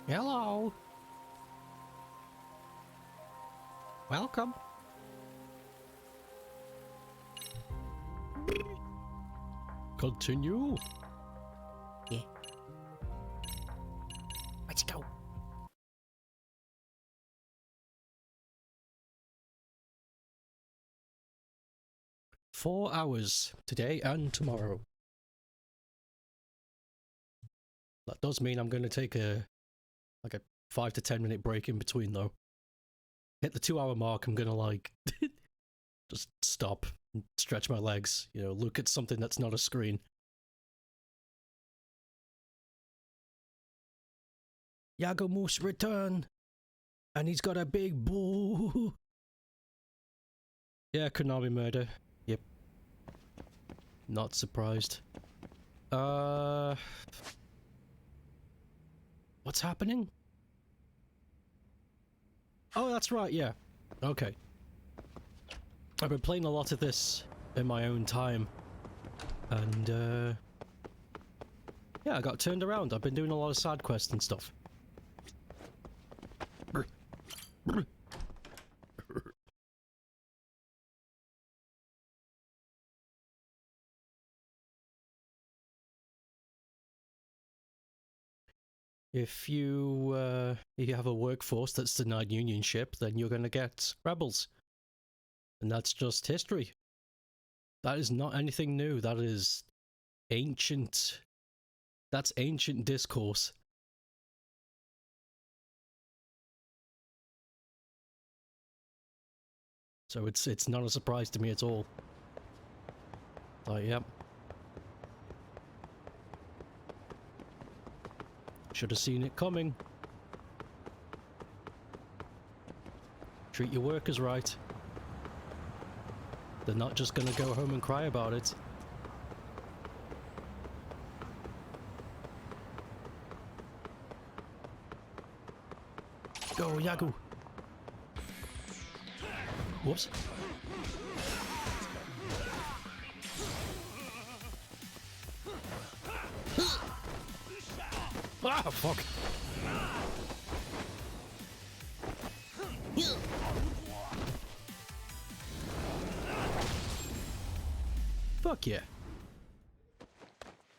Hello. Welcome. Continue. Yeah. Let's go. Four hours today and tomorrow. That does mean I'm going to take a 5 to 10 minute break in between though. Hit the 2 hour mark, I'm gonna like just stop and stretch my legs, you know, look at something that's not a screen. Yagomoose return, and he's got a big boo. Yeah, Konami murder. Yep. Not surprised. What's happening? Oh, that's right, yeah. Okay. I've been playing a lot of this in my own time. And, yeah, I got turned around. I've been doing a lot of side quests and stuff. If you have a workforce that's denied unionship, then you're gonna get rebels. And that's just history. That is not anything new. That is ancient. That's ancient discourse. So it's not a surprise to me at all. Like, yep. Should have seen it coming. Treat your workers right. They're not just gonna go home and cry about it. Go, Yagu! Whoops. Ah, fuck! Fuck yeah.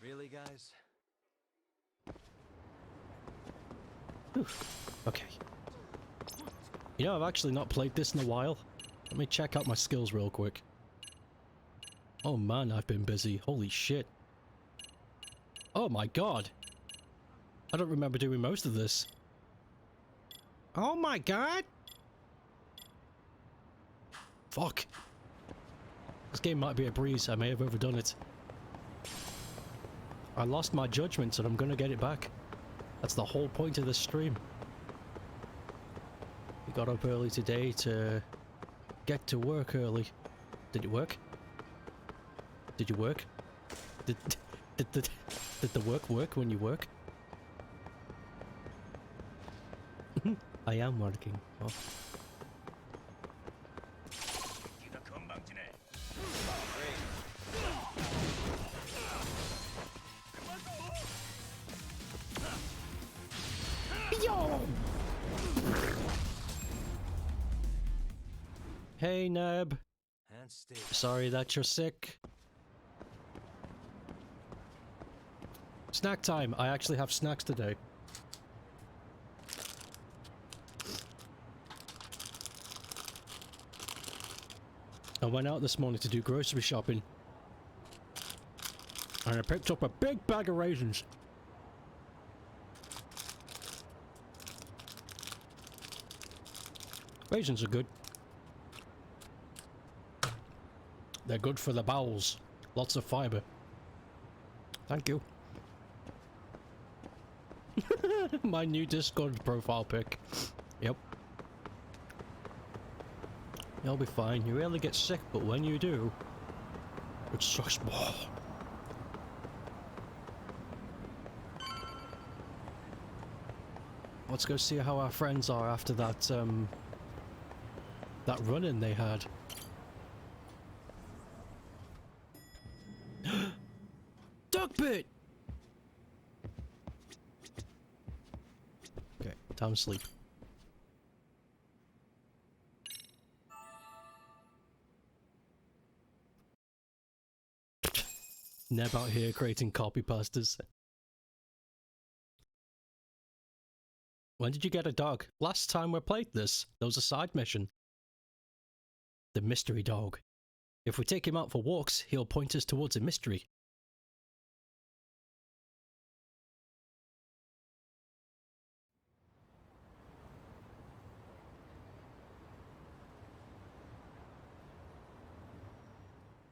Really, guys? Oof. Okay. You know, I've actually not played this in a while. Let me check out my skills real quick. Oh man, I've been busy. Holy shit. Oh my god. I don't remember doing most of this. Oh my god! Fuck. This game might be a breeze. I may have overdone it. I lost my judgment and I'm gonna get it back. That's the whole point of this stream. We got up early today to get to work early. Did it work? Did you work? Did the work when you work? I am working. Oh. Yo! Hey, Neb. Sorry that you're sick. Snack time. I actually have snacks today. I went out this morning to do grocery shopping. And I picked up a big bag of raisins. Raisins are good. They're good for the bowels. Lots of fiber. Thank you. My new Discord profile pic. Yep. You'll be fine. You rarely get sick, but when you do, it sucks more. Let's go see how our friends are after that, that run-in they had. Duckbit! Okay. Time to sleep. Neb out here creating copy pastas. When did you get a dog? Last time we played this, there was a side mission. The mystery dog. If we take him out for walks, he'll point us towards a mystery.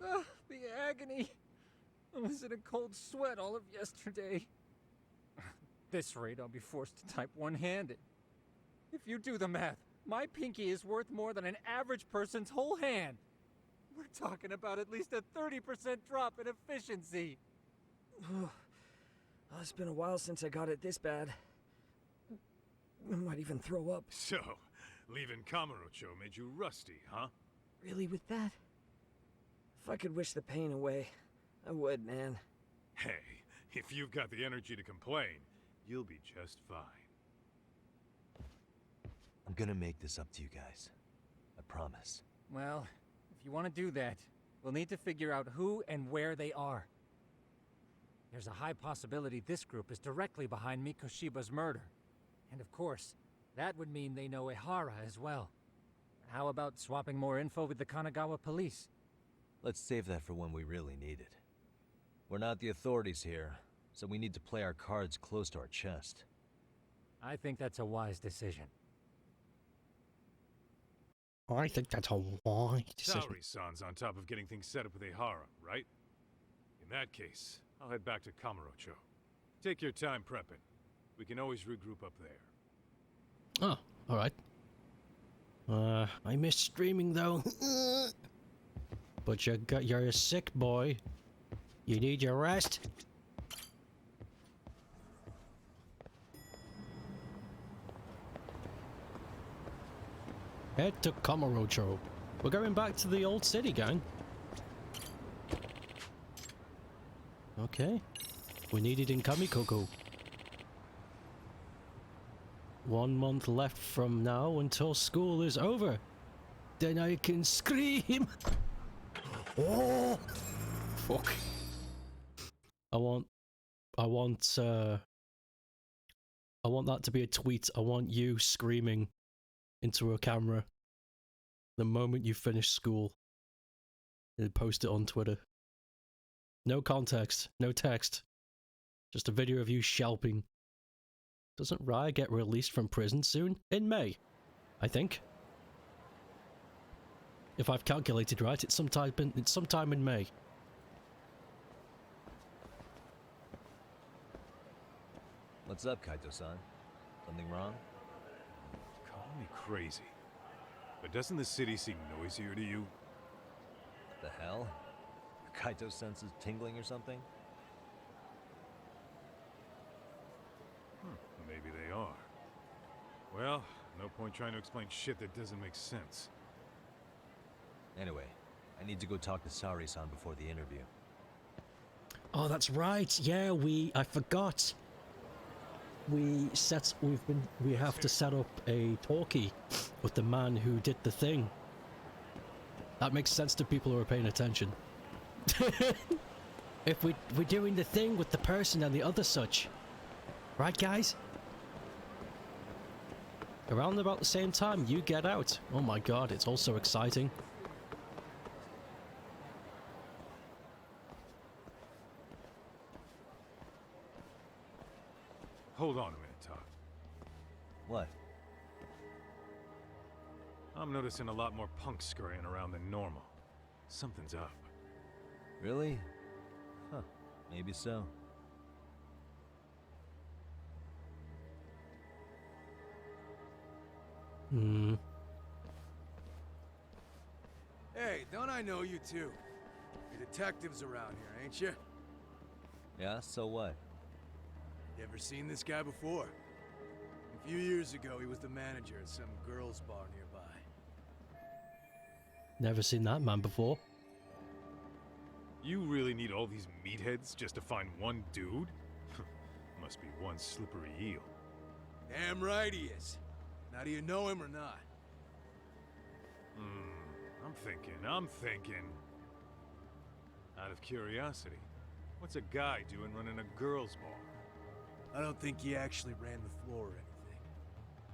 Ugh, the agony. I was in a cold sweat all of yesterday. At this rate, I'll be forced to type one-handed. If you do the math, my pinky is worth more than an average person's whole hand. We're talking about at least a 30% drop in efficiency. It's been a while since I got it this bad. I might even throw up. So, leaving Kamurocho made you rusty, huh? Really, with that? If I could wish the pain away, I would, man. Hey, if you've got the energy to complain, you'll be just fine. I'm gonna make this up to you guys. I promise. Well, if you want to do that, we'll need to figure out who and where they are. There's a high possibility this group is directly behind Mikoshiba's murder. And of course, that would mean they know Ehara as well. How about swapping more info with the Kanagawa police? Let's save that for when we really need it. We're not the authorities here, so we need to play our cards close to our chest. I think that's a wise decision. I think that's a wise decision. Saori-san's on top of getting things set up with Ehara, right? In that case, I'll head back to Kamurocho. Take your time prepping. We can always regroup up there. Oh, alright. I miss streaming though. But you're a sick boy. You need your rest. Head to Kamurocho. We're going back to the old city, gang. Okay. We need it in Kamikoko. 1 month left from now until school is over. Then I can scream. Oh, fuck. I want that to be a tweet. I want you screaming into a camera the moment you finish school and post it on Twitter. No context, no text. Just a video of you shelping. Doesn't Raya get released from prison soon? In May, I think. If I've calculated right, it's sometime in May. What's up, Kaito-san? Something wrong? Call me crazy, but doesn't the city seem noisier to you? The hell? Your Kaito senses tingling or something? Maybe they are. Well, no point trying to explain shit that doesn't make sense. Anyway, I need to go talk to Saori-san before the interview. Oh, that's right. Yeah, I forgot. We have to set up a talkie with the man who did the thing. That makes sense to people who are paying attention. If we're doing the thing with the person and the other such. Right, guys? Around about the same time, you get out. Oh my god, it's all so exciting. Hold on a minute, Todd. What? I'm noticing a lot more punks scurrying around than normal. Something's up. Really? Huh. Maybe so. Hey, don't I know you two? You're detectives around here, ain't you? Yeah, so what? You ever seen this guy before? A few years ago, he was the manager at some girls' bar nearby. Never seen that man before. You really need all these meatheads just to find one dude? Must be one slippery eel. Damn right he is. Now do you know him or not? I'm thinking. Out of curiosity, what's a guy doing running a girls' bar? I don't think he actually ran the floor or anything.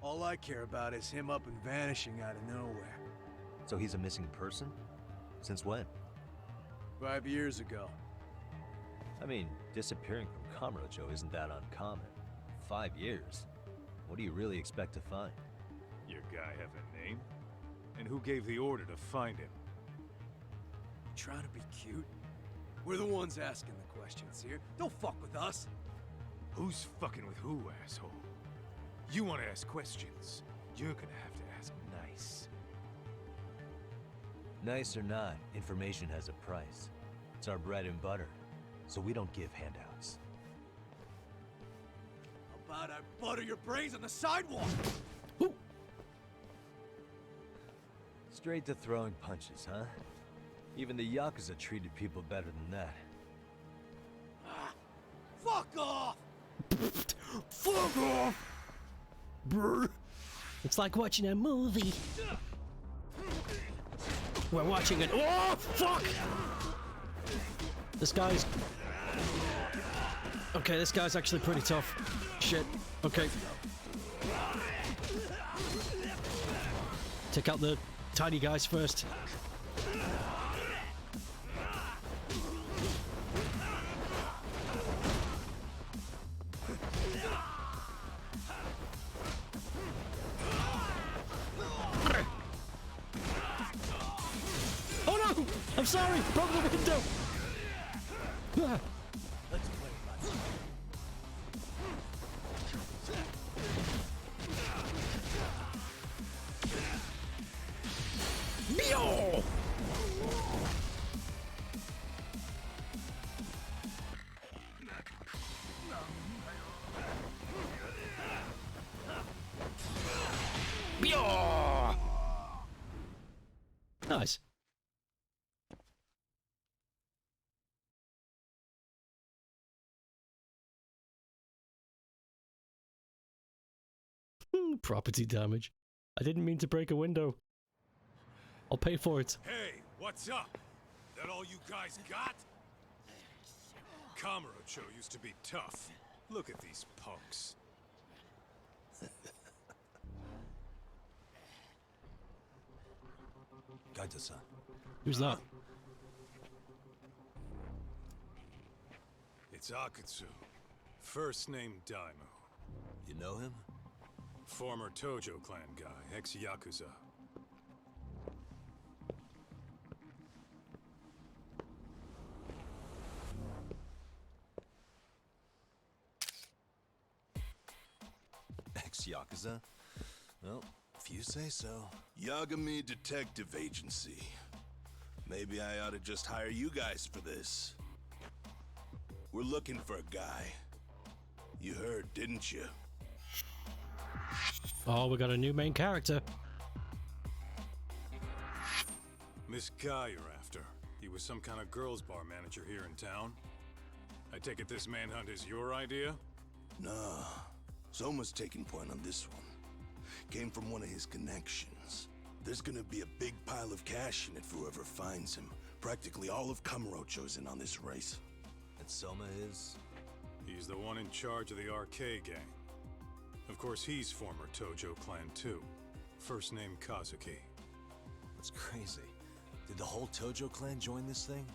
All I care about is him up and vanishing out of nowhere. So he's a missing person? Since when? 5 years ago. I mean, disappearing from Kamurocho isn't that uncommon. 5 years? What do you really expect to find? Your guy have a name? And who gave the order to find him? Trying to be cute? We're the ones asking the questions here. Don't fuck with us. Who's fucking with who, asshole? You want to ask questions? You're gonna have to ask nice. Nice or not, information has a price. It's our bread and butter, so we don't give handouts. How about I butter your brains on the sidewalk? Ooh. Straight to throwing punches, huh? Even the Yakuza treated people better than that. Fuck off! Fuck off! Brr. It's like watching a movie. We're watching it. Oh, fuck! This guy's... Okay, this guy's actually pretty tough. Shit. Okay. Take out the tiny guys first. Oh no! I'm sorry! Broke the window! Ah. Let's play it like Meow! Meow! Nice. Property damage. I didn't mean to break a window. I'll pay for it. Hey, what's up? That all you guys got? Kamurocho used to be tough. Look at these punks. Gaita-san. Who's that? It's Akutsu. First name Daimyo. You know him? Former Tojo clan guy, ex-Yakuza. Ex-Yakuza? Well, if you say so. Yagami Detective Agency. Maybe I ought to just hire you guys for this. We're looking for a guy. You heard, didn't you? Oh, we got a new main character. This guy you're after, he was some kind of girls' bar manager here in town? I take it this manhunt is your idea? Nah. Soma's taking point on this one. Came from one of his connections. There's gonna be a big pile of cash in it for whoever finds him. Practically all of Kamurocho's in on this race. And Soma is? He's the one in charge of the RK gang. Of course, he's former Tojo clan too. First name Kazuki. That's crazy. Did the whole Tojo clan join this thing?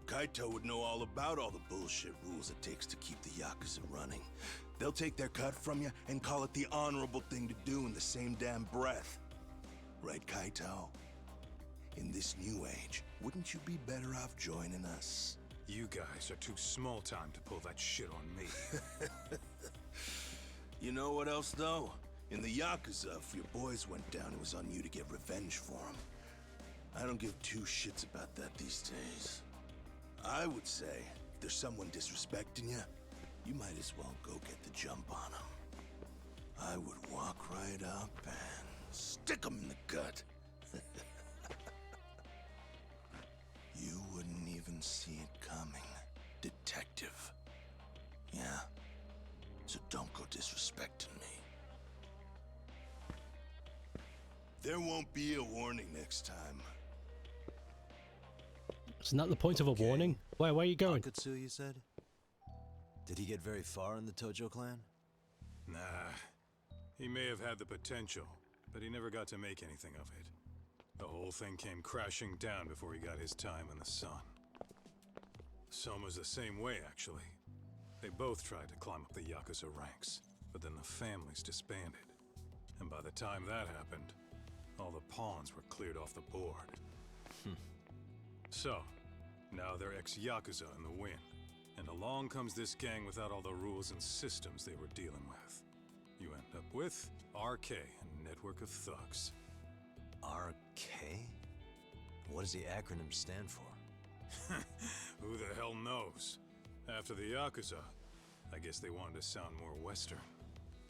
Kaito would know all about all the bullshit rules it takes to keep the Yakuza running. They'll take their cut from you and call it the honorable thing to do in the same damn breath. Right, Kaito? In this new age, wouldn't you be better off joining us? You guys are too small time to pull that shit on me. You know what else, though? In the Yakuza, if your boys went down, it was on you to get revenge for them. I don't give two shits about that these days. I would say, if there's someone disrespecting you, you might as well go get the jump on them. I would walk right up and stick them in the gut. You wouldn't even see it coming, detective. Yeah? So don't go disrespecting me. There won't be a warning next time. Isn't that the point of a Okay. warning? Where are you going? Akutsu, you said? Did he get very far in the Tojo clan? Nah. He may have had the potential, but he never got to make anything of it. The whole thing came crashing down before he got his time in the sun. Soma's the same way, actually. They both tried to climb up the Yakuza ranks, but then the families disbanded. And by the time that happened, all the pawns were cleared off the board. So, now they're ex-Yakuza in the win. And along comes this gang without all the rules and systems they were dealing with. You end up with RK, a network of thugs. RK? What does the acronym stand for? Who the hell knows? After the Yakuza, I guess they wanted to sound more Western.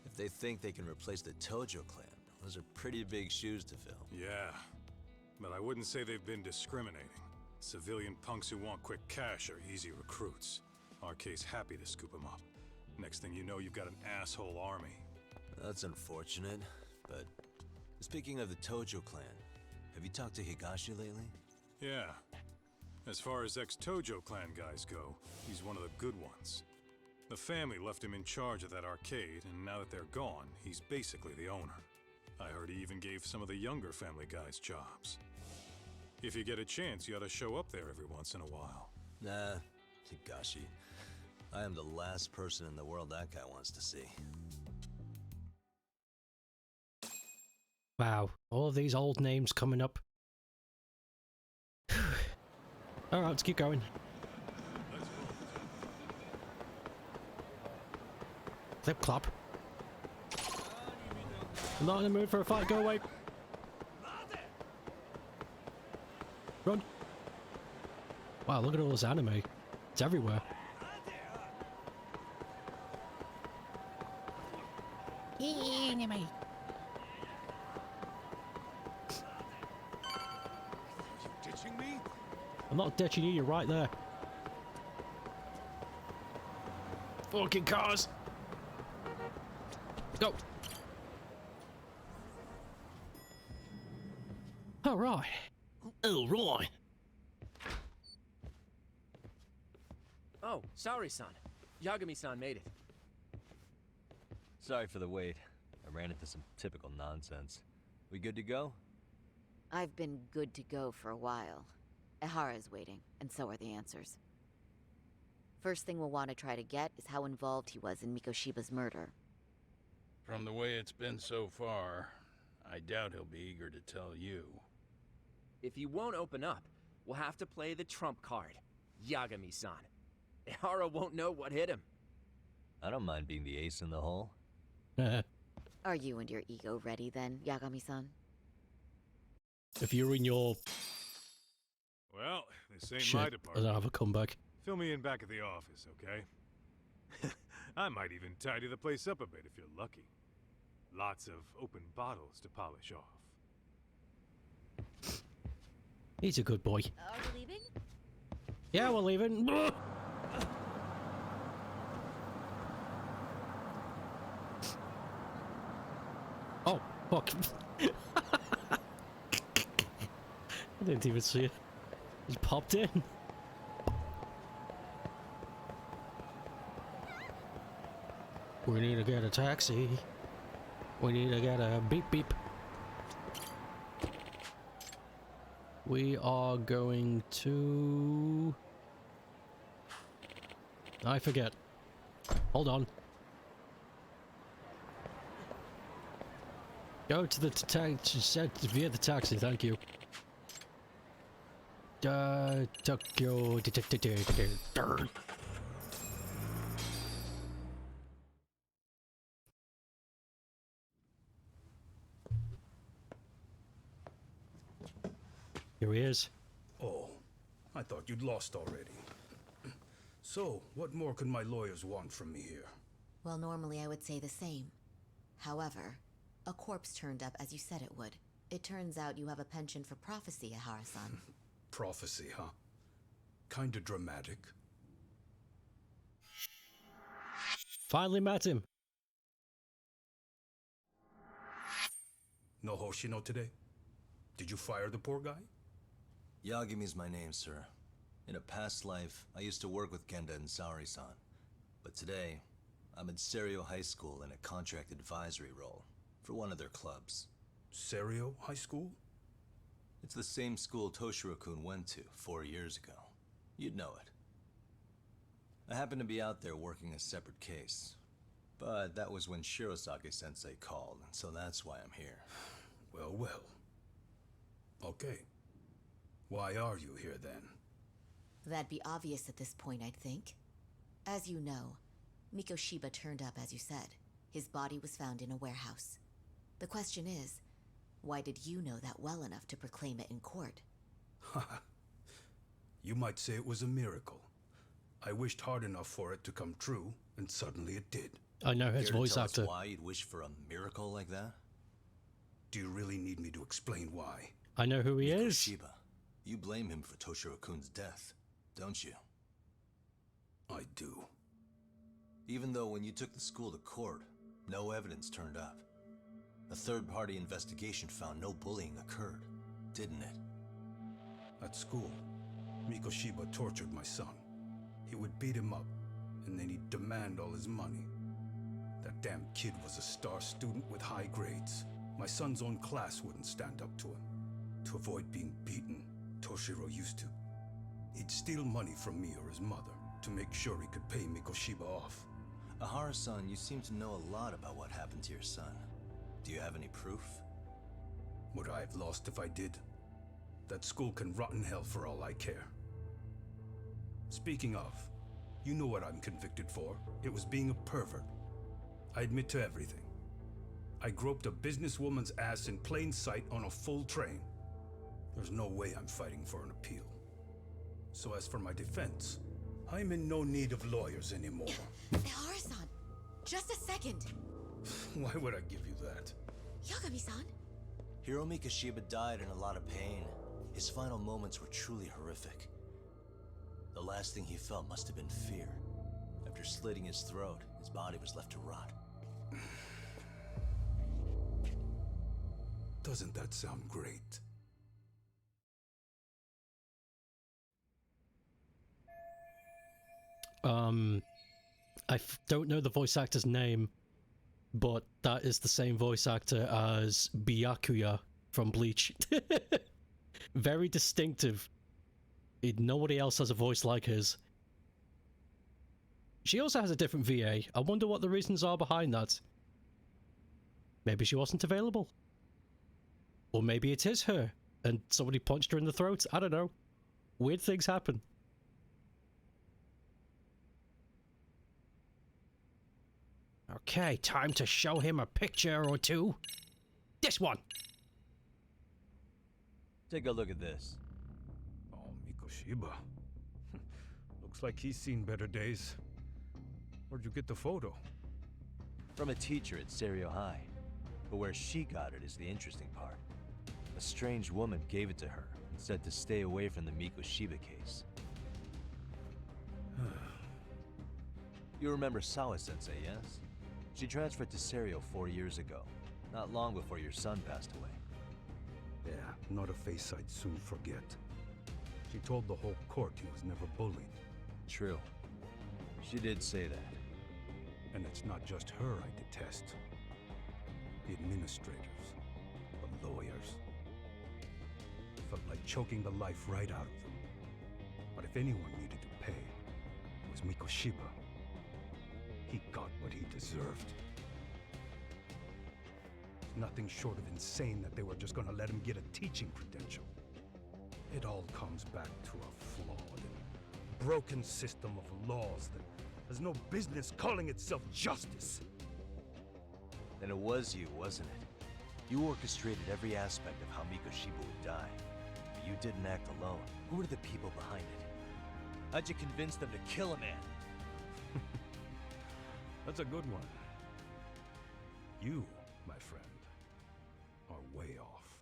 If they think they can replace the Tojo clan, those are pretty big shoes to fill. Yeah, but I wouldn't say they've been discriminating. Civilian punks who want quick cash are easy recruits. RK's happy to scoop them up. Next thing you know, you've got an asshole army. That's unfortunate, but speaking of the Tojo clan, have you talked to Higashi lately? Yeah. As far as ex-Tojo clan guys go, he's one of the good ones. The family left him in charge of that arcade, and now that they're gone, he's basically the owner. I heard he even gave some of the younger family guys jobs. If you get a chance, you ought to show up there every once in a while. Nah, Higashi. I am the last person in the world that guy wants to see. Wow, all of these old names coming up. Alright, let's keep going. Clip clop. I'm not in the mood for a fight, go away. Run. Wow, look at all this anime. It's everywhere. Anime. Ditching me? I'm not ditching you, you're right there. Fucking cars! Go! Alright. Alright. Oh, sorry-san. Yagami-san made it. Sorry for the wait. I ran into some typical nonsense. We good to go? I've been good to go for a while. Ehara's waiting, and so are the answers. First thing we'll want to try to get is how involved he was in Mikoshiba's murder. From the way it's been so far, I doubt he'll be eager to tell you. If he won't open up, we'll have to play the trump card. Yagami-san. Ehara won't know what hit him. I don't mind being the ace in the hole. Are you and your ego ready then, Yagami-san? If you're in your Well, this ain't shit, my I department. don't have a comeback. Fill me in back at the office, okay? I might even tidy the place up a bit if you're lucky. Lots of open bottles to polish off. He's a good boy. Are we leaving? Yeah, we're leaving. Oh, fuck. I didn't even see it. Just popped in. We need to get a taxi. We need to get a beep beep. We are going to... I forget. Hold on. Go to the taxi, via the taxi, thank you. Tokyo. Here he is. Oh, I thought you'd lost already. So, what more could my lawyers want from me here? Well, normally I would say the same. However, a corpse turned up as you said it would. It turns out you have a penchant for prophecy, Ehara-san. Prophecy, huh? Kinda dramatic. Finally met him. No Hoshino today? Did you fire the poor guy? Yagami's my name, sir. In a past life, I used to work with Genda and Saori-san. But today, I'm at Serio High School in a contract advisory role for one of their clubs. Serio High School? It's the same school Toshiro-kun went to 4 years ago. You'd know it. I happen to be out there working a separate case. But that was when Shirosake-sensei called, so that's why I'm here. Well, well. Okay. Why are you here then? That'd be obvious at this point, I'd think. As you know, Mikoshiba turned up as you said. His body was found in a warehouse. The question is, why did you know that well enough to proclaim it in court? You might say it was a miracle. I wished hard enough for it to come true, and suddenly it did. I know his Care to voice tell us actor. why you'd wish for a miracle like that? Do you really need me to explain why? I know who he is. Mikoshiba, you blame him for Toshiro-kun's death, don't you? I do. Even though when you took the school to court, no evidence turned up. A third-party investigation found no bullying occurred, didn't it? At school, Mikoshiba tortured my son. He would beat him up, and then he'd demand all his money. That damn kid was a star student with high grades. My son's own class wouldn't stand up to him. To avoid being beaten, Toshiro used to. He'd steal money from me or his mother to make sure he could pay Mikoshiba off. Ahara-san, you seem to know a lot about what happened to your son. Do you have any proof? Would I have lost if I did? That school can rot in hell for all I care. Speaking of, you know what I'm convicted for. It was being a pervert. I admit to everything. I groped a businesswoman's ass in plain sight on a full train. There's no way I'm fighting for an appeal. So as for my defense, I'm in no need of lawyers anymore. Ehara-san, just a second. Why would I give you that? Yagami-san? Hiro Mikoshiba died in a lot of pain. His final moments were truly horrific. The last thing he felt must have been fear. After slitting his throat, his body was left to rot. Doesn't that sound great? Don't know the voice actor's name, but that is the same voice actor as Byakuya from Bleach. Very distinctive. Nobody else has a voice like his. She also has a different VA. I wonder what the reasons are behind that. Maybe she wasn't available. Or maybe it is her, and somebody punched her in the throat. I don't know. Weird things happen. Okay, time to show him a picture or two. This one! Take a look at this. Oh, Mikoshiba. Looks like he's seen better days. Where'd you get the photo? From a teacher at Serio High. But where she got it is the interesting part. A strange woman gave it to her and said to stay away from the Mikoshiba case. You remember Sawa-sensei, yes? She transferred to Serio 4 years ago, not long before your son passed away. Yeah, not a face I'd soon forget. She told the whole court he was never bullied. True. She did say that. And it's not just her I detest. The administrators, the lawyers. Felt like choking the life right out of them. But if anyone needed to pay, it was Mikoshiba. He got what he deserved. Nothing short of insane that they were just gonna let him get a teaching credential. It all comes back to a flawed and broken system of laws that has no business calling itself justice. Then it was you, wasn't it? You orchestrated every aspect of how Mikoshiba would die. But you didn't act alone. Who were the people behind it? How'd you convince them to kill a man? That's a good one. You, my friend, are way off.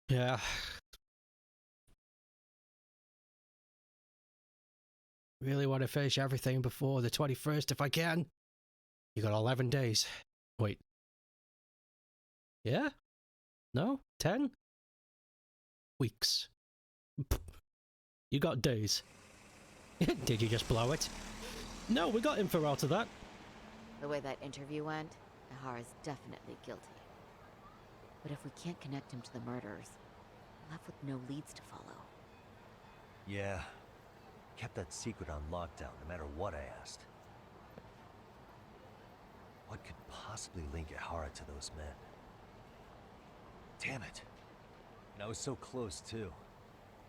Yeah. Really want to finish everything before the 21st if I can. You got 11 days. Wait. Yeah? No? 10? Weeks. You got days. Did you just blow it? No, we got info out of that. The way that interview went, Ihara's definitely guilty. But if we can't connect him to the murderers, we're left with no leads to follow. Yeah. Kept that secret on lockdown, no matter what I asked. What could possibly link Ihara to those men? Damn it. And I was so close, too.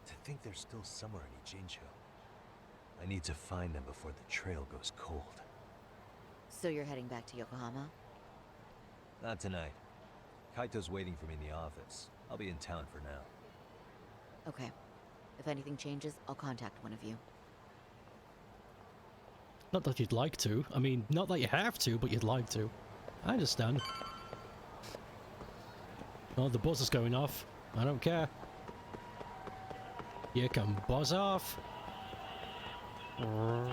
To think they're still somewhere in Ijincho. I need to find them before the trail goes cold. So you're heading back to Yokohama? Not tonight. Kaito's waiting for me in the office. I'll be in town for now. Okay. If anything changes, I'll contact one of you. Not that you'd like to. I mean, not that you have to, but you'd like to. I understand. Oh, the buzz is going off. I don't care. You can buzz off. Ooh.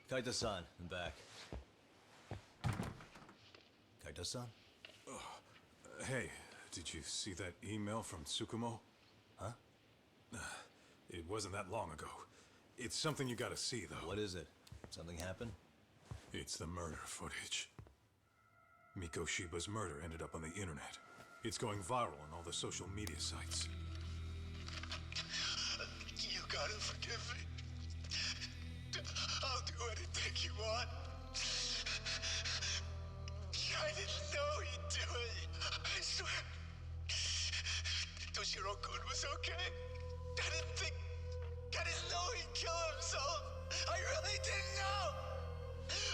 Kaito-san, I'm back. Kaito-san? Hey, did you see that email from Tsukumo? Huh? It wasn't that long ago. It's something you gotta see, though. What is it? Something happened? It's the murder footage. Mikoshiba's murder ended up on the internet. It's going viral on all the social media sites. You gotta forgive me. I'll do anything you want. I didn't know he'd do it. I swear. Toshiro-kun was okay. I didn't know he'd kill himself. I really didn't know.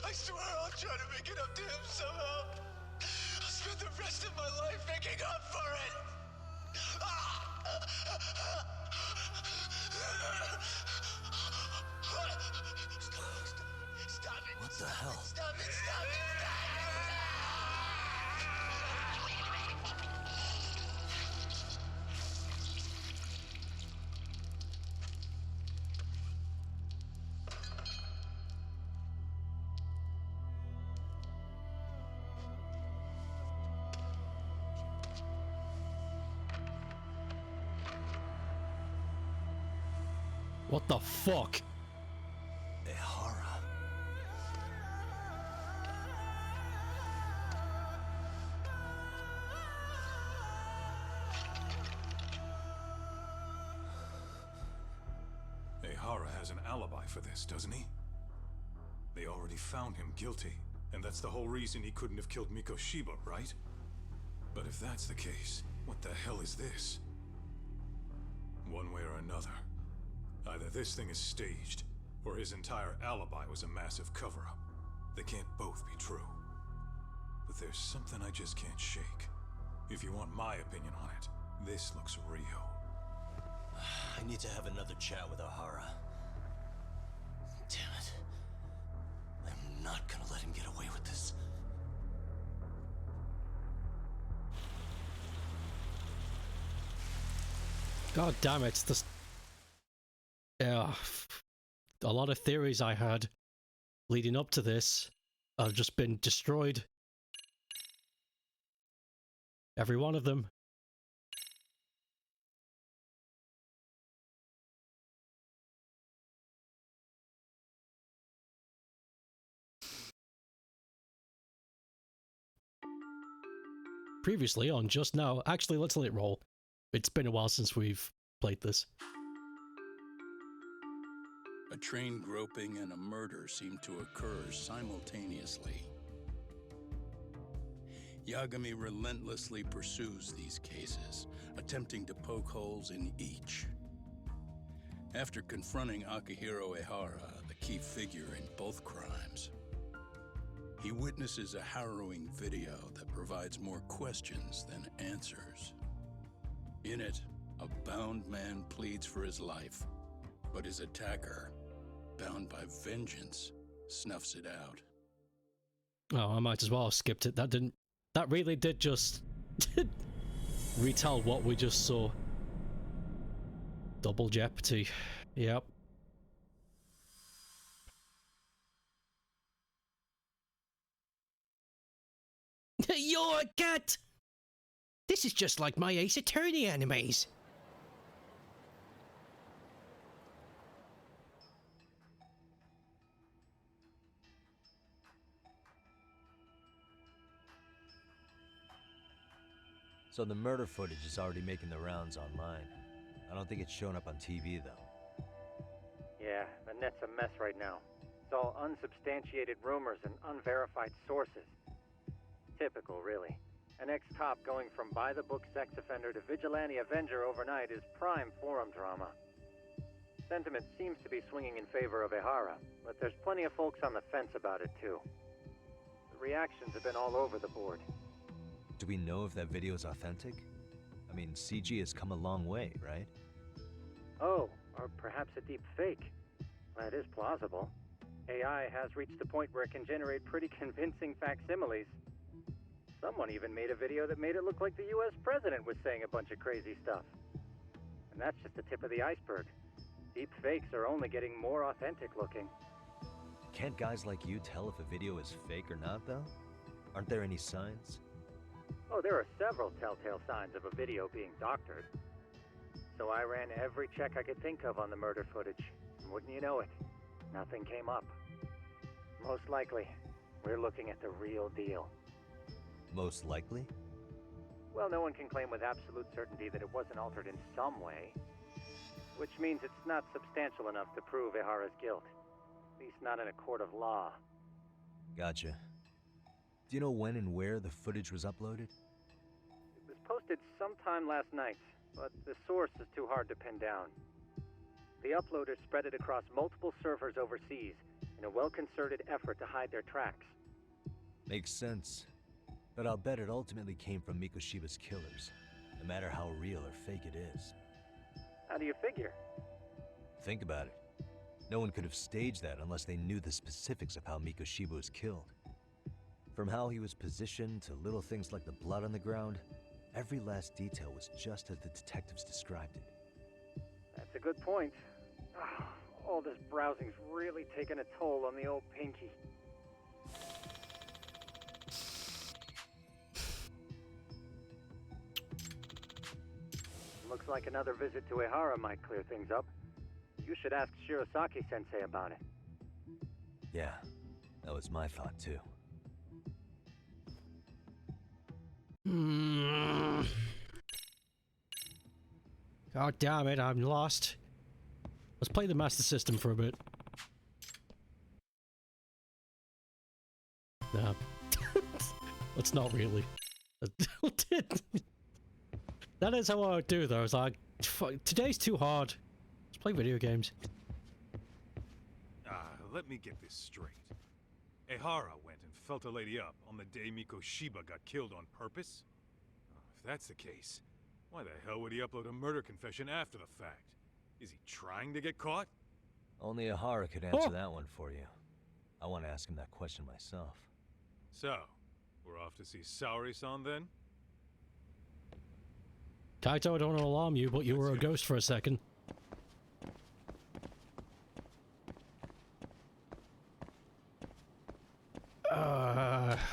I swear I'll try to make it up to him somehow. I'll spend the rest of my life making up for it. Stop it. What the hell? Stop it. Stop it. What the fuck? Ihara. Ihara has an alibi for this, doesn't he? They already found him guilty, and that's the whole reason he couldn't have killed Mikoshiba, right? But if that's the case, what the hell is this? One way or another, either this thing is staged, or his entire alibi was a massive cover-up. They can't both be true. But there's something I just can't shake. If you want my opinion on it, this looks real. I need to have another chat with Ihara. Damn it. I'm not gonna let him get away with this. God damn it. This... Yeah. A lot of theories I had leading up to this have just been destroyed. Every one of them. Previously on Just Now. Actually, let's let it roll. It's been a while since we've played this. A train groping and a murder seem to occur simultaneously. Yagami relentlessly pursues these cases, attempting to poke holes in each. After confronting Akihiro Ehara, the key figure in both crimes, he witnesses a harrowing video that provides more questions than answers. In it, A bound man pleads for his life, but his attacker, bound by vengeance, snuffs it out. Oh, I might as well have skipped it. That really did just retell what we just saw. Double jeopardy. Yep. You're a cat! This is just like my Ace Attorney animes. So the murder footage is already making the rounds online. I don't think it's showing up on TV, though. Yeah, the net's a mess right now. It's all unsubstantiated rumors and unverified sources. Typical, really. An ex-cop going from by-the-book sex offender to vigilante avenger overnight is prime forum drama. Sentiment seems to be swinging in favor of Ehara, but there's plenty of folks on the fence about it, too. The reactions have been all over the board. Do we know if that video is authentic? I mean, CG has come a long way, right? Oh, or perhaps a deep fake. That is plausible. AI has reached a point where it can generate pretty convincing facsimiles. Someone even made a video that made it look like the US president was saying a bunch of crazy stuff. And that's just the tip of the iceberg. Deep fakes are only getting more authentic looking. Can't guys like you tell if a video is fake or not, though? Aren't there any signs? Oh, there are several telltale signs of a video being doctored. So I ran every check I could think of on the murder footage. And wouldn't you know it, nothing came up. Most likely, we're looking at the real deal. Most likely? Well, no one can claim with absolute certainty that it wasn't altered in some way. Which means it's not substantial enough to prove Ehara's guilt. At least not in a court of law. Gotcha. Do you know when and where the footage was uploaded? It was posted sometime last night, but the source is too hard to pin down. The uploaders spread it across multiple servers overseas in a well-concerted effort to hide their tracks. Makes sense. But I'll bet it ultimately came from Mikoshiba's killers, no matter how real or fake it is. How do you figure? Think about it. No one could have staged that unless they knew the specifics of how Mikoshiba was killed. From how he was positioned to little things like the blood on the ground, every last detail was just as the detectives described it. That's a good point. All this browsing's really taken a toll on the old pinky. Looks like another visit to Ehara might clear things up. You should ask Shirosaki-sensei about it. Yeah, that was my thought too. God damn it, I'm lost. Let's play the Master System for a bit. Nah. Let's not really. That is how I would do though. It's like, fuck, today's too hard. Let's play video games. Let me get this straight. Ehara went and felt a lady up on the day Mikoshiba got killed on purpose? If that's the case, why the hell would he upload a murder confession after the fact? Is he trying to get caught? Only Ehara could answer that one for you. I want to ask him that question myself. So, we're off to see Saori-san then? Kaito, I don't want to alarm you, but you were a ghost for a second.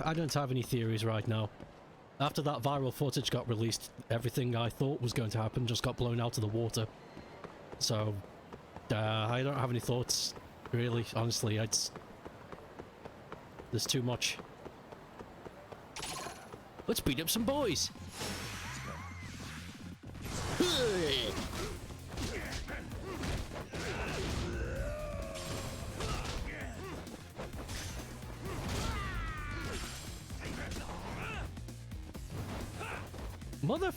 I don't have any theories right now. After that viral footage got released, everything I thought was going to happen just got blown out of the water. So, I don't have any thoughts, really, honestly. There's too much. Let's beat up some boys! Mother...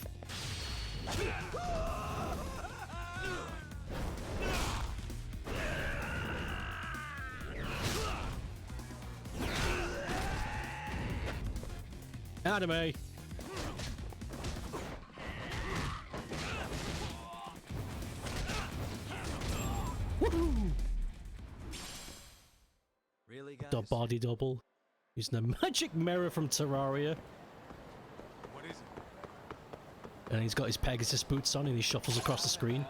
Anime. Woohoo! Really, guys? The body double. Using a magic mirror from Terraria. What is it? And he's got his Pegasus boots on and he shuffles across the screen.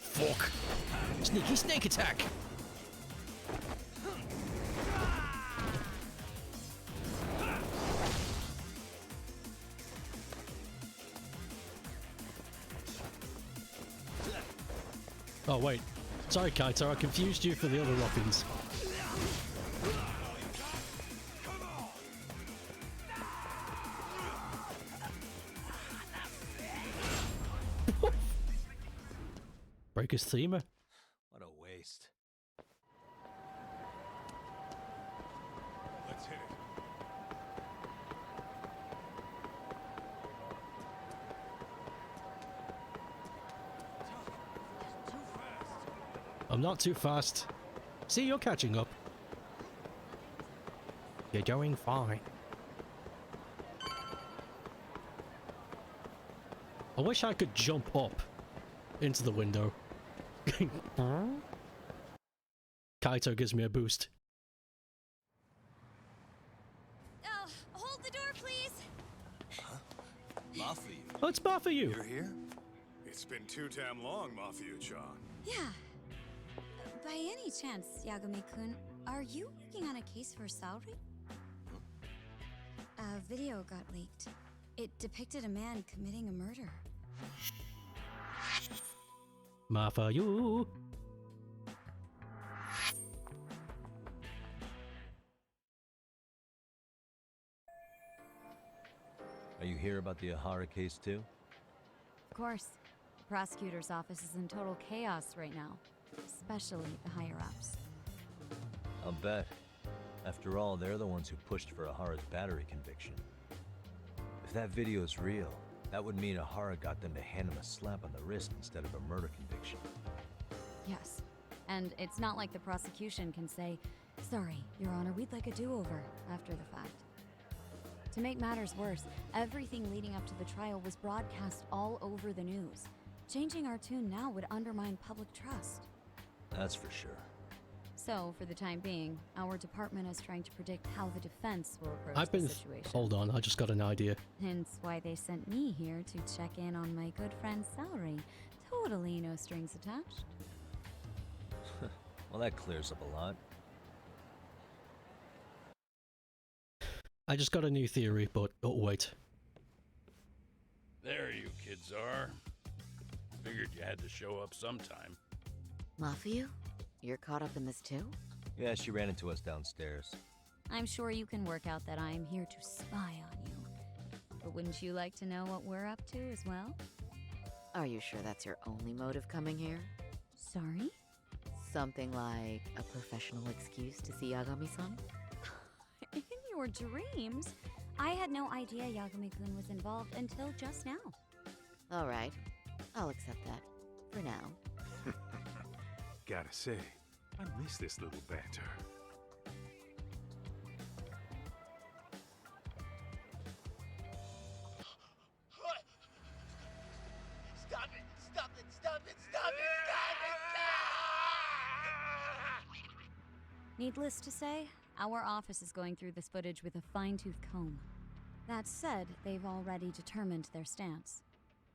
Fuck! Sneaky snake attack! Oh wait, sorry Kaito, I confused you for the other Ruffians. Breaker's Thema. What a waste. Let's hit it. I'm not too fast. See, you're catching up. You're doing fine. I wish I could jump up into the window. Kaito gives me a boost. Hold the door, please. Mafu. Oh, it's Mafu. You're here? It's been too damn long, Mafu-chan. Yeah. By any chance, Yagami-kun, are you working on a case for Saori? A video got leaked. It depicted a man committing a murder. Mafu. Are you here about the Ahara case too? Of course. The prosecutor's office is in total chaos right now, especially the higher-ups. I'll bet. After all, they're the ones who pushed for Ahara's battery conviction. If that video's real, that would mean Ahara got them to hand him a slap on the wrist instead of a murder conviction. Yes. And it's not like the prosecution can say, "Sorry, Your Honor, we'd like a do-over," after the fact. To make matters worse, everything leading up to the trial was broadcast all over the news. Changing our tune now would undermine public trust. That's for sure. So, for the time being, our department is trying to predict how the defense will approach the situation. Hold on, I just got an idea. Hence why they sent me here to check in on my good friend Saori. Totally no strings attached. Well, that clears up a lot. I just got a new theory, but oh wait. There you kids are. Figured you had to show up sometime. Mafu? You're caught up in this too? Yeah, she ran into us downstairs. I'm sure you can work out that I'm here to spy on you. But wouldn't you like to know what we're up to as well? Are you sure that's your only motive coming here? Sorry? Something like a professional excuse to see Yagami-san? In your dreams? I had no idea Yagami-kun was involved until just now. Alright, I'll accept that. For now. Gotta say, I miss this little banter. Stop it! Stop it! Stop it! Stop it! Needless to say, our office is going through this footage with a fine-tooth comb. That said, they've already determined their stance.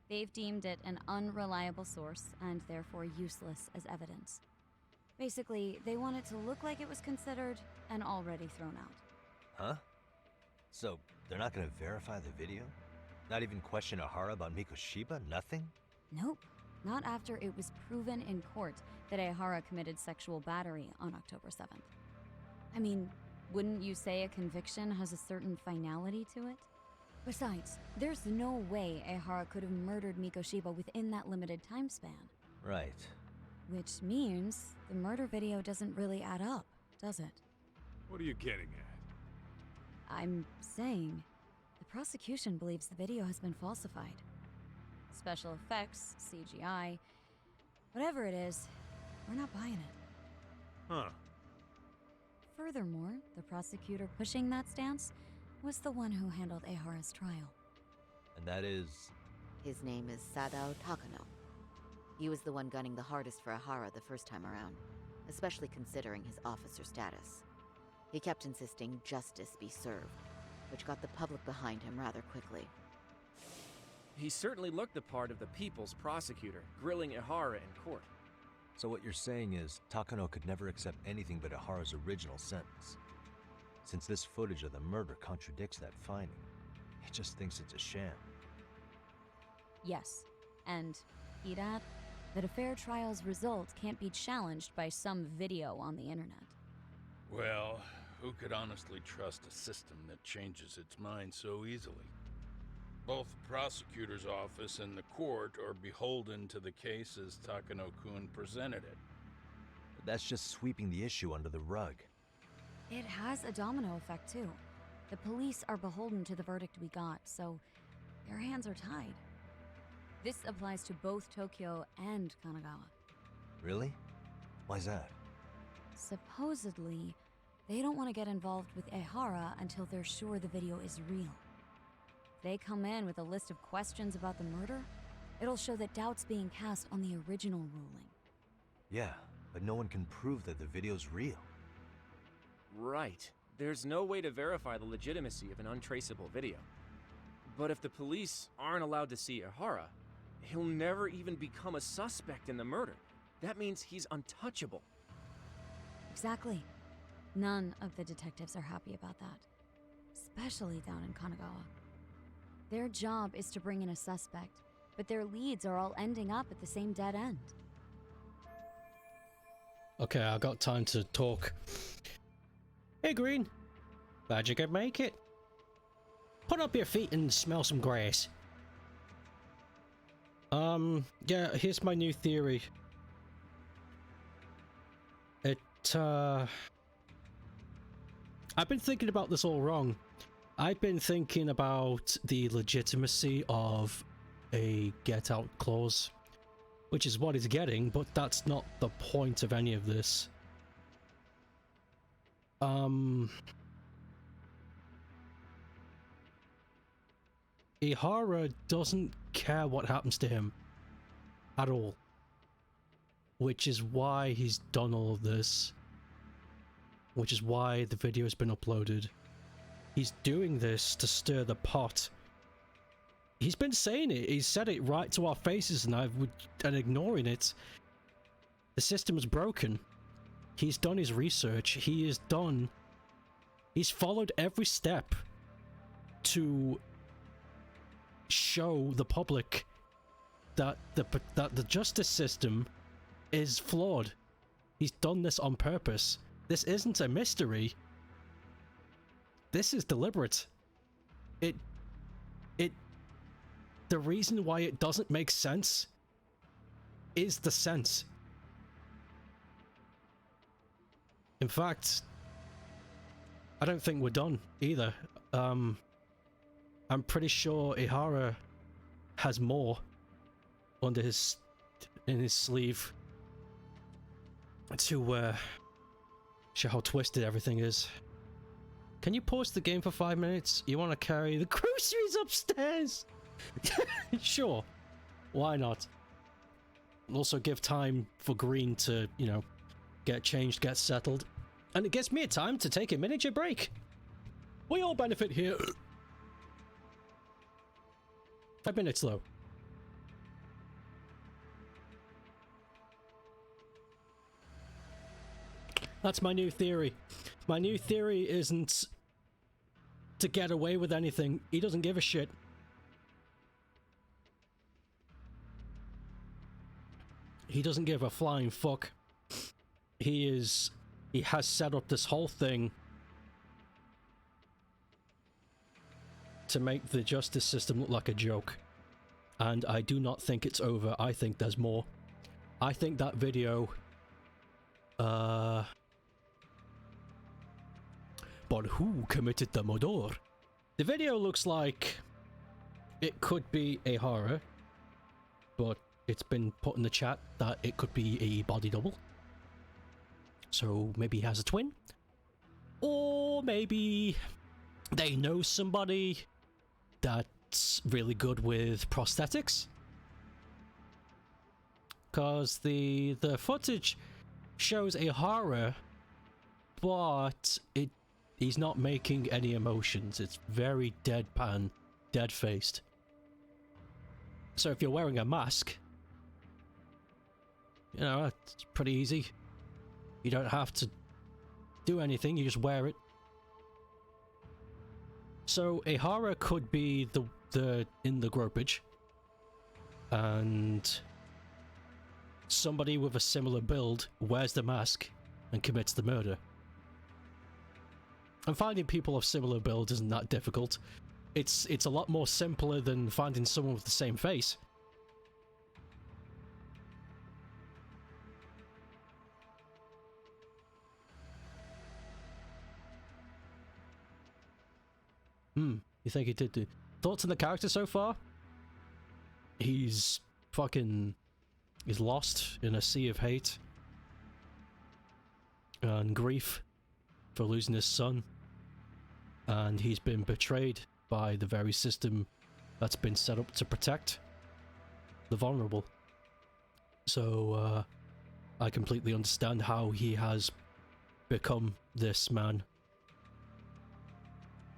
They've deemed it an unreliable source and therefore useless as evidence. Basically, they want it to look like it was considered and already thrown out. Huh? So, they're not gonna verify the video? Not even question Ahara about Mikoshiba? Nothing? Nope. Not after it was proven in court that Ahara committed sexual battery on October 7th. I mean, wouldn't you say a conviction has a certain finality to it? Besides, there's no way Ahara could have murdered Mikoshiba within that limited time span. Right. Which means the murder video doesn't really add up, does it? What are you getting at? I'm saying the prosecution believes the video has been falsified. Special effects, CGI, whatever it is, we're not buying it. Huh. Furthermore, the prosecutor pushing that stance was the one who handled Ehara's trial. And that is... His name is Sadao Takano. He was the one gunning the hardest for Ehara the first time around, especially considering his officer status. He kept insisting justice be served, which got the public behind him rather quickly. He certainly looked the part of the people's prosecutor, grilling Ehara in court. So what you're saying is, Takano could never accept anything but Ehara's original sentence. Since this footage of the murder contradicts that finding, he just thinks it's a sham. Yes, and he'd add that a fair trial's result can't be challenged by some video on the internet. Well, who could honestly trust a system that changes its mind so easily? Both the prosecutor's office and the court are beholden to the case as Takano-kun presented it. That's just sweeping the issue under the rug. It has a domino effect, too. The police are beholden to the verdict we got, so their hands are tied. This applies to both Tokyo and Kanagawa. Really? Why's that? Supposedly, they don't want to get involved with Ehara until they're sure the video is real. They come in with a list of questions about the murder, it'll show that doubt's being cast on the original ruling. Yeah, but no one can prove that the video's real. Right. There's no way to verify the legitimacy of an untraceable video. But if the police aren't allowed to see Ehara, he'll never even become a suspect in the murder. That means he's untouchable. Exactly. None of the detectives are happy about that. Especially down in Kanagawa. Their job is to bring in a suspect, but their leads are all ending up at the same dead end. Okay, I got time to talk. Hey, Green. Glad you could make it. Put up your feet and smell some grass. Yeah, here's my new theory. I've been thinking about this all wrong. I've been thinking about the legitimacy of a get out clause, which is what he's getting, but that's not the point of any of this. Ehara doesn't care what happens to him at all, which is why he's done all of this, which is why the video has been uploaded. He's doing this to stir the pot. He's been saying it. He's said it right to our faces, and and ignoring it. The system is broken. He's done his research. He's followed every step to show the public that the justice system is flawed. He's done this on purpose. This isn't a mystery. This is deliberate. The reason why it doesn't make sense is the sense. In fact, I don't think we're done either. I'm pretty sure Ehara has more in his sleeve to show how twisted everything is. Can you pause the game for 5 minutes? You want to carry the groceries upstairs? Sure. Why not? Also give time for Green to, you know, get changed, get settled. And it gives me a time to take a miniature break. We all benefit here. 5 minutes though. That's my new theory. My new theory isn't to get away with anything. He doesn't give a shit. He doesn't give a flying fuck. He has set up this whole thing to make the justice system look like a joke. And I do not think it's over. I think there's more. I think that video... But who committed the murder? The video looks like it could be Ehara, but it's been put in the chat that it could be a body double. So maybe he has a twin? Or maybe they know somebody that's really good with prosthetics. Because the footage shows a horror, but he's not making any emotions. It's very deadpan, dead-faced. So if you're wearing a mask, you know, it's pretty easy. You don't have to do anything, you just wear it. So a horror could be the in the gropage, and somebody with a similar build wears the mask and commits the murder. And finding people of similar build isn't that difficult. It's a lot more simpler than finding someone with the same face. You think he did do... Thoughts on the character so far? He's lost in a sea of hate and grief for losing his son, and he's been betrayed by the very system that's been set up to protect the vulnerable. So I completely understand how he has become this man,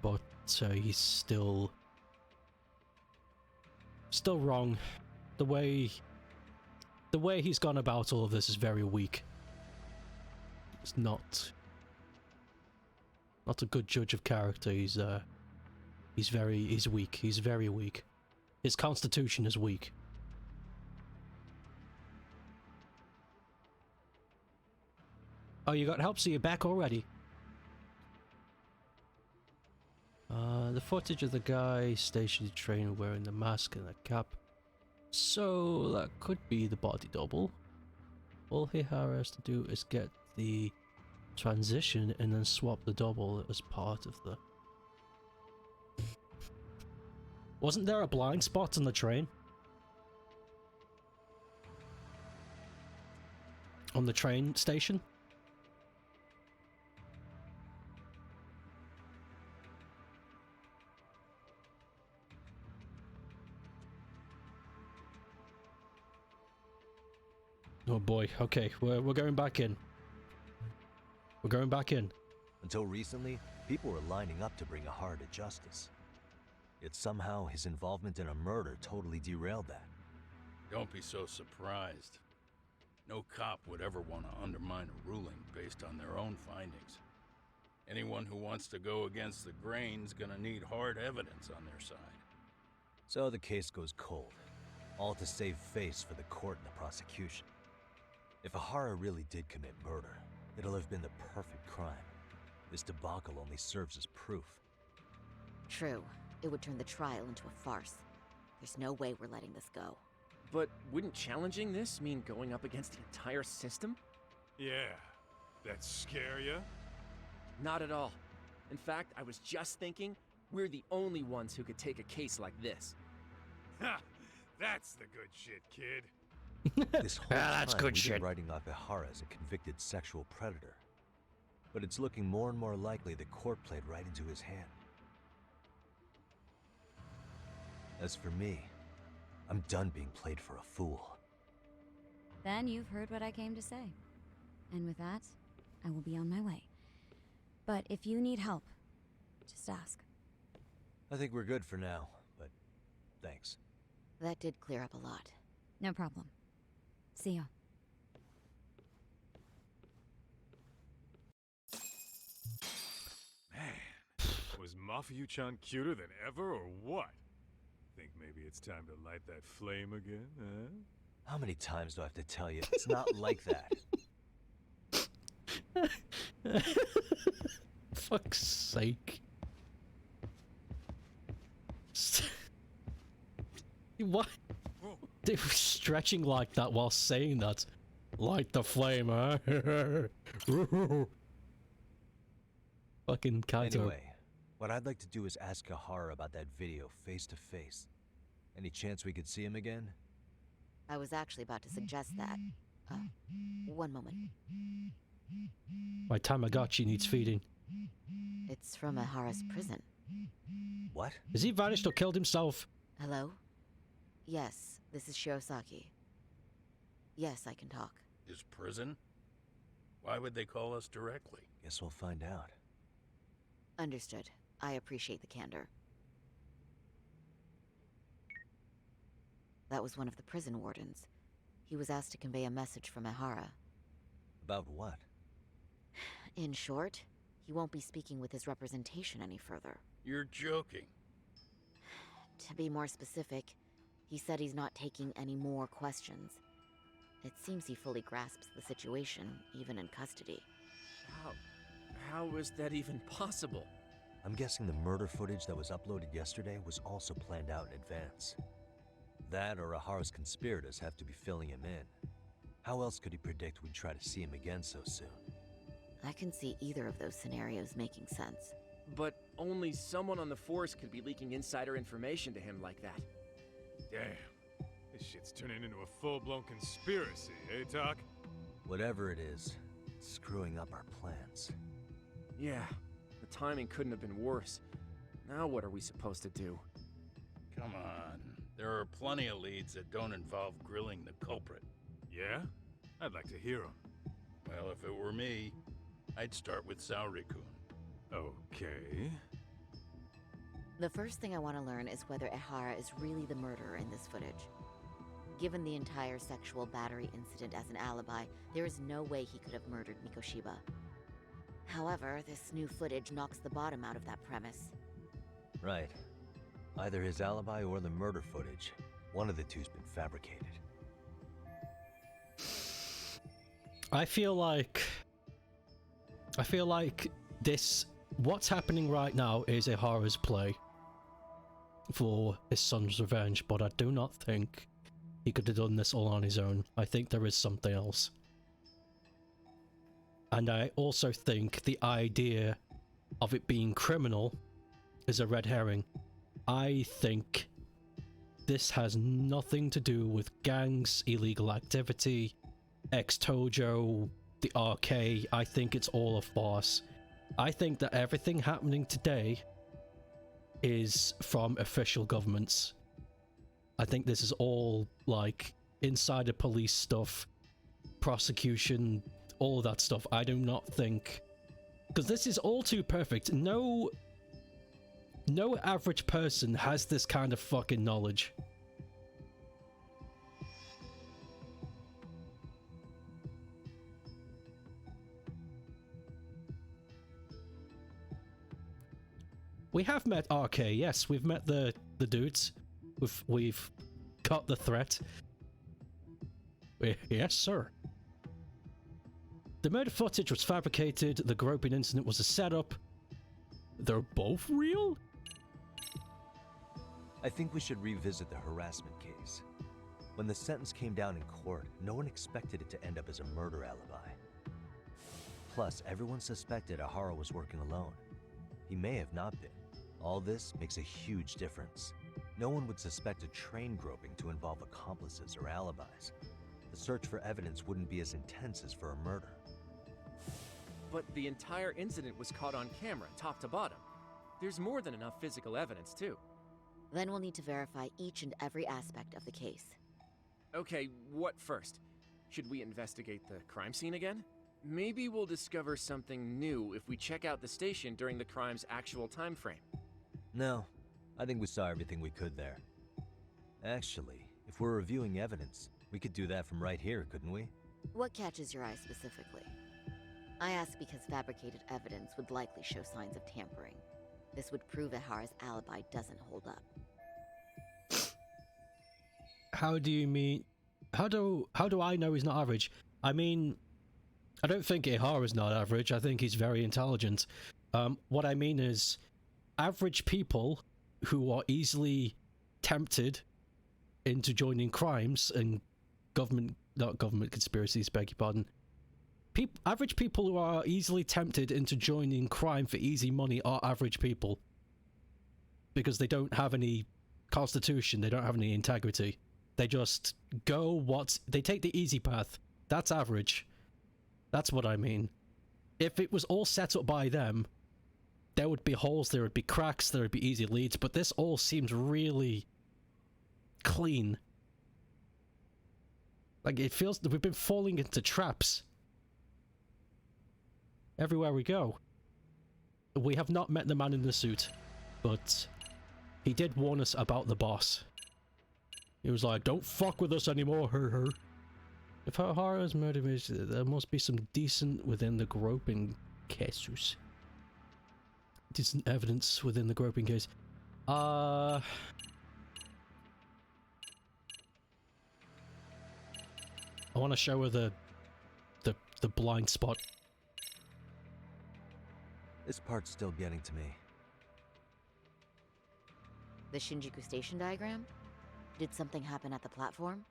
but he's still wrong. The way he's gone about all of this is very weak. It's not a good judge of character. He's weak. He's very weak. His constitution is weak. Oh, you got help, so you're back already. The footage of the guy stationed train wearing the mask and the cap. So that could be the body double. All Hihara has to do is get the transition and then swap the double as part of the... Wasn't there a blind spot on the train? On the train station? Oh boy, okay, we're going back in. We're going back in. Until recently, people were lining up to bring Ahara to justice. Yet somehow his involvement in a murder totally derailed that. Don't be so surprised. No cop would ever want to undermine a ruling based on their own findings. Anyone who wants to go against the grain's gonna need hard evidence on their side. So the case goes cold, all to save face for the court and the prosecution. If Ahara really did commit murder, it'll have been the perfect crime. This debacle only serves as proof. True. It would turn the trial into a farce. There's no way we're letting this go. But wouldn't challenging this mean going up against the entire system? Yeah. That scare ya? Not at all. In fact, I was just thinking, we're the only ones who could take a case like this. Ha! That's the good shit, kid. This whole that's time good we've shit. been writing off Ahara as a convicted sexual predator. But it's looking more and more likely the court played right into his hand. As for me, I'm done being played for a fool. Then you've heard what I came to say. And with that, I will be on my way. But if you need help, just ask. I think we're good for now, but thanks. That did clear up a lot. No problem. See ya. Man, was Mafuyu-chan cuter than ever or what? Think maybe it's time to light that flame again, huh? How many times do I have to tell you? It's not like that. Fuck's sake. What? They were stretching like that while saying that. Light the flame, huh? Fucking Kaito. Anyway, what I'd like to do is ask Ahara about that video face to face. Any chance we could see him again? I was actually about to suggest that. One moment. My Tamagotchi needs feeding. It's from Ahara's prison. What? Has he vanished or killed himself? Hello? Yes, this is Shirosaki. Yes, I can talk. His prison? Why would they call us directly? Guess we'll find out. Understood. I appreciate the candor. That was one of the prison wardens. He was asked to convey a message from Ehara. About what? In short, he won't be speaking with his representation any further. You're joking. To be more specific, he said he's not taking any more questions. It seems he fully grasps the situation, even in custody. How is that even possible? I'm guessing the murder footage that was uploaded yesterday was also planned out in advance. That or Ahara's conspirators have to be filling him in. How else could he predict we'd try to see him again so soon? I can see either of those scenarios making sense. But only someone on the force could be leaking insider information to him like that. Damn. This shit's turning into a full-blown conspiracy, eh, Doc? Whatever it is, it's screwing up our plans. Yeah, the timing couldn't have been worse. Now what are we supposed to do? Come on. There are plenty of leads that don't involve grilling the culprit. Yeah? I'd like to hear 'em. Well, if it were me, I'd start with Saori-kun. Okay. The first thing I want to learn is whether Ehara is really the murderer in this footage. Given the entire sexual battery incident as an alibi, there is no way he could have murdered Mikoshiba. However, this new footage knocks the bottom out of that premise. Right. Either his alibi or the murder footage. One of the two's been fabricated. I feel like this, what's happening right now is Ehara's play for his son's revenge, but I do not think he could have done this all on his own. I think there is something else. And I also think the idea of it being criminal is a red herring. I think this has nothing to do with gangs, illegal activity, ex-Tojo, the RK. I think it's all a farce. I think that everything happening today is from official governments. I think this is all like insider police stuff, prosecution, all of that stuff. I do not think, because this is all too perfect. No average person has this kind of fucking knowledge. We have met RK, yes, we've met the dudes. We've got the threat. Yes, sir. The murder footage was fabricated, the groping incident was a setup. They're both real? I think we should revisit the harassment case. When the sentence came down in court, no one expected it to end up as a murder alibi. Plus, everyone suspected Ehara was working alone. He may have not been. All this makes a huge difference. No one would suspect a train groping to involve accomplices or alibis. The search for evidence wouldn't be as intense as for a murder. But the entire incident was caught on camera, top to bottom. There's more than enough physical evidence, too. Then we'll need to verify each and every aspect of the case. Okay, what first? Should we investigate the crime scene again? Maybe we'll discover something new if we check out the station during the crime's actual time frame. No, I think we saw everything we could there. Actually, if we're reviewing evidence, we could do that from right here, couldn't we? What catches your eye specifically? I ask because fabricated evidence would likely show signs of tampering. This would prove Ehara's alibi doesn't hold up. How do you mean? How do I know he's not average? I mean, I don't think Ehara's not average. I think he's very intelligent. What I mean is, average people who are easily tempted into joining crimes and not government conspiracies, beg your pardon. Average people who are easily tempted into joining crime for easy money are average people. Because they don't have any constitution, they don't have any integrity. They just they take the easy path. That's average. That's what I mean. If it was all set up by them, there would be holes, there would be cracks, there would be easy leads, but this all seems really clean. Like, it feels that we've been falling into traps everywhere we go. We have not met the man in the suit, but he did warn us about the boss. He was like, don't fuck with us anymore, her. If O'Hara's motivation, there must be some decent within the groping cases. Decent evidence within the groping case. I want to show her the blind spot. This part's still getting to me. The Shinjuku Station diagram? Did something happen at the platform?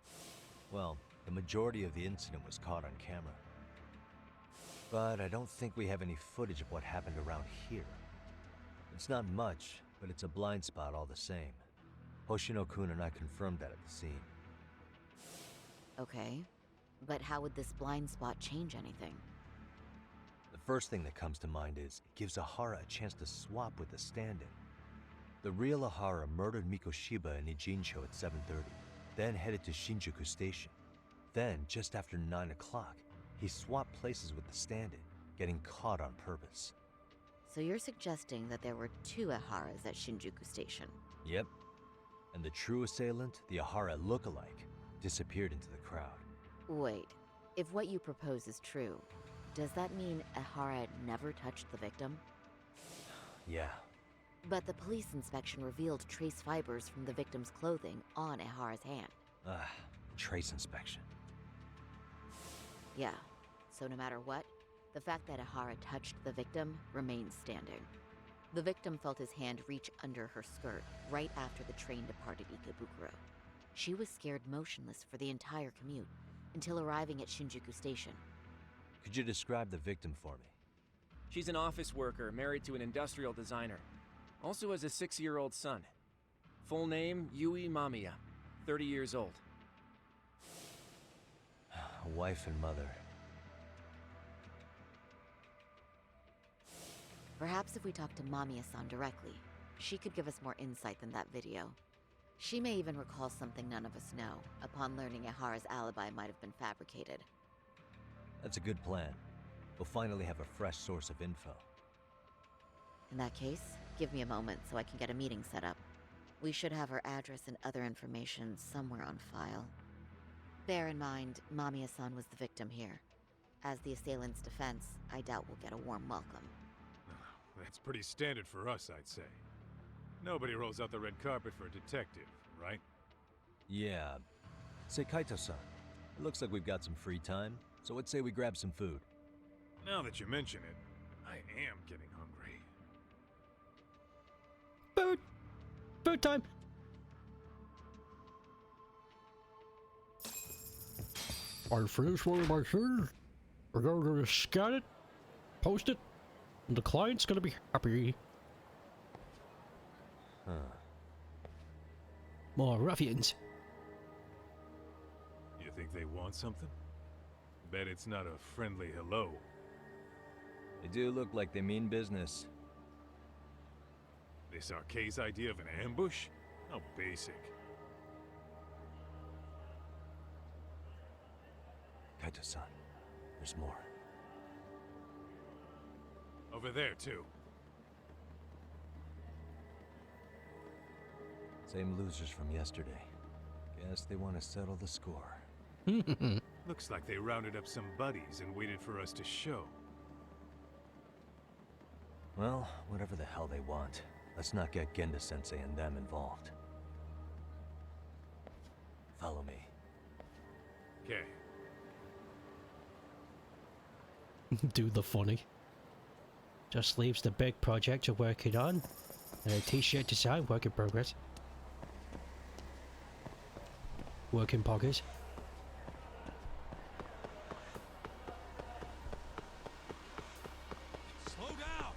Well, the majority of the incident was caught on camera. But I don't think we have any footage of what happened around here. It's not much, but it's a blind spot all the same. Hoshino-kun and I confirmed that at the scene. Okay. But how would this blind spot change anything? The first thing that comes to mind is it gives Ahara a chance to swap with the stand-in. The real Ahara murdered Mikoshiba in Ijincho at 7:30, then headed to Shinjuku Station. Then, just after 9 o'clock, he swapped places with the stand-in, getting caught on purpose. So you're suggesting that there were two Aharas at Shinjuku Station? Yep. And the true assailant, the Ahara look-alike, disappeared into the crowd. Wait, if what you propose is true, does that mean Ahara never touched the victim? Yeah. But the police inspection revealed trace fibers from the victim's clothing on Ahara's hand. Trace inspection. Yeah, so no matter what, the fact that Ahara touched the victim remains standing. The victim felt his hand reach under her skirt right after the train departed Ikebukuro. She was scared motionless for the entire commute, until arriving at Shinjuku Station. Could you describe the victim for me? She's an office worker married to an industrial designer. Also has a 6-year-old son. Full name, Yui Mamiya, 30 years old. A wife and mother. Perhaps if we talk to Mamiya-san directly, she could give us more insight than that video. She may even recall something none of us know, upon learning Ahara's alibi might have been fabricated. That's a good plan. We'll finally have a fresh source of info. In that case, give me a moment so I can get a meeting set up. We should have her address and other information somewhere on file. Bear in mind, Mamiya-san was the victim here. As the assailant's defense, I doubt we'll get a warm welcome. That's pretty standard for us, I'd say. Nobody rolls out the red carpet for a detective, right? Yeah. Say, Kaito-san, it looks like we've got some free time, so let's say we grab some food. Now that you mention it, I am getting hungry. Food! Food time! I finished one of my things. We're going to scan it, post it, and the client's gonna be happy. Huh. More ruffians. You think they want something? Bet it's not a friendly hello. They do look like they mean business. This Arcade's idea of an ambush? How basic. Kaito-san, there's more. Over there, too. Same losers from yesterday. Guess they want to settle the score. Looks like they rounded up some buddies and waited for us to show. Well, whatever the hell they want, let's not get Genda-sensei and them involved. Follow me. Okay. Do the funny. Just leaves the big project you're working on. And a t-shirt design work in progress. Work in progress. Slow down!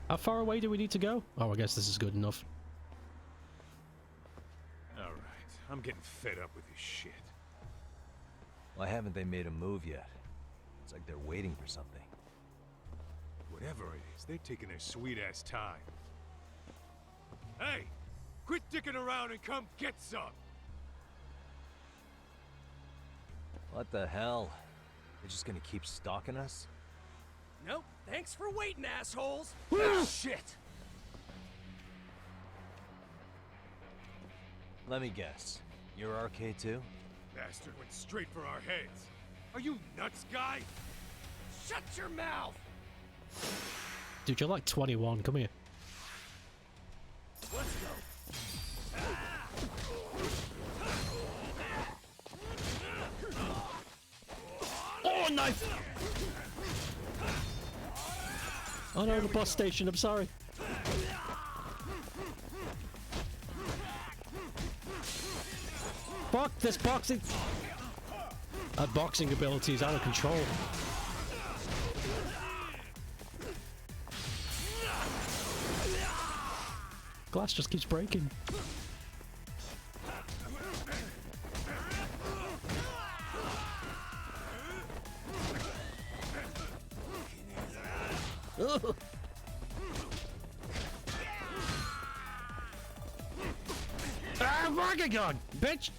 How far away do we need to go? Oh, I guess this is good enough. Alright, I'm getting fed up with this shit. Why haven't they made a move yet? It's like they're waiting for something. Whatever it is, they're taking their sweet-ass time. Hey! Quit dicking around and come get some! What the hell? They're just gonna keep stalking us? Nope. Thanks for waiting, assholes. Shit! Let me guess. You're RK too? Bastard went straight for our heads. Are you nuts, guy? Shut your mouth! Dude, you're like 21. Come here. Let's go. Oh, knife! Oh no, the bus station. I'm sorry. Fuck this boxing. That boxing ability is out of control. Glass just keeps breaking. Ugh. Ah, fucking gun, bitch!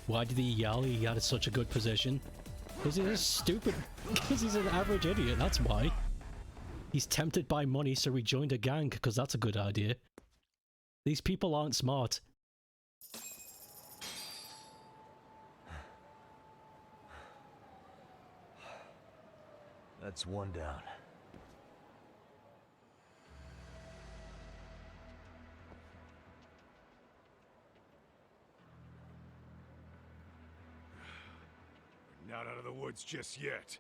Why did he yell he had such a good position? Because he's stupid. Because he's an average idiot, that's why. He's tempted by money, so he joined a gang, because that's a good idea. These people aren't smart. That's one down. We're not out of the woods just yet.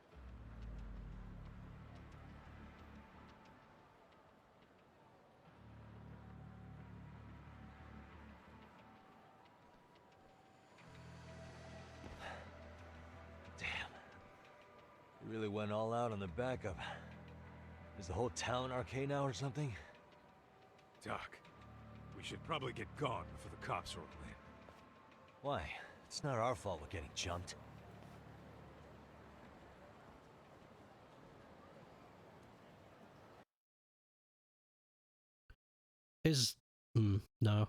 You really went all out on the backup. Is the whole town RK now or something? Doc, we should probably get gone before the cops roll in. Why? It's not our fault we're getting jumped. No.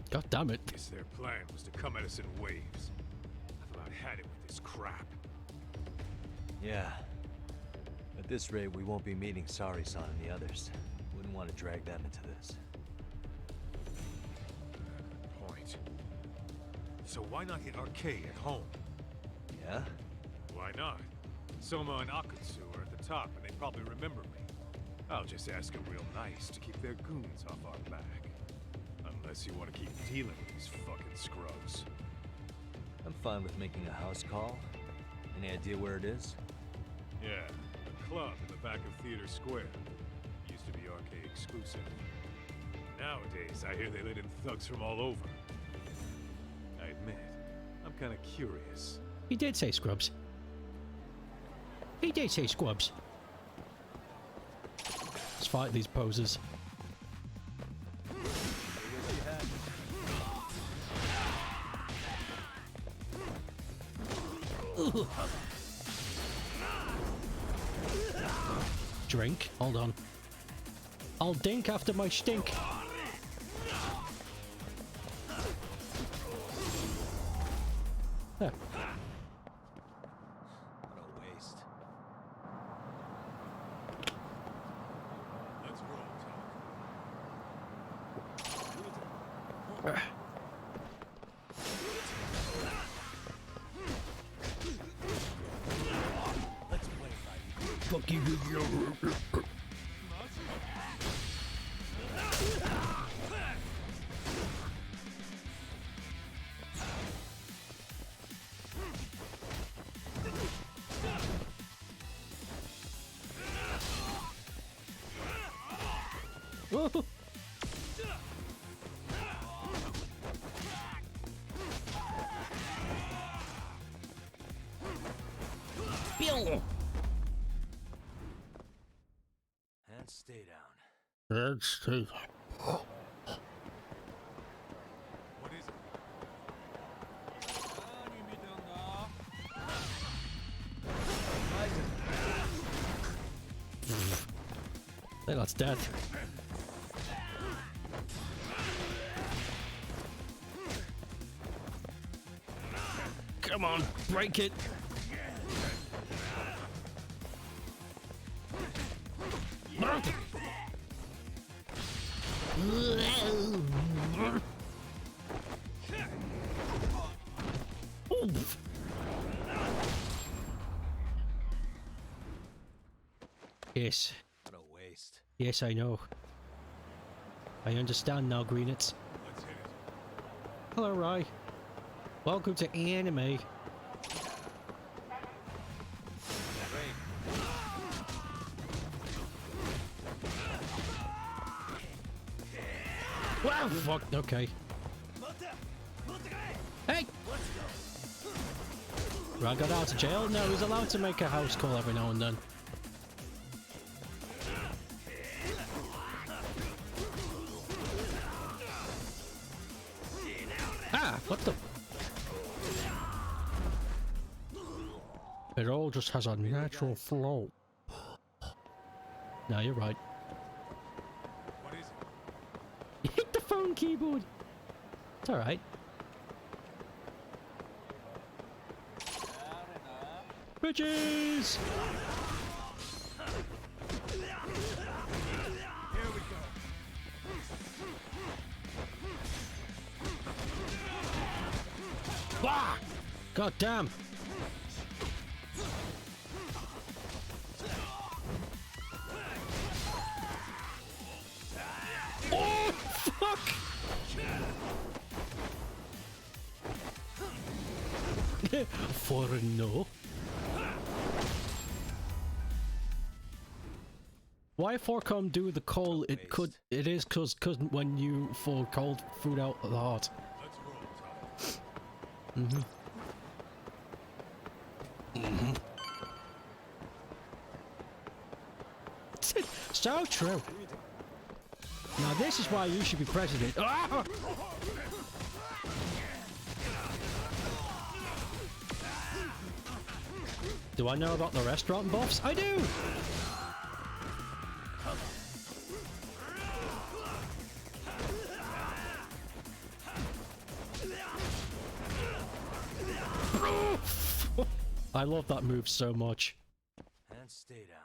God damn it. Guess their plan was to come at us in waves. I've about had it with this crap. Yeah. At this rate, we won't be meeting Sari-san and the others. Wouldn't want to drag them into this. Good point. So why not hit RK at home? Yeah? Why not? Soma and Akutsu are at the top, and they probably remember me. I'll just ask them real nice to keep their goons off our back. Unless you want to keep dealing with these fucking scrubs. I'm fine with making a house call. Any idea where it is? Yeah, a club in the back of Theater Square. Used to be RK exclusive. Nowadays, I hear they let in thugs from all over. I admit, I'm kind of curious. He did say scrubs. He did say scrubs. Let's fight these posers. Ugh. Drink? Hold on. I'll dink after my stink. There. What a waste. Let's roll, Uh. Let's play, buddy. Fuck you, oh. And stay down. Let's see. What is it? Hey, that's dead. Come on, break it. Yes. What a waste. Yes, I know. I understand now, Greenitz. Let's hit it. Hello, Rye. Welcome to anime. Wow, fuck, okay. Hey! Rye got out of jail? No, he's allowed to make a house call every now and then. Ah, what the? It all just has a natural flow. No, you're right. What is it? You hit the phone keyboard. It's alright. Bridges! Here we go. Ah! God damn! Oh, fuck! For no. Why Forcom do the coal? It could. It is cause when you for cold food out of the heart. Let's roll, Tom. So true. Now this is why you should be president. Ah! Do I know about the restaurant buffs? I do! I love that move so much. And stay down.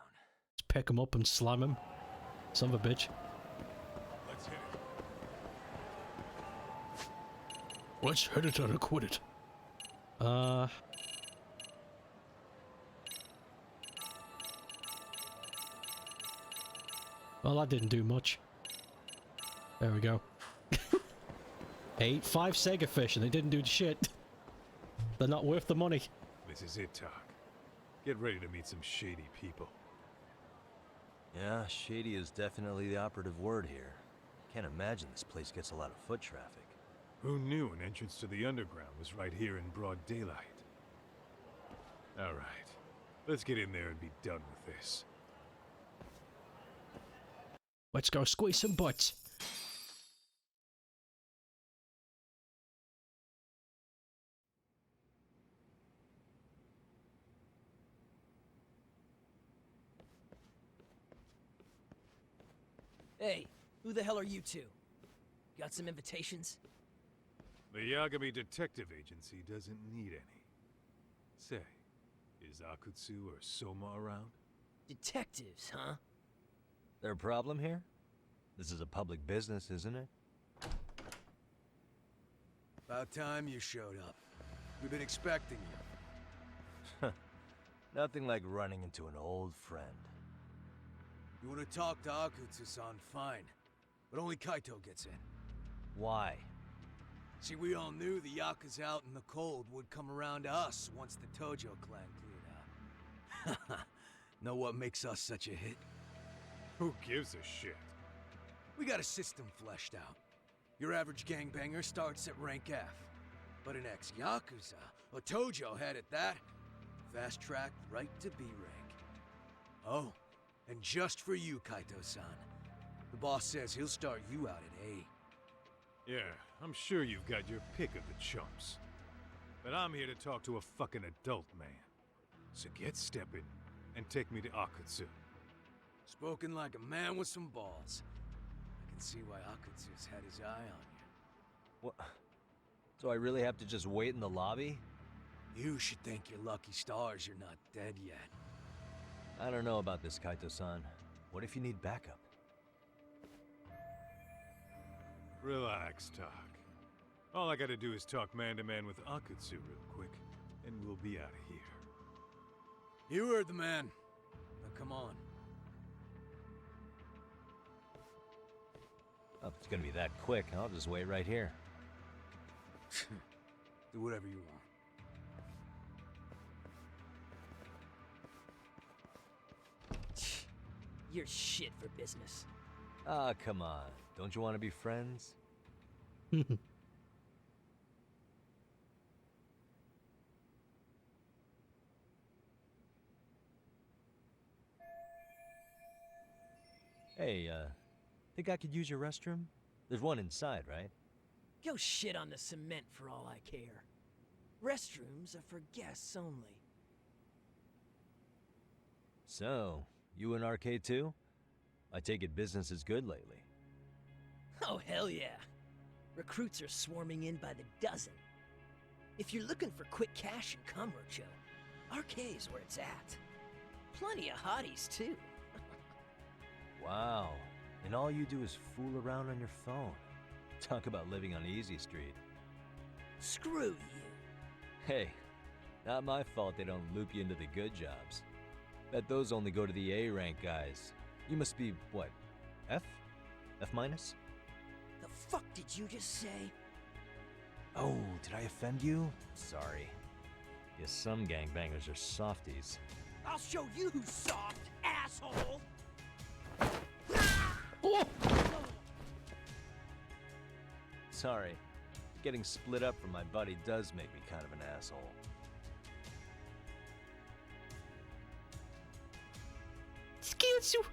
Just pick him up and slam him. Son of a bitch. Let's hit it. Let's hit it and acquit it. Well, that didn't do much. There we go. 5 Sega fish and they didn't do shit. They're not worth the money. This is it, Talk. Get ready to meet some shady people. Yeah, shady is definitely the operative word here. Can't imagine this place gets a lot of foot traffic. Who knew an entrance to the underground was right here in broad daylight? Alright, let's get in there and be done with this. Let's go squeeze some butts. Hey, who the hell are you two? Got some invitations? The Yagami Detective Agency doesn't need any. Say, is Akutsu or Soma around? Detectives, huh? There a problem here? This is a public business, isn't it? About time you showed up. We've been expecting you. Nothing like running into an old friend. You want to talk to Akutsu-san, fine. But only Kaito gets in. Why? See, we all knew the Yakuza out in the cold would come around to us once the Tojo clan cleared out. Know what makes us such a hit? Who gives a shit? We got a system fleshed out. Your average gangbanger starts at rank F. But an ex-Yakuza, a Tojo head at that, fast-tracked right to B rank. Oh, And just for you, Kaito-san. The boss says he'll start you out at A. Yeah, I'm sure you've got your pick of the chumps. But I'm here to talk to a fucking adult man. So get stepping and take me to Akutsu. Spoken like a man with some balls. I can see why Akutsu's had his eye on you. What? So I really have to just wait in the lobby? You should thank your lucky stars you're not dead yet. I don't know about this, Kaito-san. What if you need backup? Relax, Tak. All I gotta do is talk man-to-man with Akutsu real quick, and we'll be out of here. You heard the man. Now come on. Oh, if it's gonna be that quick, I'll just wait right here. Do whatever you want. You're shit for business. Ah, come on. Don't you want to be friends? Hey, think I could use your restroom? There's one inside, right? Go shit on the cement for all I care. Restrooms are for guests only. So, you in arcade too? I take it business is good lately. Oh, hell yeah. Recruits are swarming in by the dozen. If you're looking for quick cash and Kamurocho, arcade's where it's at. Plenty of hotties, too. Wow. And all you do is fool around on your phone. Talk about living on Easy Street. Screw you. Hey, not my fault they don't loop you into the good jobs. Bet those only go to the A-rank guys. You must be, what, F? F minus? The fuck did you just say? Oh, did I offend you? Sorry. Guess some gangbangers are softies. I'll show you who's soft, asshole! Oh! Sorry. Getting split up from my buddy does make me kind of an asshole. Excuse you.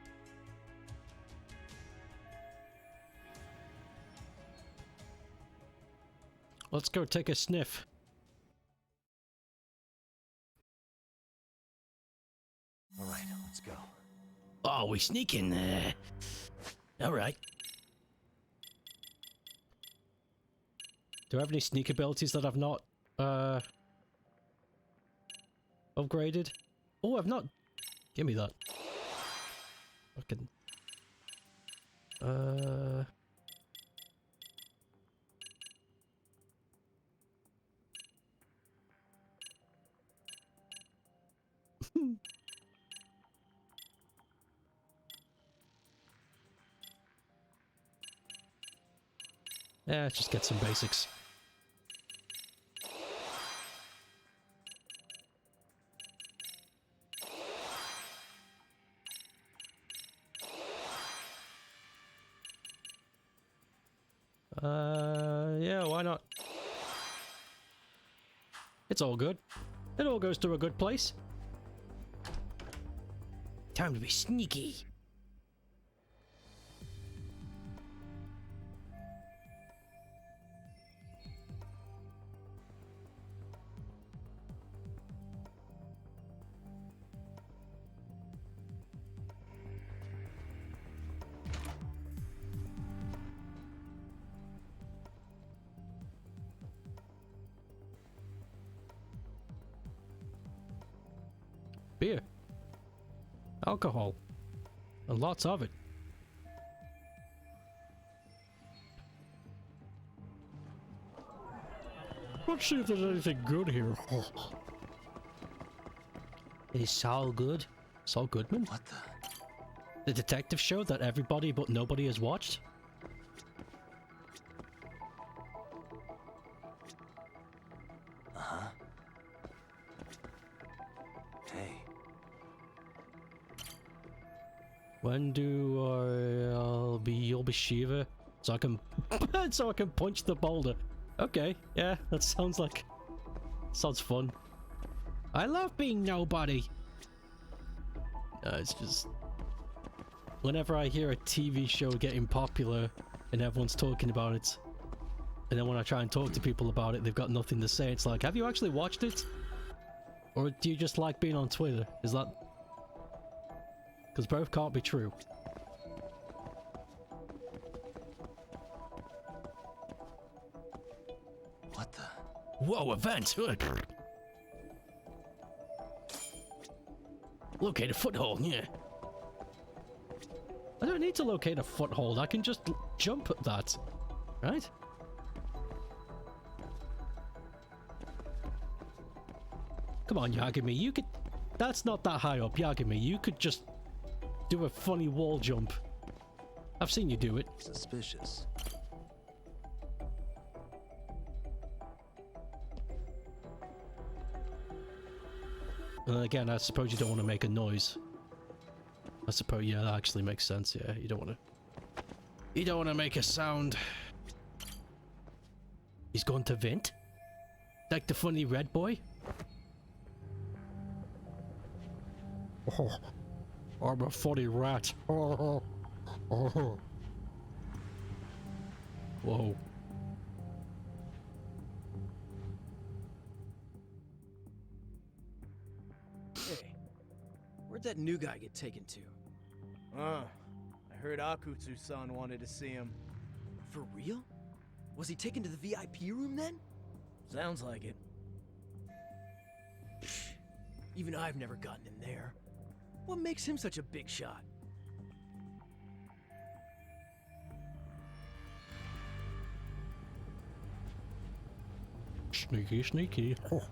Let's go take a sniff. All right, let's go. Oh, we sneaking. All right. Do I have any sneak abilities that I've not upgraded? Oh, I've not. Give me that. Fucking. Yeah, let's just get some basics. Yeah, why not? It's all good. It all goes to a good place. Time to be sneaky. Beer. Alcohol. And lots of it. Let's see if there's anything good here. Is Saul good? Saul Goodman? What The detective show that everybody but nobody has watched? Uh-huh. Hey. When do you'll be Shiva? So I can so I can punch the boulder. Okay, yeah, that sounds fun. I love being nobody. It's just Whenever I hear a TV show getting popular and everyone's talking about it, and then when I try and talk to people about it, they've got nothing to say. It's like, have you actually watched it? Or do you just like being on Twitter? Is that... Because both can't be true. What the? Whoa, event! Locate a foothold, yeah. I don't need to locate a foothold, I can just jump at that. Right? Come on, Yagami, you could... That's not that high up, Yagami. You could just do a funny wall jump. I've seen you do it. Suspicious. And again, I suppose you don't want to make a noise. I suppose, yeah, that actually makes sense, yeah. You don't want to... You don't want to make a sound. He's going to vent? Like the funny red boy? Oh, I'm a funny rat. Oh, oh. Whoa. Hey, where'd that new guy get taken to? I heard Akutsu-san wanted to see him. For real? Was he taken to the VIP room then? Sounds like it. Even I've never gotten in there. What makes him such a big shot? Sneaky, sneaky. Oh.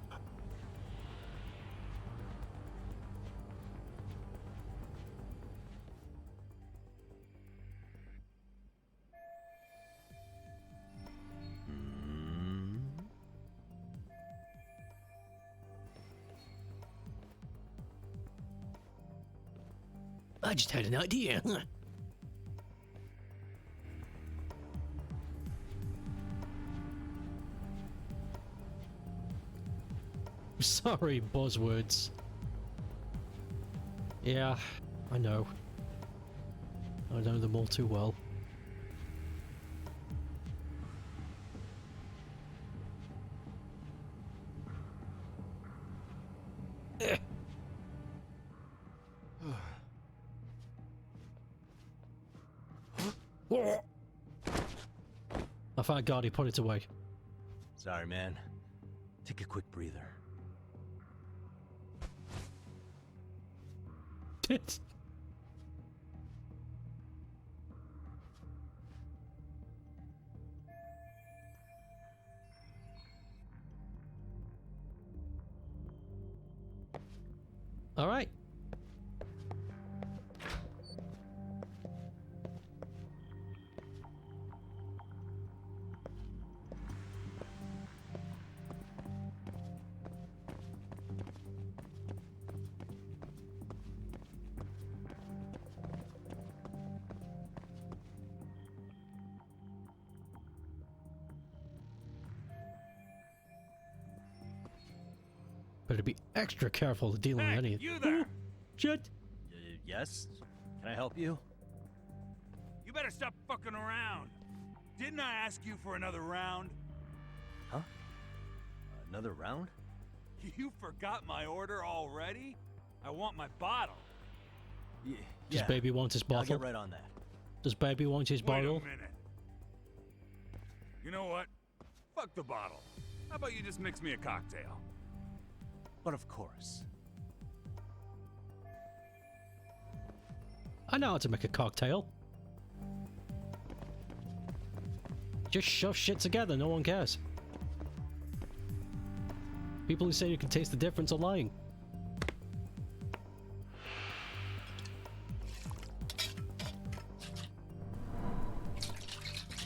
I just had an idea. Sorry, buzzwords. Yeah, I know. I know them all too well. Oh, thank God he put it away. Sorry, man. Take a quick breather. All right. Better be extra careful dealing with any of you there! Shit! Yes? Can I help you? You better stop fucking around. Didn't I ask you for another round? Huh? Another round? You forgot my order already? I want my bottle. Does Baby want his bottle? I'll get right on that. Does Baby want his bottle? Wait a minute. You know what? Fuck the bottle. How about you just mix me a cocktail? But of course. I know how to make a cocktail. Just shove shit together, no one cares. People who say you can taste the difference are lying.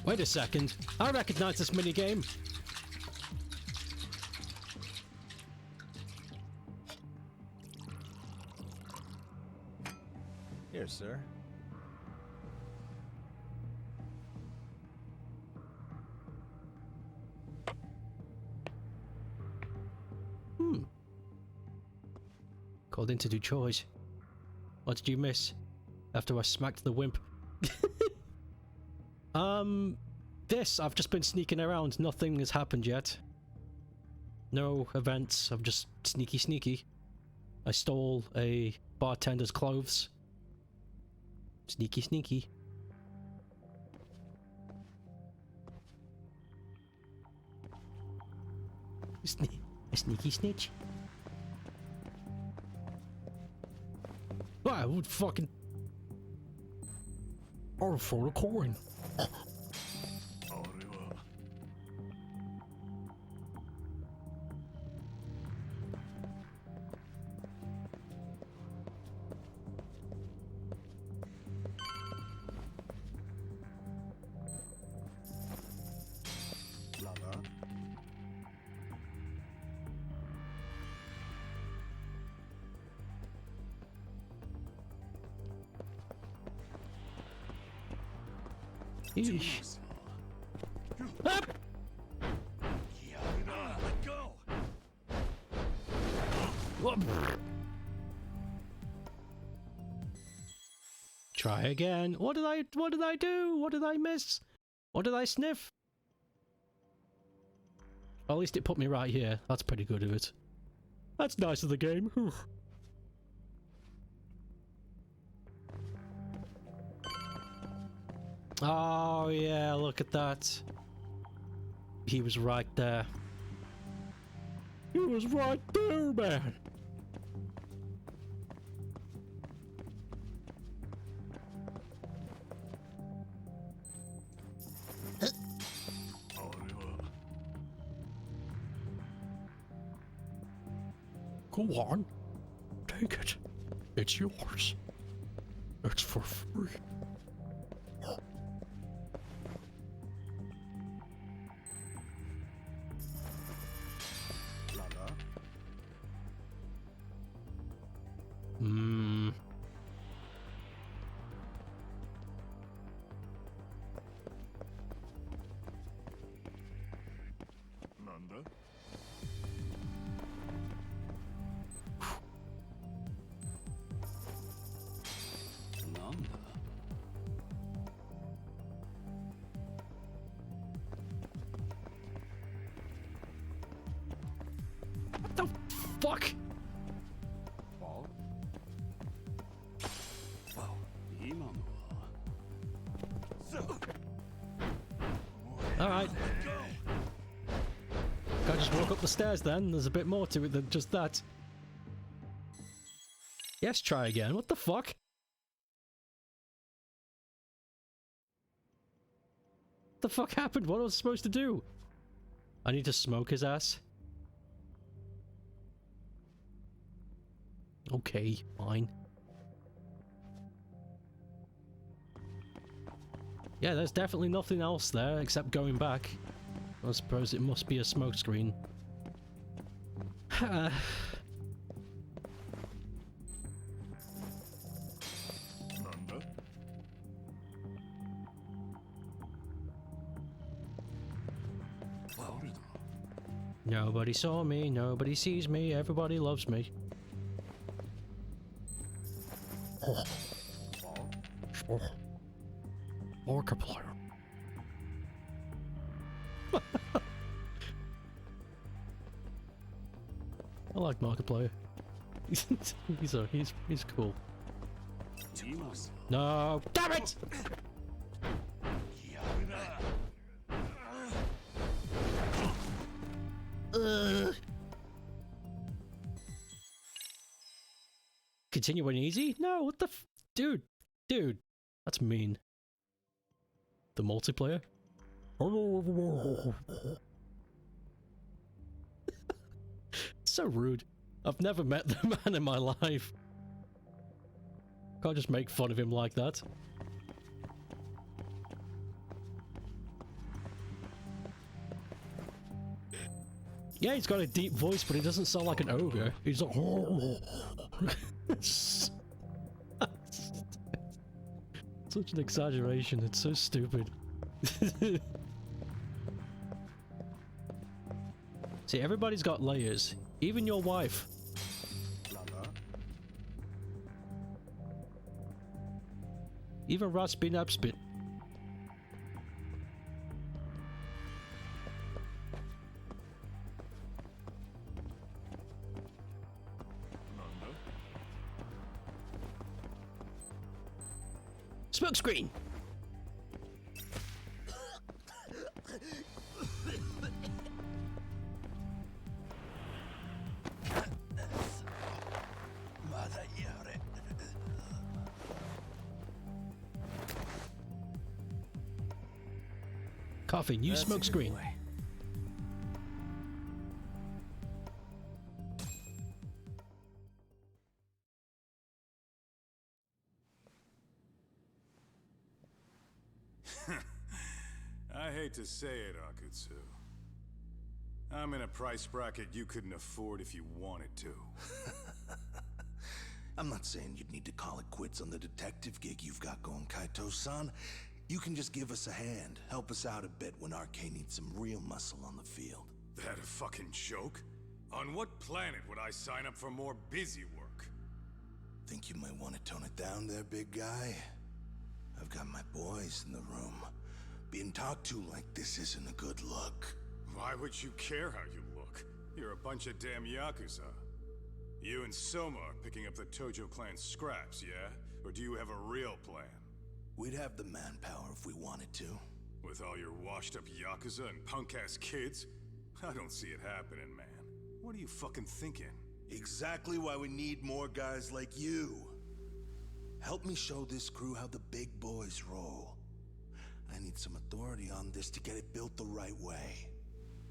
Wait a second, I recognize this minigame. Here, sir. Called in to do chores. What did you miss? After I smacked the wimp. I've just been sneaking around. Nothing has happened yet. No events. I'm just sneaky. I stole a bartender's clothes. Sneaky. A sneaky snitch. I would fucking... Or for a coin. Eesh. Up! Let go. Try again. What did I do? What did I miss? What did I sniff? Well, at least it put me right here. That's pretty good of it. That's nice of the game. Whew. Oh yeah, look at that. He was right there. He was right there, man. Go on. Take it. It's yours. It's for free. What the fuck? Alright. Can't just walk up the stairs then. There's a bit more to it than just that. Yes, try again. What the fuck? What the fuck happened? What was I supposed to do? I need to smoke his ass. Okay, fine. Yeah, there's definitely nothing else there except going back. I suppose it must be a smoke screen. Nobody saw me, nobody sees me, everybody loves me. Markiplier. I like Markiplier. he's cool. No, damn it! Continuing easy? No, what the dude, that's mean. The multiplayer? So rude. I've never met the man in my life. Can't just make fun of him like that. Yeah, he's got a deep voice, but he doesn't sound like an ogre. He's like... Such an exaggeration, it's so stupid. See, everybody's got layers. Even your wife. Even Raspin Upspin. Smoke screen! Coffee, new smoke screen. I hate to say it, Akutsu. I'm in a price bracket you couldn't afford if you wanted to. I'm not saying you'd need to call it quits on the detective gig you've got going, Kaito-san. You can just give us a hand, help us out a bit when RK needs some real muscle on the field. That a fucking joke? On what planet would I sign up for more busy work? Think you might want to tone it down there, big guy? I've got my boys in the room. Being talked to like this isn't a good look. Why would you care how you look? You're a bunch of damn Yakuza. You and Soma are picking up the Tojo clan's scraps, yeah? Or do you have a real plan? We'd have the manpower if we wanted to. With all your washed-up Yakuza and punk-ass kids? I don't see it happening, man. What are you fucking thinking? Exactly why we need more guys like you. Help me show this crew how the big boys roll. I need some authority on this to get it built the right way.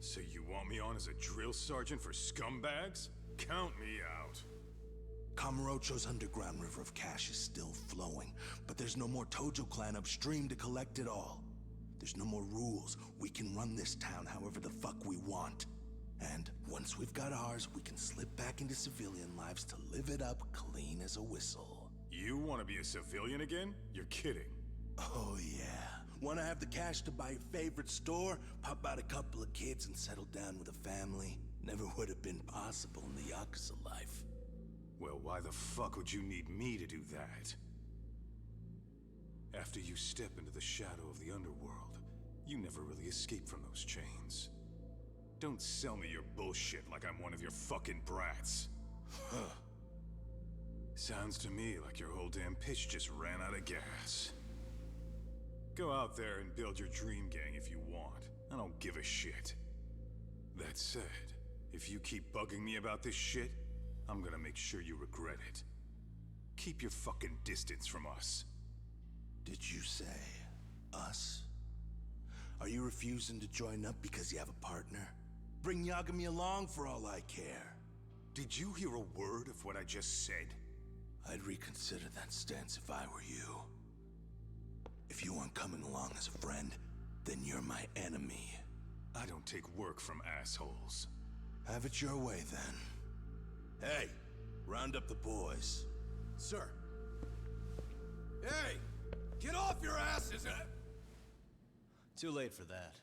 So you want me on as a drill sergeant for scumbags? Count me out. Kamurocho's underground river of cash is still flowing, but there's no more Tojo clan upstream to collect it all. There's no more rules. We can run this town however the fuck we want. And once we've got ours, we can slip back into civilian lives to live it up clean as a whistle. You want to be a civilian again? You're kidding. Oh yeah. Want to have the cash to buy your favorite store, pop out a couple of kids and settle down with a family? Never would have been possible in the Yakuza life. Well, why the fuck would you need me to do that? After you step into the shadow of the underworld, you never really escape from those chains. Don't sell me your bullshit like I'm one of your fucking brats. Huh. Sounds to me like your whole damn pitch just ran out of gas. Go out there and build your dream gang if you want. I don't give a shit. That said, if you keep bugging me about this shit, I'm gonna make sure you regret it. Keep your fucking distance from us. Did you say us? Are you refusing to join up because you have a partner? Bring Yagami along for all I care. Did you hear a word of what I just said? I'd reconsider that stance if I were you. If you aren't coming along as a friend, then you're my enemy. I don't take work from assholes. Have it your way, then. Hey, round up the boys. Sir. Hey! Get off your asses! Too late for that.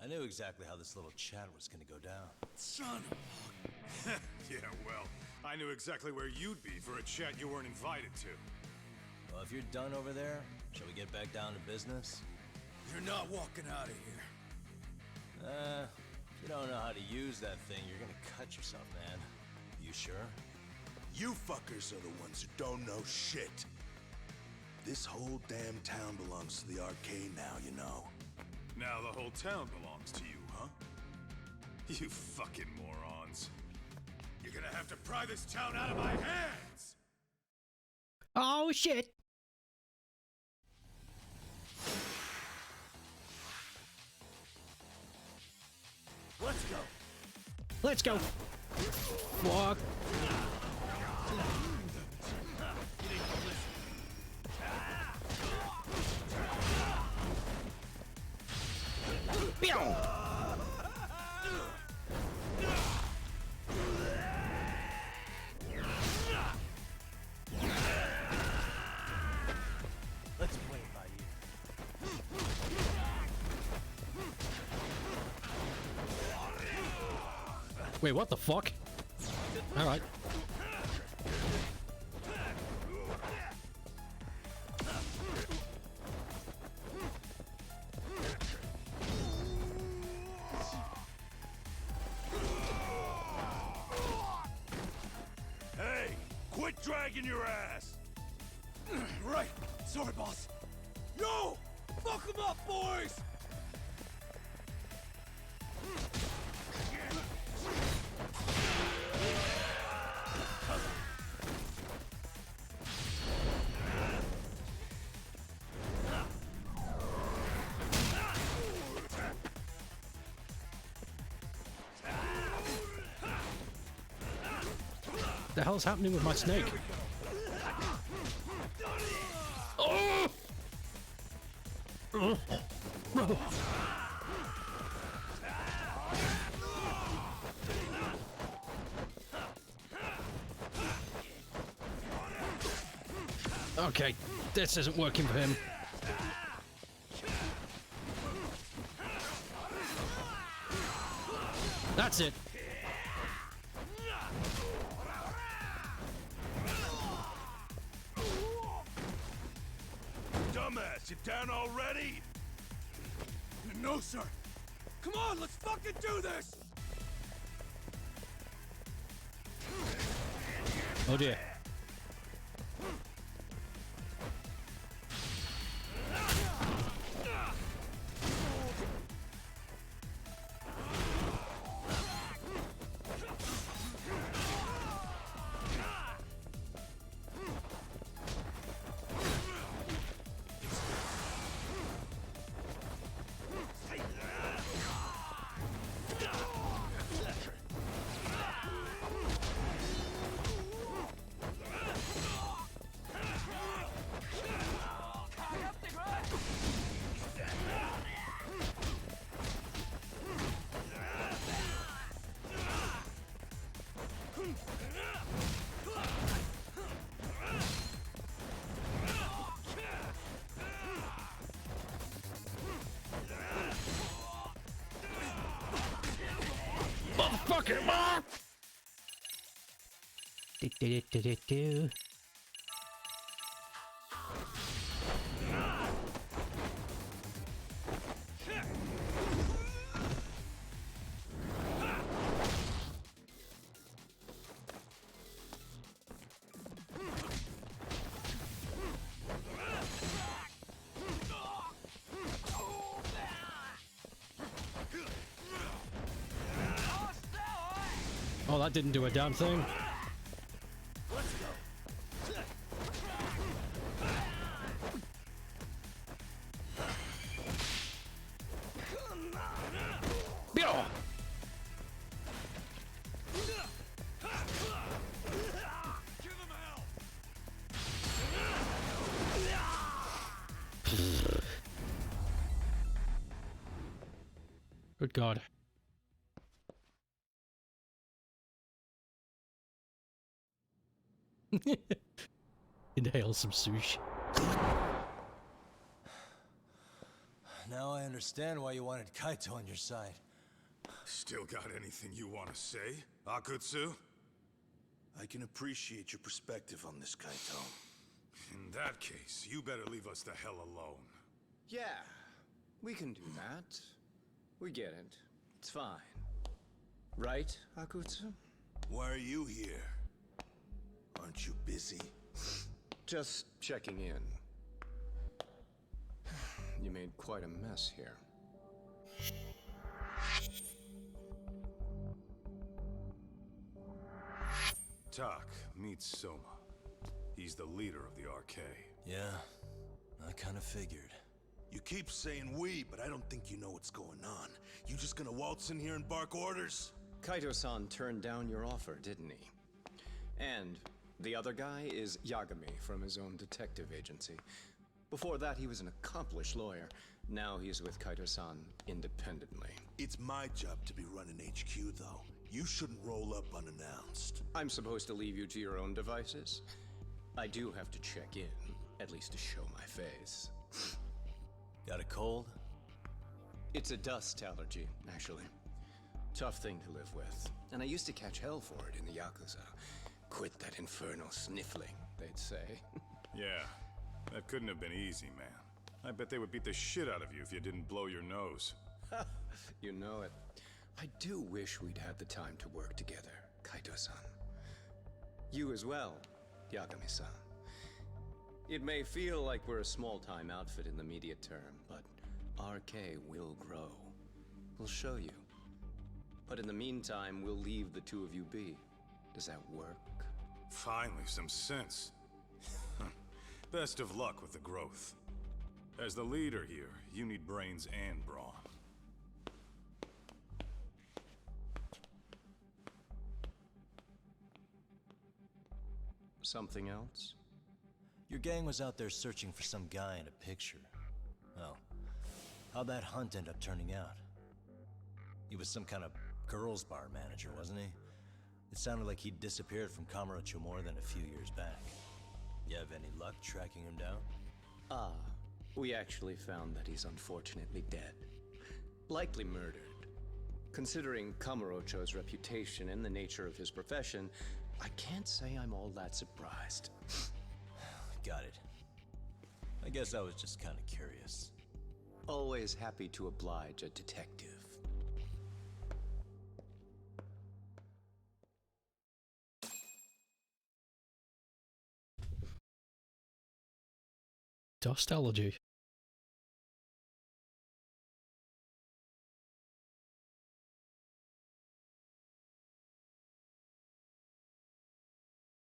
I knew exactly how this little chat was gonna go down. Son of a... Yeah, well, I knew exactly where you'd be for a chat you weren't invited to. Well, if you're done over there, shall we get back down to business? You're not walking out of here. If you don't know how to use that thing, you're gonna cut yourself, man. You sure? You fuckers are the ones who don't know shit. This whole damn town belongs to the arcade now, you know. Now the whole town belongs to you, huh? You fucking morons. You're gonna have to pry this town out of my hands! Oh shit! Let's go! Let's go! Walk! Let's play it by ear. Wait, what the fuck? Alright. dragging your ass! Right. Sorry, boss. Yo! Fuck them up, boys! The hell's happening with my snake? Oh! Okay, this isn't working for him. That's it. Dumbass, you down already? No, sir. Come on, let's fucking do this! Oh dear. Motherfucker, mom! Do. Oh, that didn't do a damn thing. Yeah. Good God. Inhale some sushi. Now I understand why you wanted Kaito on your side. Still got anything you want to say, Akutsu? I can appreciate your perspective on this, Kaito. In that case, you better leave us the hell alone. Yeah, we can do that. We get it. It's fine. Right, Akutsu? Why are you here? Aren't you busy? Just checking in. You made quite a mess here. Tak, meet Soma. He's the leader of the RK. Yeah, I kind of figured. You keep saying we, but I don't think you know what's going on. You just gonna waltz in here and bark orders? Kaito-san turned down your offer, didn't he? And the other guy is Yagami from his own detective agency. Before that, he was an accomplished lawyer. Now he's with Kaito-san independently. It's my job to be running HQ, though. You shouldn't roll up unannounced. I'm supposed to leave you to your own devices? I do have to check in, at least to show my face. Got a cold? It's a dust allergy, actually. Tough thing to live with. And I used to catch hell for it in the Yakuza. Quit that infernal sniffling, they'd say. Yeah, that couldn't have been easy, man. I bet they would beat the shit out of you if you didn't blow your nose. You know it. I do wish we'd had the time to work together, Kaito-san. You as well, Yagami-san. It may feel like we're a small-time outfit in the immediate term, but RK will grow. We'll show you. But in the meantime, we'll leave the two of you be. Does that work? Finally, some sense. Best of luck with the growth. As the leader here, you need brains and brawn. Something else? Your gang was out there searching for some guy in a picture. Oh, how'd that hunt end up turning out? He was some kind of girls' bar manager, wasn't he? It sounded like he'd disappeared from Kamurocho more than a few years back. You have any luck tracking him down? Ah, we actually found that he's unfortunately dead. Likely murdered. Considering Kamurocho's reputation and the nature of his profession, I can't say I'm all that surprised. Got it. I guess I was just kind of curious. Always happy to oblige a detective. Dust allergy.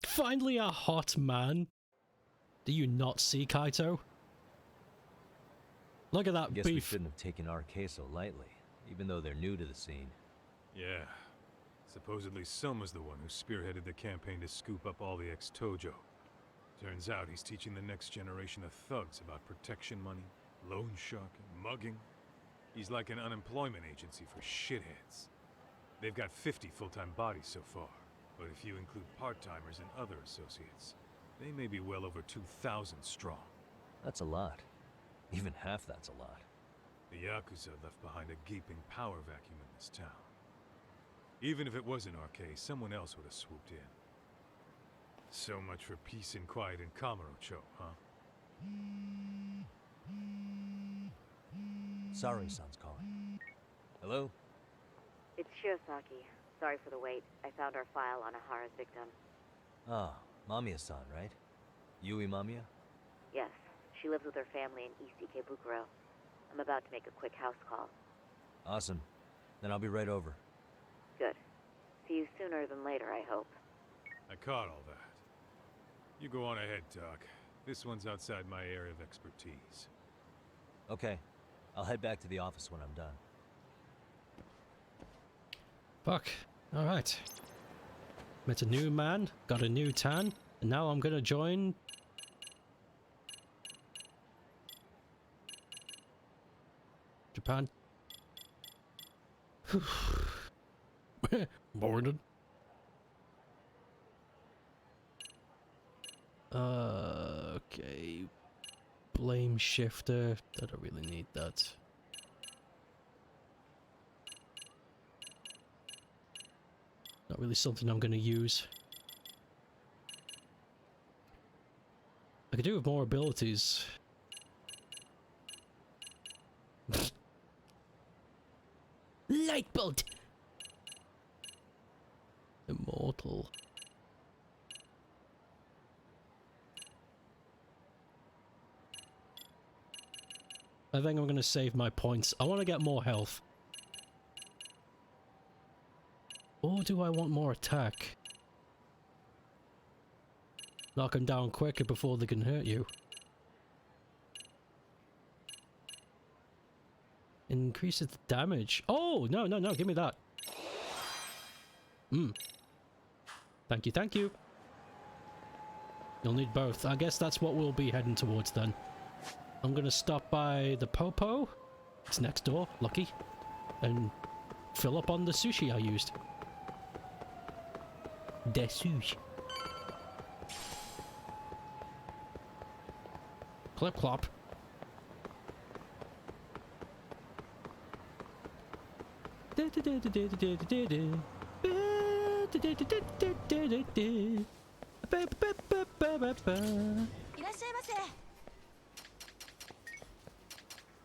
Finally a hot man. Do you not see, Kaito? Look at that Guess beef. we shouldn't have taken RK so lightly, even though they're new to the scene. Yeah. Supposedly Soma's the one who spearheaded the campaign to scoop up all the ex-Tojo. Turns out he's teaching the next generation of thugs about protection money, loan sharking, mugging. He's like an unemployment agency for shitheads. They've got 50 full-time bodies so far, but if you include part-timers and other associates, they may be well over 2,000 strong. That's a lot. Even half that's a lot. The Yakuza left behind a gaping power vacuum in this town. Even if it wasn't RK, someone else would have swooped in. So much for peace and quiet in Kamurocho, huh? Saru-san's calling. Hello? It's Shirosaki. Sorry for the wait. I found our file on Ahara's victim. Ah, Mamiya-san, right? Yui Mamiya? Yes, she lives with her family in East Ikebukuro. I'm about to make a quick house call. Awesome. Then I'll be right over. Good. See you sooner than later, I hope. I caught all that. You go on ahead, Doc. This one's outside my area of expertise. Okay. I'll head back to the office when I'm done. Fuck. Alright. Met a new man, got a new tan, and now I'm gonna join... Japan. Morning. Okay. Blame shifter. I don't really need that. Not really something I'm going to use. I could do with more abilities. Light bolt! Immortal. I think I'm going to save my points. I want to get more health. Or do I want more attack? Knock them down quicker before they can hurt you. Increases the damage. Oh, no, no, no, give me that. Thank you, thank you. You'll need both. I guess that's what we'll be heading towards then. I'm gonna stop by the Popo. It's next door, lucky. And fill up on the sushi I used. The sushi. Clip clop.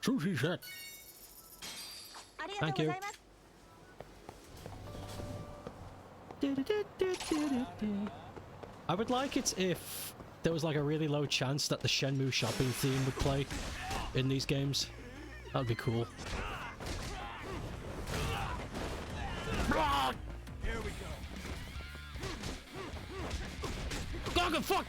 Sushi set. Thank you. I would like it if there was like a really low chance that the Shenmue shopping theme would play in these games. That would be cool. Here we go. Oh, fuck!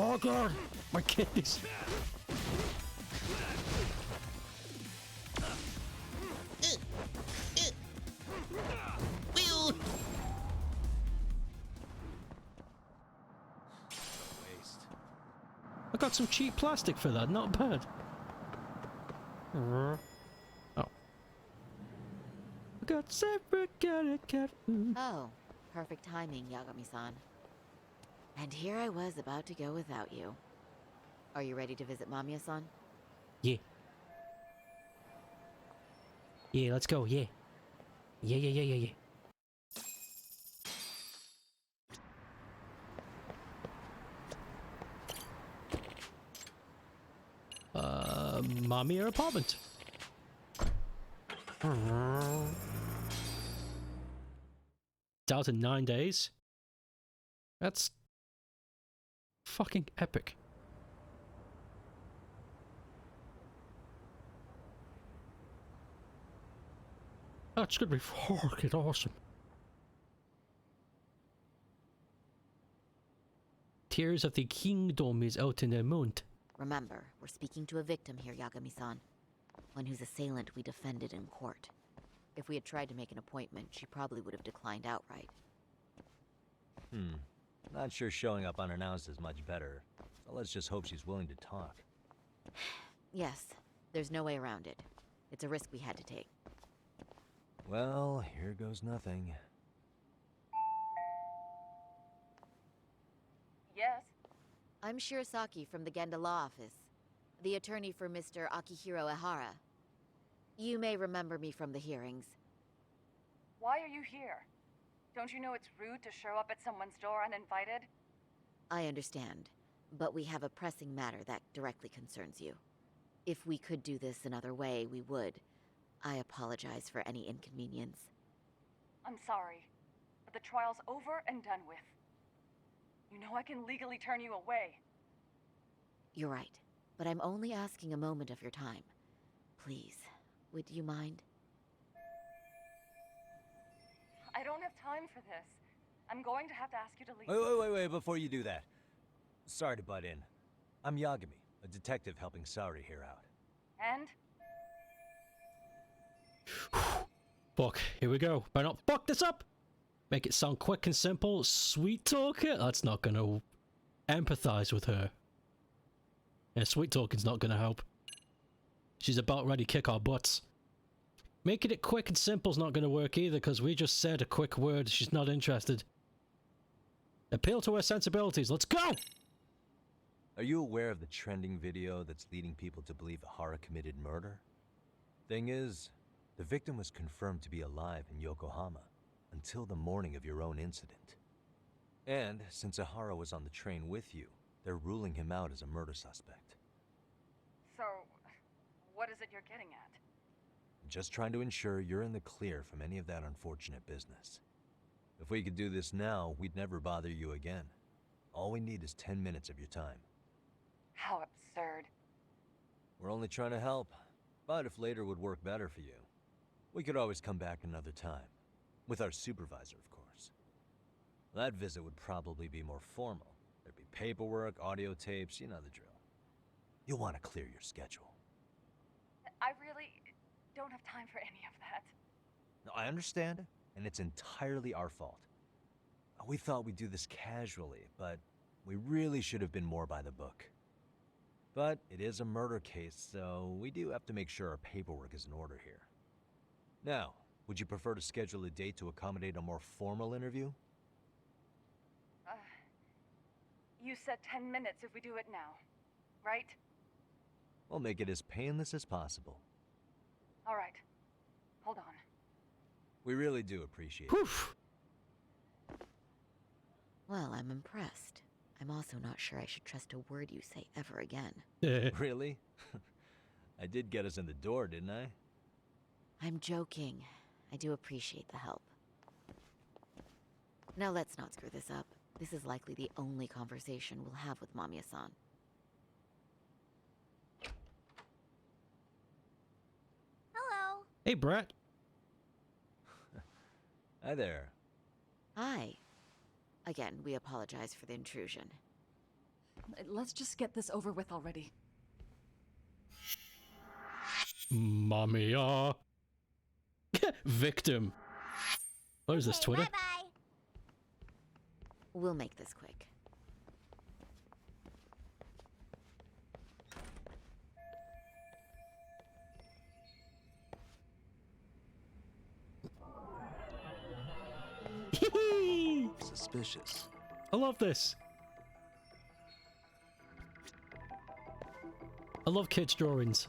Oh god, my kidneys. I got some cheap plastic for that, not bad. Oh. I got segregated cat food. Oh, perfect timing, Yagami-san. And here I was about to go without you. Are you ready to visit Mamiya-san? Yeah. Yeah, let's go, yeah. Yeah. Mamiya apartment. It's out in 9 days. That's fucking epic. That's gonna be fucking awesome. Tears of the Kingdom is out in the moon. Remember, we're speaking to a victim here, Yagami-san. One whose assailant we defended in court. If we had tried to make an appointment, she probably would have declined outright. Not sure showing up unannounced is much better, so let's just hope she's willing to talk. Yes, there's no way around it. It's a risk we had to take. Well, here goes nothing. Yes? I'm Shirasaki from the Genda Law Office, the attorney for Mr. Akihiro Ehara. You may remember me from the hearings. Why are you here? Don't you know it's rude to show up at someone's door uninvited? I understand, but we have a pressing matter that directly concerns you. If we could do this another way, we would. I apologize for any inconvenience. I'm sorry, but the trial's over and done with. You know I can legally turn you away. You're right, but I'm only asking a moment of your time. Please, would you mind? I don't have time for this. I'm going to have to ask you to leave. Wait, before you do that. Sorry to butt in. I'm Yagami, a detective helping Saori here out. And? Fuck, here we go. Better not fuck this up! Make it sound quick and simple. Sweet talker? That's not gonna empathize with her. Yeah, sweet talking's not gonna help. She's about ready to kick our butts. Making it quick and simple's not gonna work either, because we just said a quick word. She's not interested. Appeal to her sensibilities. Let's go! Are you aware of the trending video that's leading people to believe Ehara committed murder? Thing is, the victim was confirmed to be alive in Yokohama until the morning of your own incident. And since Ehara was on the train with you, they're ruling him out as a murder suspect. So, what is it you're getting at? Just trying to ensure you're in the clear from any of that unfortunate business. If we could do this now, we'd never bother you again. All we need is 10 minutes of your time. How absurd. We're only trying to help, but if later would work better for you, we could always come back another time. With our supervisor, of course. That visit would probably be more formal. There'd be paperwork, audio tapes, you know the drill. You'll want to clear your schedule. I really don't have time for any of that. No, I understand, and it's entirely our fault. We thought we'd do this casually, but we really should have been more by the book. But it is a murder case, so we do have to make sure our paperwork is in order here. Now, would you prefer to schedule a date to accommodate a more formal interview? You said 10 minutes if we do it now, right? We'll make it as painless as possible. All right. Hold on. We really do appreciate Poof. it. Well, I'm impressed. I'm also not sure I should trust a word you say ever again. Really? I did get us in the door, didn't I? I'm joking. I do appreciate the help. Now let's not screw this up. This is likely the only conversation we'll have with Mamiya-san. Hello. Hey, Brett. Hi there. Hi. Again, we apologize for the intrusion. Let's just get this over with already. Mamiya. Victim. What is this, Twitter? Bye-bye. We'll make this quick. Suspicious. I love this. I love kids' drawings.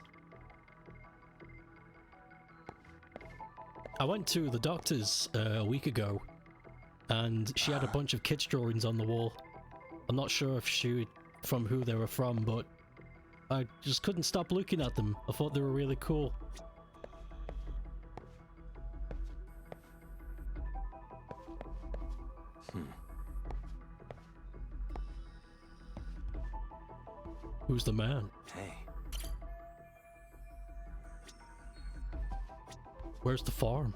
I went to the doctor's a week ago, and she had a bunch of kids' drawings on the wall. I'm not sure if from who they were from, but I just couldn't stop looking at them. I thought they were really cool. Who's the man? Hey. Where's the farm?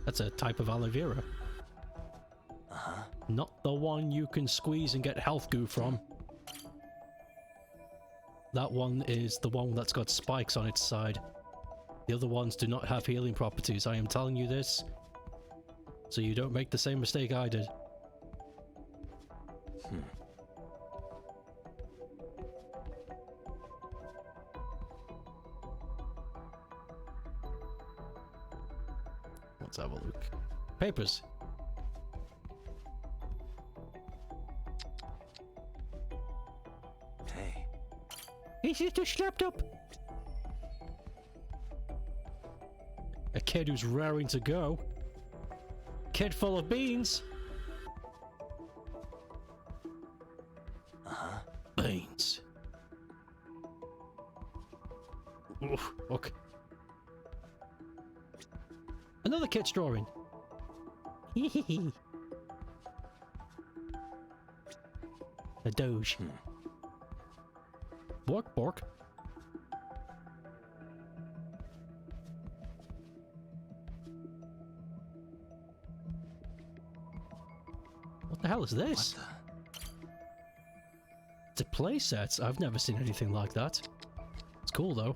That's a type of aloe vera. Uh-huh. Not the one you can squeeze and get health goo from. That one is the one that's got spikes on its side. The other ones do not have healing properties. I am telling you this, so you don't make the same mistake I did. Let's have a look. Papers. Hey. He's just slapped up. A kid who's raring to go. Kid full of beans. Uh-huh. Beans. Oof, okay. Another kid's drawing. A doge. Bork, bork. What the hell is this? It's a play set. I've never seen anything like that. It's cool though.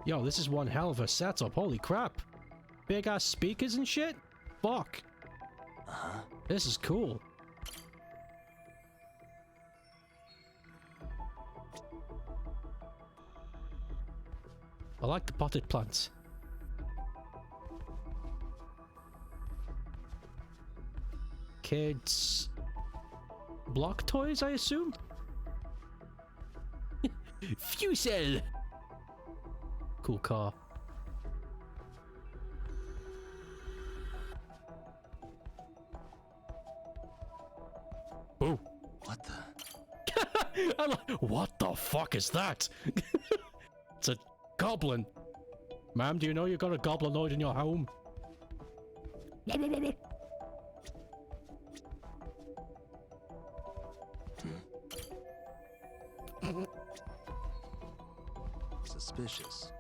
Yo, this is one hell of a setup. Holy crap. Big ass speakers and shit? Fuck. Uh-huh. This is cool. I like the potted plants. Kids... block toys, I assume? Fusel! Cool car. Oh. What the? I'm like, what the fuck is that? It's a goblin. Ma'am, do you know you got a goblinoid in your home? Suspicious.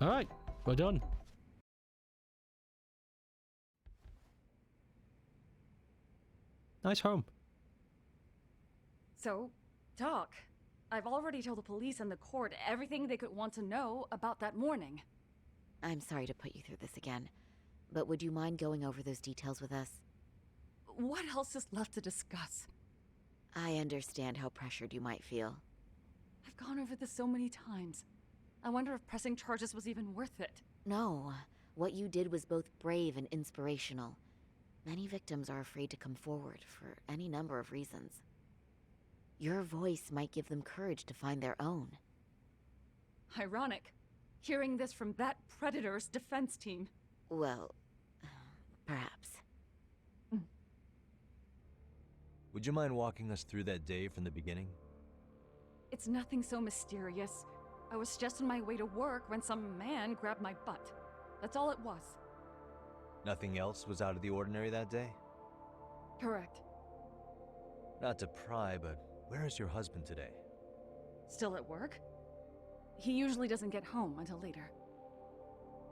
Alright, we're done. Nice home. So, talk. I've already told the police and the court everything they could want to know about that morning. I'm sorry to put you through this again, but would you mind going over those details with us? What else is left to discuss? I understand how pressured you might feel. I've gone over this so many times. I wonder if pressing charges was even worth it. No, what you did was both brave and inspirational. Many victims are afraid to come forward for any number of reasons. Your voice might give them courage to find their own. Ironic. Hearing this from that Predator's defense team. Well, perhaps. Would you mind walking us through that day from the beginning? It's nothing so mysterious. I was just on my way to work when some man grabbed my butt. That's all it was. Nothing else was out of the ordinary that day? Correct. Not to pry, but where is your husband today? Still at work? He usually doesn't get home until later.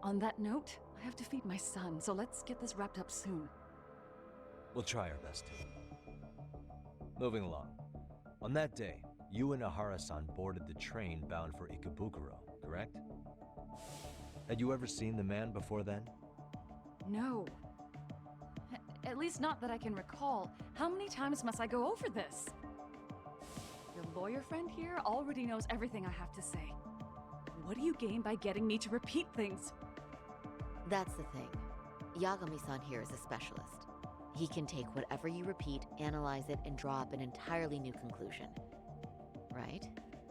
On that note, I have to feed my son, so let's get this wrapped up soon. We'll try our best to. Moving along. On that day, you and Ahara-san boarded the train bound for Ikebukuro, correct? Had you ever seen the man before then? No. At least not that I can recall. How many times must I go over this? Your lawyer friend here already knows everything I have to say. What do you gain by getting me to repeat things? That's the thing. Yagami-san here is a specialist. He can take whatever you repeat, analyze it, and draw up an entirely new conclusion. Right?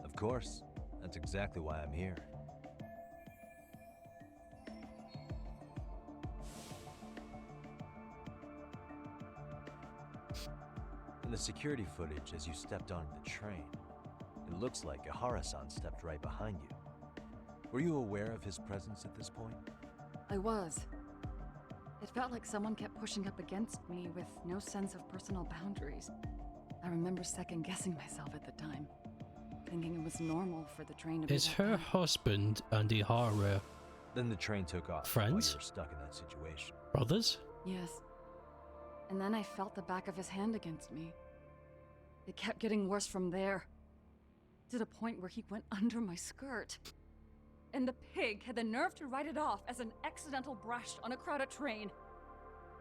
Of course. That's exactly why I'm here. In the security footage as you stepped onto the train, it looks like Ahara-san stepped right behind you. Were you aware of his presence at this point? I was. It felt like someone kept pushing up against me with no sense of personal boundaries. I remember second-guessing myself at the time, thinking it was normal for the train to be Is that her bad. husband and Ihara Then the train took off friends? while you were stuck in that situation. Brothers? Yes. And then I felt the back of his hand against me. It kept getting worse from there, to the point where he went under my skirt. And the pig had the nerve to write it off as an accidental brush on a crowded train.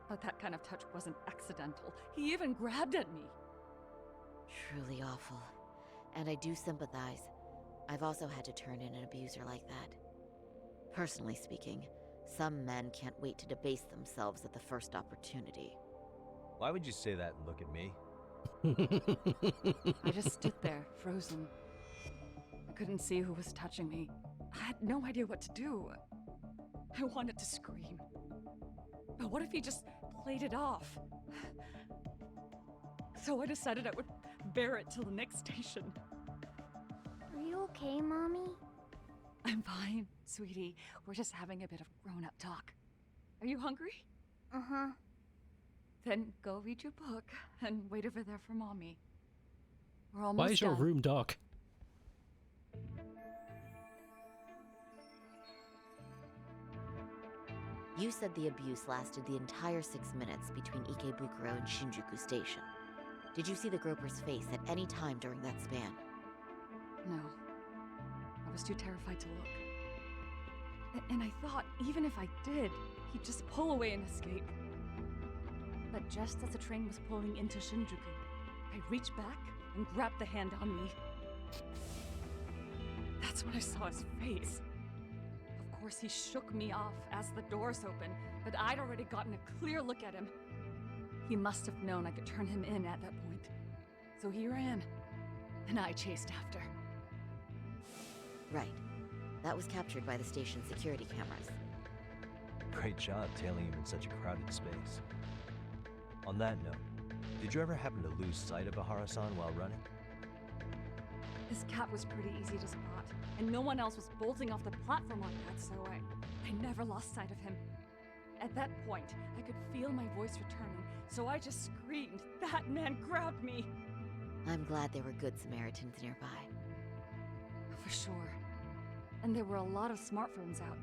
But that kind of touch wasn't accidental. He even grabbed at me. Truly awful. And I do sympathize. I've also had to turn in an abuser like that. Personally speaking, some men can't wait to debase themselves at the first opportunity. Why would you say that and look at me? I just stood there, frozen. I couldn't see who was touching me. I had no idea what to do. I wanted to scream. But what if he just played it off? So I decided I would bear it till the next station. Are you okay, Mommy? I'm fine, sweetie. We're just having a bit of grown-up talk. Are you hungry? Uh-huh. Then go read your book and wait over there for Mommy. We're almost Why is your done. room dark? You said the abuse lasted the entire 6 minutes between Ikebukuro and Shinjuku Station. Did you see the groper's face at any time during that span? No. I was too terrified to look. And I thought, even if I did, he'd just pull away and escape. But just as the train was pulling into Shinjuku, I reached back and grabbed the hand on me. That's when I saw his face. Of course, he shook me off as the doors opened, but I'd already gotten a clear look at him. He must have known I could turn him in at that point. So he ran, and I chased after. Right. That was captured by the station's security cameras. Great job tailing him in such a crowded space. On that note, did you ever happen to lose sight of Ahara-san while running? His cat was pretty easy to spot, and no one else was bolting off the platform like that, so I never lost sight of him. At that point, I could feel my voice returning, so I just screamed, "That man grabbed me!" I'm glad there were good Samaritans nearby. For sure. And there were a lot of smartphones out,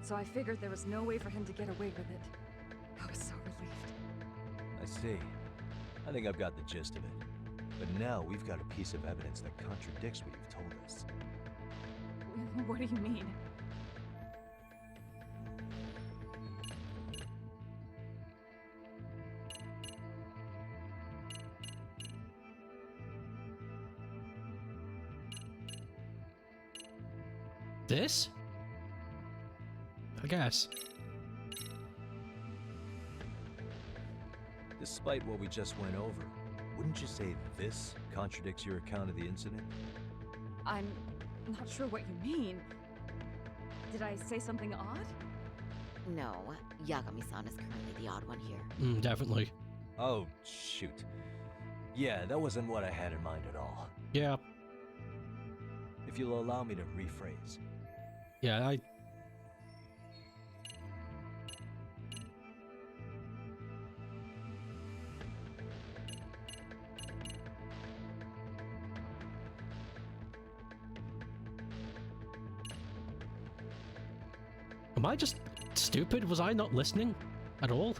so I figured there was no way for him to get away with it. I was so relieved. I see. I think I've got the gist of it. But now we've got a piece of evidence that contradicts what you've told us. What do you mean? This? I guess. Despite what we just went over, wouldn't you say this contradicts your account of the incident? I'm not sure what you mean. Did I say something odd? No, Yagami-san is currently the odd one here. Definitely. Oh, shoot. Yeah, that wasn't what I had in mind at all. Yeah. If you'll allow me to rephrase. Yeah, Am I just stupid? Was I not listening at all?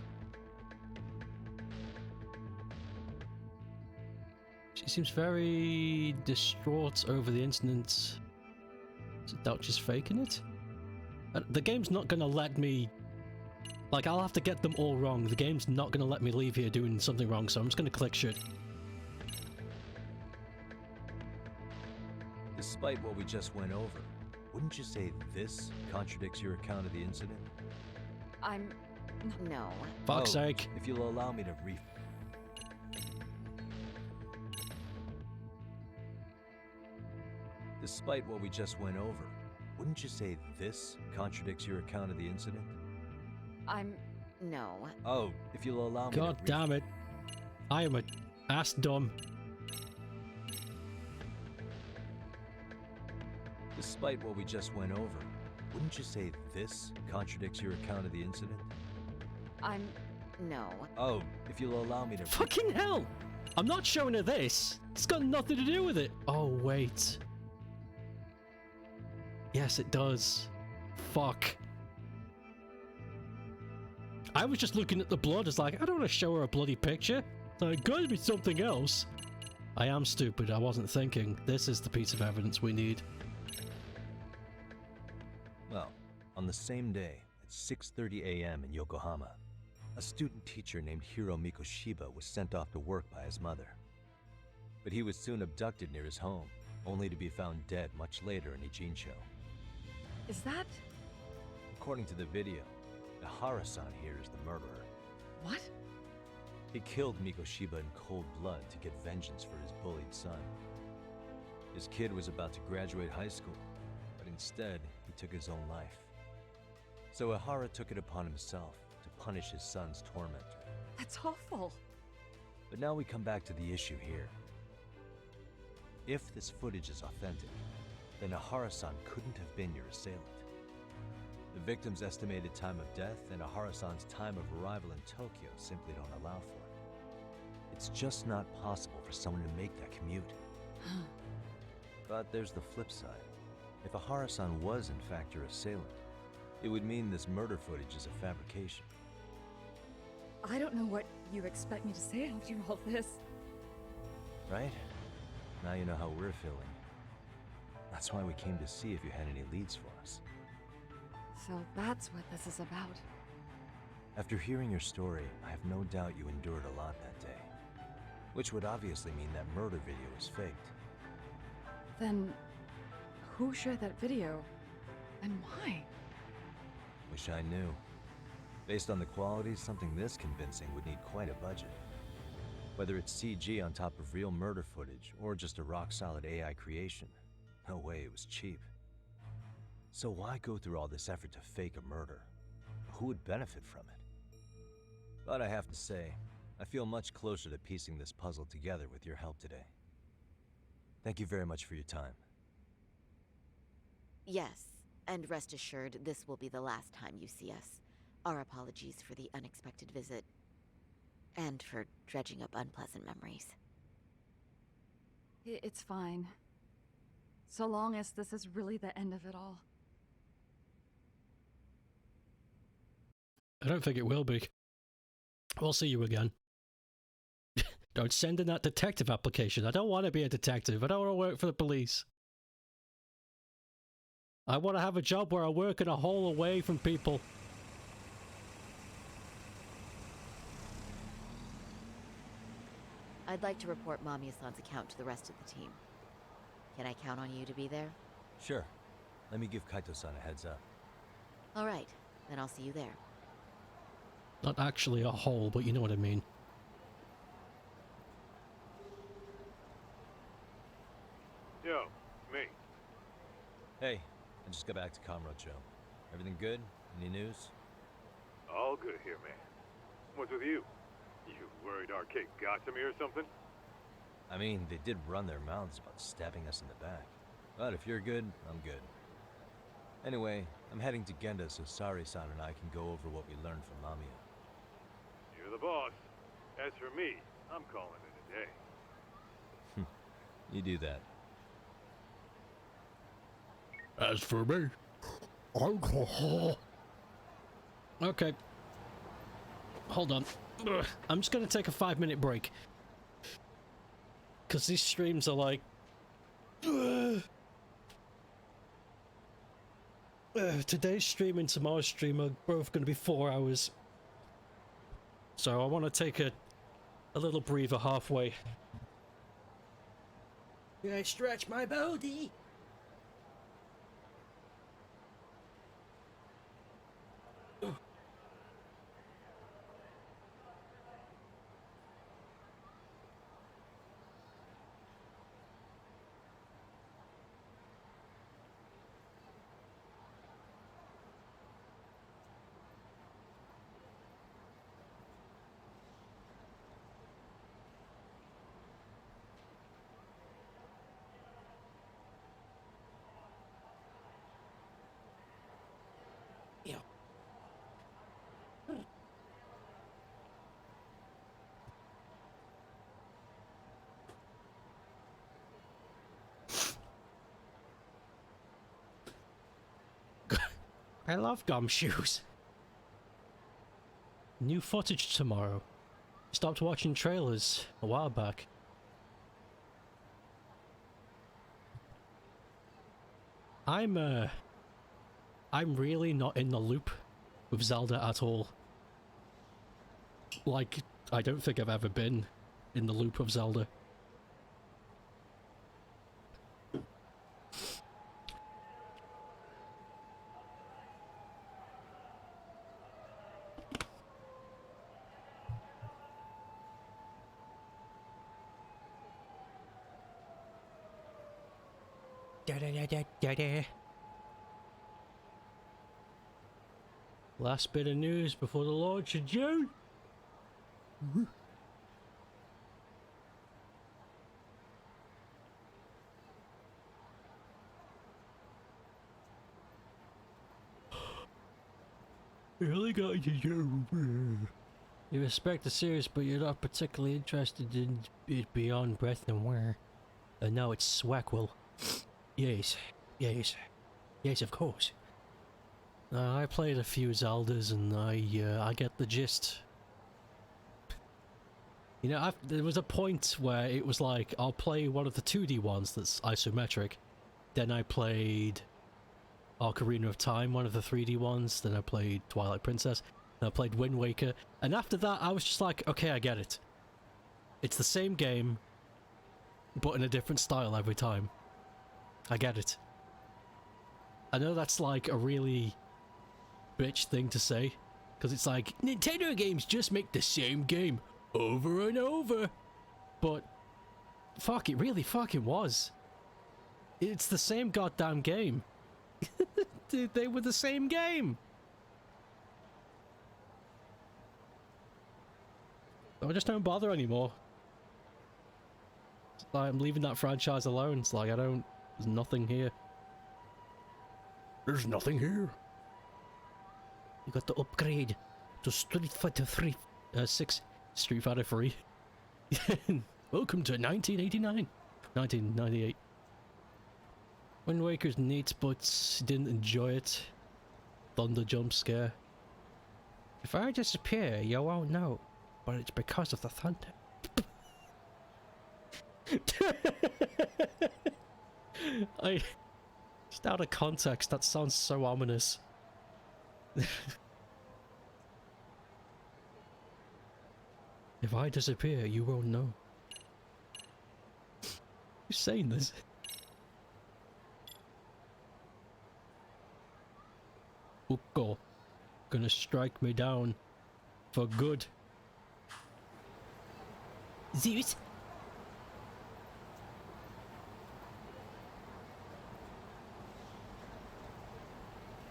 She seems very distraught over the incident. Is it Dutch is faking it? The game's not gonna let me... Like, I'll have to get them all wrong. The game's not gonna let me leave here doing something wrong, so I'm just gonna click shit. Despite what we just went over, wouldn't you say this contradicts your account of the incident? I'm... No. Fuck's sake. If you'll allow me to Despite what we just went over, wouldn't you say this contradicts your account of the incident? I'm... No. Oh, if you'll allow me God damn it. I am a ass dumb. Despite what we just went over, wouldn't you say this contradicts your account of the incident? I'm... No. Oh, if you'll allow me to... Fucking hell! I'm not showing her this! It's got nothing to do with it! Oh, wait. Yes, it does. Fuck. I was just looking at the blood as like, I don't want to show her a bloody picture. Like, gotta be something else. I am stupid, I wasn't thinking. This is the piece of evidence we need. Well, on the same day, at 6:30 a.m. in Yokohama, a student teacher named Hiro Mikoshiba was sent off to work by his mother. But he was soon abducted near his home, only to be found dead much later in Ijincho. Is that... According to the video, Ihara-san here is the murderer. What? He killed Mikoshiba in cold blood to get vengeance for his bullied son. His kid was about to graduate high school, but instead, he took his own life. So Ihara took it upon himself to punish his son's tormentor. That's awful. But now we come back to the issue here. If this footage is authentic, then Ihara-san couldn't have been your assailant. The victim's estimated time of death and Ihara-san's time of arrival in Tokyo simply don't allow for it. It's just not possible for someone to make that commute. But there's the flip side. If Ihara-san was in fact your assailant, it would mean this murder footage is a fabrication. I don't know what you expect me to say after all this. Right? Now you know how we're feeling. That's why we came to see if you had any leads for us. So that's what this is about. After hearing your story, I have no doubt you endured a lot that day. Which would obviously mean that murder video was faked. Then, who shared that video? And why? Wish I knew. Based on the quality, something this convincing would need quite a budget. Whether it's CG on top of real murder footage, or just a rock-solid AI creation, no way it was cheap. So why go through all this effort to fake a murder? Who would benefit from it? But I have to say, I feel much closer to piecing this puzzle together with your help today. Thank you very much for your time. Yes, and rest assured, this will be the last time you see us. Our apologies for the unexpected visit. And for dredging up unpleasant memories. It's fine. So long as this is really the end of it all. I don't think it will be. We'll see you again. Don't send in that detective application. I don't want to be a detective. I don't want to work for the police. I want to have a job where I work in a hole away from people. I'd like to report Mamiya-san's account to the rest of the team. Can I count on you to be there? Sure. Let me give Kaito-san a heads up. All right, then I'll see you there. Not actually a hole, but you know what I mean. I just got back to Kamurocho. Everything good? Any news? All good here, man. What's with you? You worried Arcade got to me or something? I mean, they did run their mouths about stabbing us in the back. But if you're good, I'm good. Anyway, I'm heading to Genda so Sari-san and I can go over what we learned from Lamia. You're the boss. As for me, I'm calling it a day. You do that. As for me, alcohol. Okay. Hold on. Ugh. I'm just gonna take a 5-minute break. Because these streams are like... today's stream and tomorrow's stream are both gonna be 4 hours. So I want to take a little breather halfway. I stretch my body. I love gumshoes. New footage tomorrow. Stopped watching trailers a while back. I'm really not in the loop with Zelda at all. Like, I don't think I've ever been in the loop of Zelda. Last bit of news before the launch in June. Really got into June. You respect the series, but you're not particularly interested in it beyond Breath and Wear. And now it's Swackwell. Yes, yes, yes, of course. I played a few Zeldas and I get the gist. You know, there was a point where it was like, I'll play one of the 2D ones that's isometric. Then I played Ocarina of Time, one of the 3D ones. Then I played Twilight Princess. Then I played Wind Waker. And after that, I was just like, okay, I get it. It's the same game, but in a different style every time. I get it. I know that's like a really bitch thing to say, because it's like, Nintendo games just make the same game over and over. But, fuck, it really fucking was. It's the same goddamn game. They were the same game. I just don't bother anymore. It's like I'm leaving that franchise alone. It's like, there's nothing here. There's nothing here. You got to upgrade to Street Fighter 6 Street Fighter 3. Welcome to 1989. 1998. Wind Waker's neat, but didn't enjoy it. Thunder jump scare. If I disappear, you won't know, but it's because of the thunder. Just out of context, that sounds so ominous. If I disappear, you won't know. Who's saying this? Uko, gonna strike me down for good. Zeus?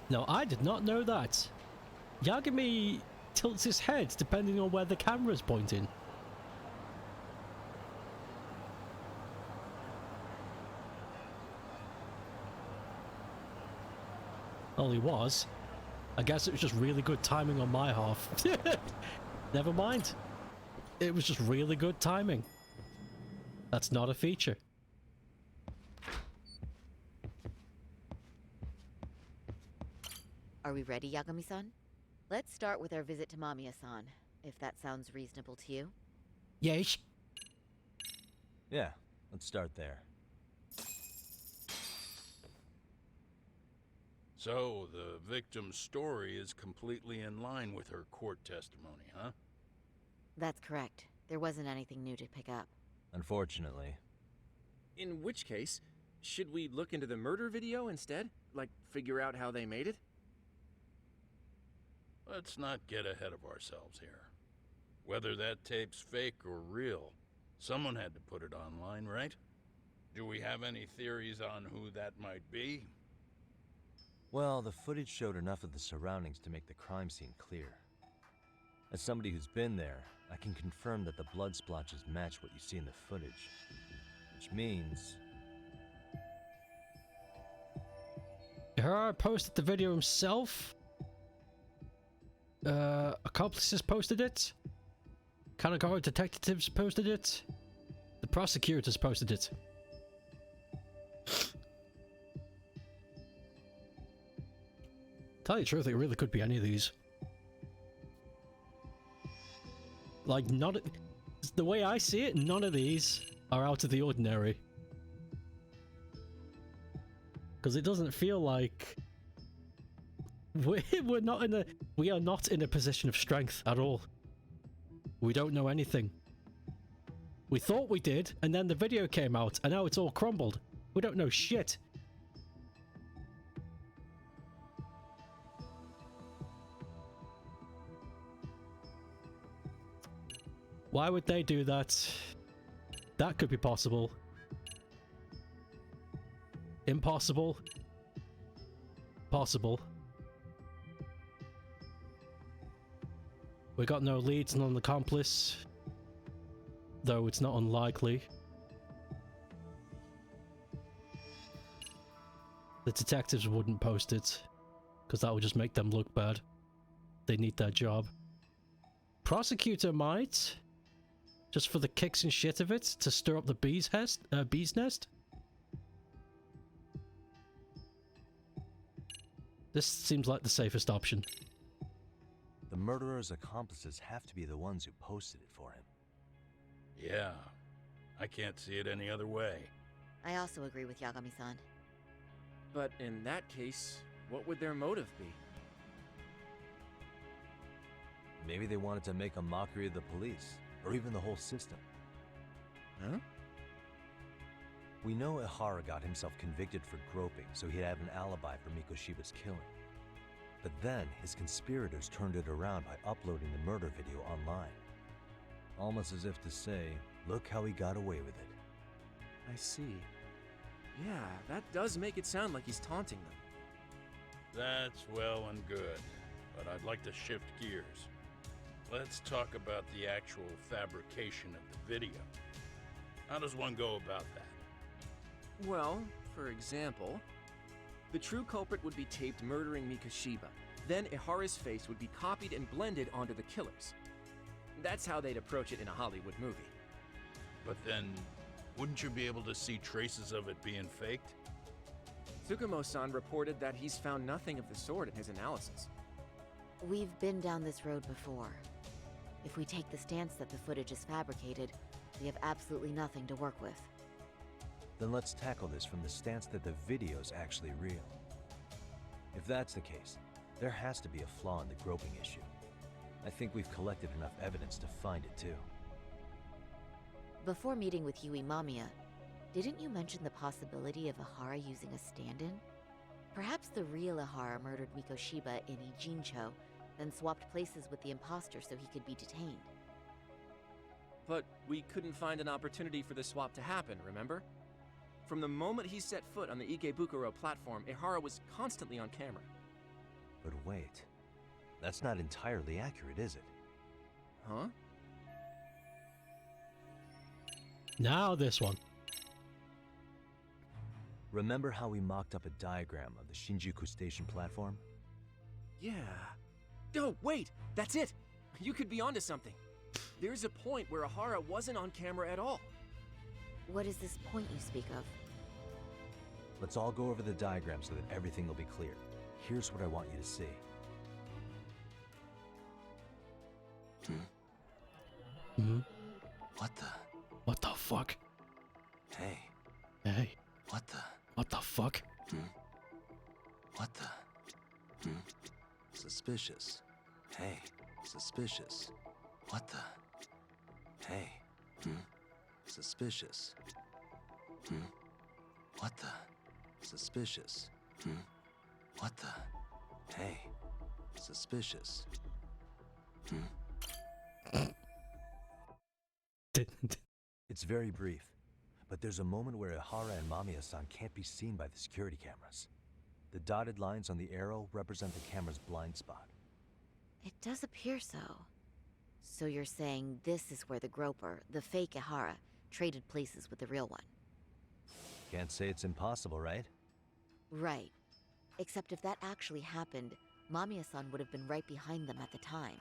No, I did not know that. Yagami tilts his head depending on where the camera's pointing. Well, he was. I guess it was just really good timing on my half. Never mind. It was just really good timing. That's not a feature. Are we ready, Yagami-san? Let's start with our visit to Mamiya-san, if that sounds reasonable to you. Yes. Yeah, let's start there. So, the victim's story is completely in line with her court testimony, huh? That's correct. There wasn't anything new to pick up. Unfortunately. In which case, should we look into the murder video instead? Like, figure out how they made it? Let's not get ahead of ourselves here. Whether that tape's fake or real, someone had to put it online, right? Do we have any theories on who that might be? Well, the footage showed enough of the surroundings to make the crime scene clear. As somebody who's been there, I can confirm that the blood splotches match what you see in the footage. Which means... Ihara posted the video himself? Accomplices posted it? Kanagawa detectives posted it? The prosecutors posted it. Tell you the truth, it really could be any of these. Like, not the way I see it, none of these are out of the ordinary. Because it doesn't feel like we are not in a position of strength at all. We don't know anything. We thought we did, and then the video came out, and now it's all crumbled. We don't know shit. Why would they do that? That could be possible. Impossible. Possible. We got no leads and an accomplice. Though it's not unlikely. The detectives wouldn't post it, because that would just make them look bad. They need their job. Prosecutor might, just for the kicks and shit of it, to stir up the bee's nest. This seems like the safest option. The murderer's accomplices have to be the ones who posted it for him. Yeah, I can't see it any other way. I also agree with Yagami-san. But in that case, what would their motive be? Maybe they wanted to make a mockery of the police, or even the whole system. Huh? We know Ihara got himself convicted for groping, so he'd have an alibi for Mikoshiba's killing. But then, his conspirators turned it around by uploading the murder video online. Almost as if to say, look how he got away with it. I see. Yeah, that does make it sound like he's taunting them. That's well and good, but I'd like to shift gears. Let's talk about the actual fabrication of the video. How does one go about that? Well, for example, the true culprit would be taped murdering Mikoshiba. Then Ihara's face would be copied and blended onto the killers. That's how they'd approach it in a Hollywood movie. But then, wouldn't you be able to see traces of it being faked? Tsukumo-san reported that he's found nothing of the sort in his analysis. We've been down this road before. If we take the stance that the footage is fabricated, we have absolutely nothing to work with. Then let's tackle this from the stance that the video's actually real. If that's the case, there has to be a flaw in the groping issue. I think we've collected enough evidence to find it too. Before meeting with Yui Mamiya, didn't you mention the possibility of Ihara using a stand-in? Perhaps the real Ihara murdered Mikoshiba in Ijincho, then swapped places with the imposter so he could be detained. But we couldn't find an opportunity for the swap to happen, remember? From the moment he set foot on the Ikebukuro platform, Ihara was constantly on camera. But wait, that's not entirely accurate, is it? Huh? Now this one. Remember how we mocked up a diagram of the Shinjuku Station platform? Yeah. Oh, wait! That's it! You could be onto something. There's a point where Ahara wasn't on camera at all. What is this point you speak of? Let's all go over the diagram so that everything will be clear. Here's what I want you to see. Hmm? What the fuck? Hey. Hey. What the What the fuck? What the Suspicious. Hey. Suspicious. What the Hey. Suspicious. What the Suspicious. What the Hey. Suspicious. It's very brief, but there's a moment where Ihara and Mamiya-san can't be seen by the security cameras. The dotted lines on the arrow represent the camera's blind spot. It does appear so. So you're saying this is where the Groper, the fake Ihara, traded places with the real one? Can't say it's impossible, right? Right. Except if that actually happened, Mamiya-san would have been right behind them at the time.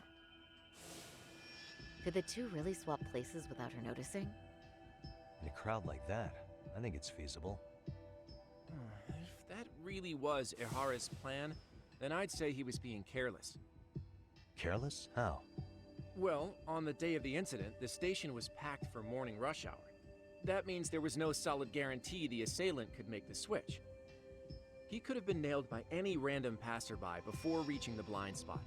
Could the two really swap places without her noticing? In a crowd like that, I think it's feasible. If that really was Ihara's plan, then I'd say he was being careless. Careless? How? Well, on the day of the incident, the station was packed for morning rush hour. That means there was no solid guarantee the assailant could make the switch. He could have been nailed by any random passerby before reaching the blind spot.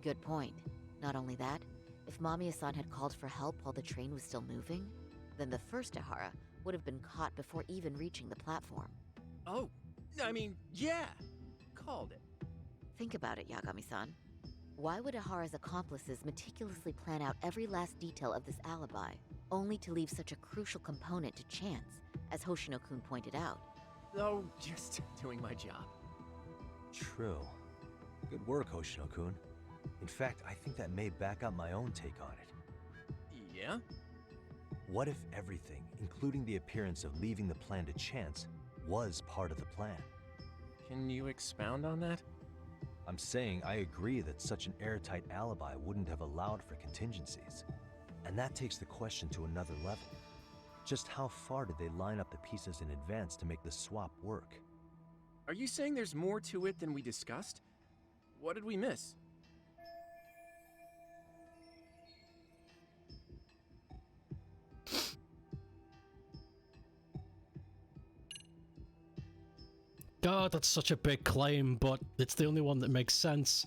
Good point. Not only that, if Mamiya-san had called for help while the train was still moving, then the first Ihara would have been caught before even reaching the platform. Oh, I mean, yeah! Called it. Think about it, Yagami-san. Why would Ihara's accomplices meticulously plan out every last detail of this alibi, only to leave such a crucial component to chance, as Hoshino-kun pointed out? Oh, just doing my job. True. Good work, Hoshino-kun. In fact, I think that may back up my own take on it. Yeah? What if everything, including the appearance of leaving the plan to chance, was part of the plan? Can you expound on that? I'm saying I agree that such an airtight alibi wouldn't have allowed for contingencies. And that takes the question to another level. Just how far did they line up the pieces in advance to make the swap work? Are you saying there's more to it than we discussed? What did we miss? God, that's such a big claim, but it's the only one that makes sense.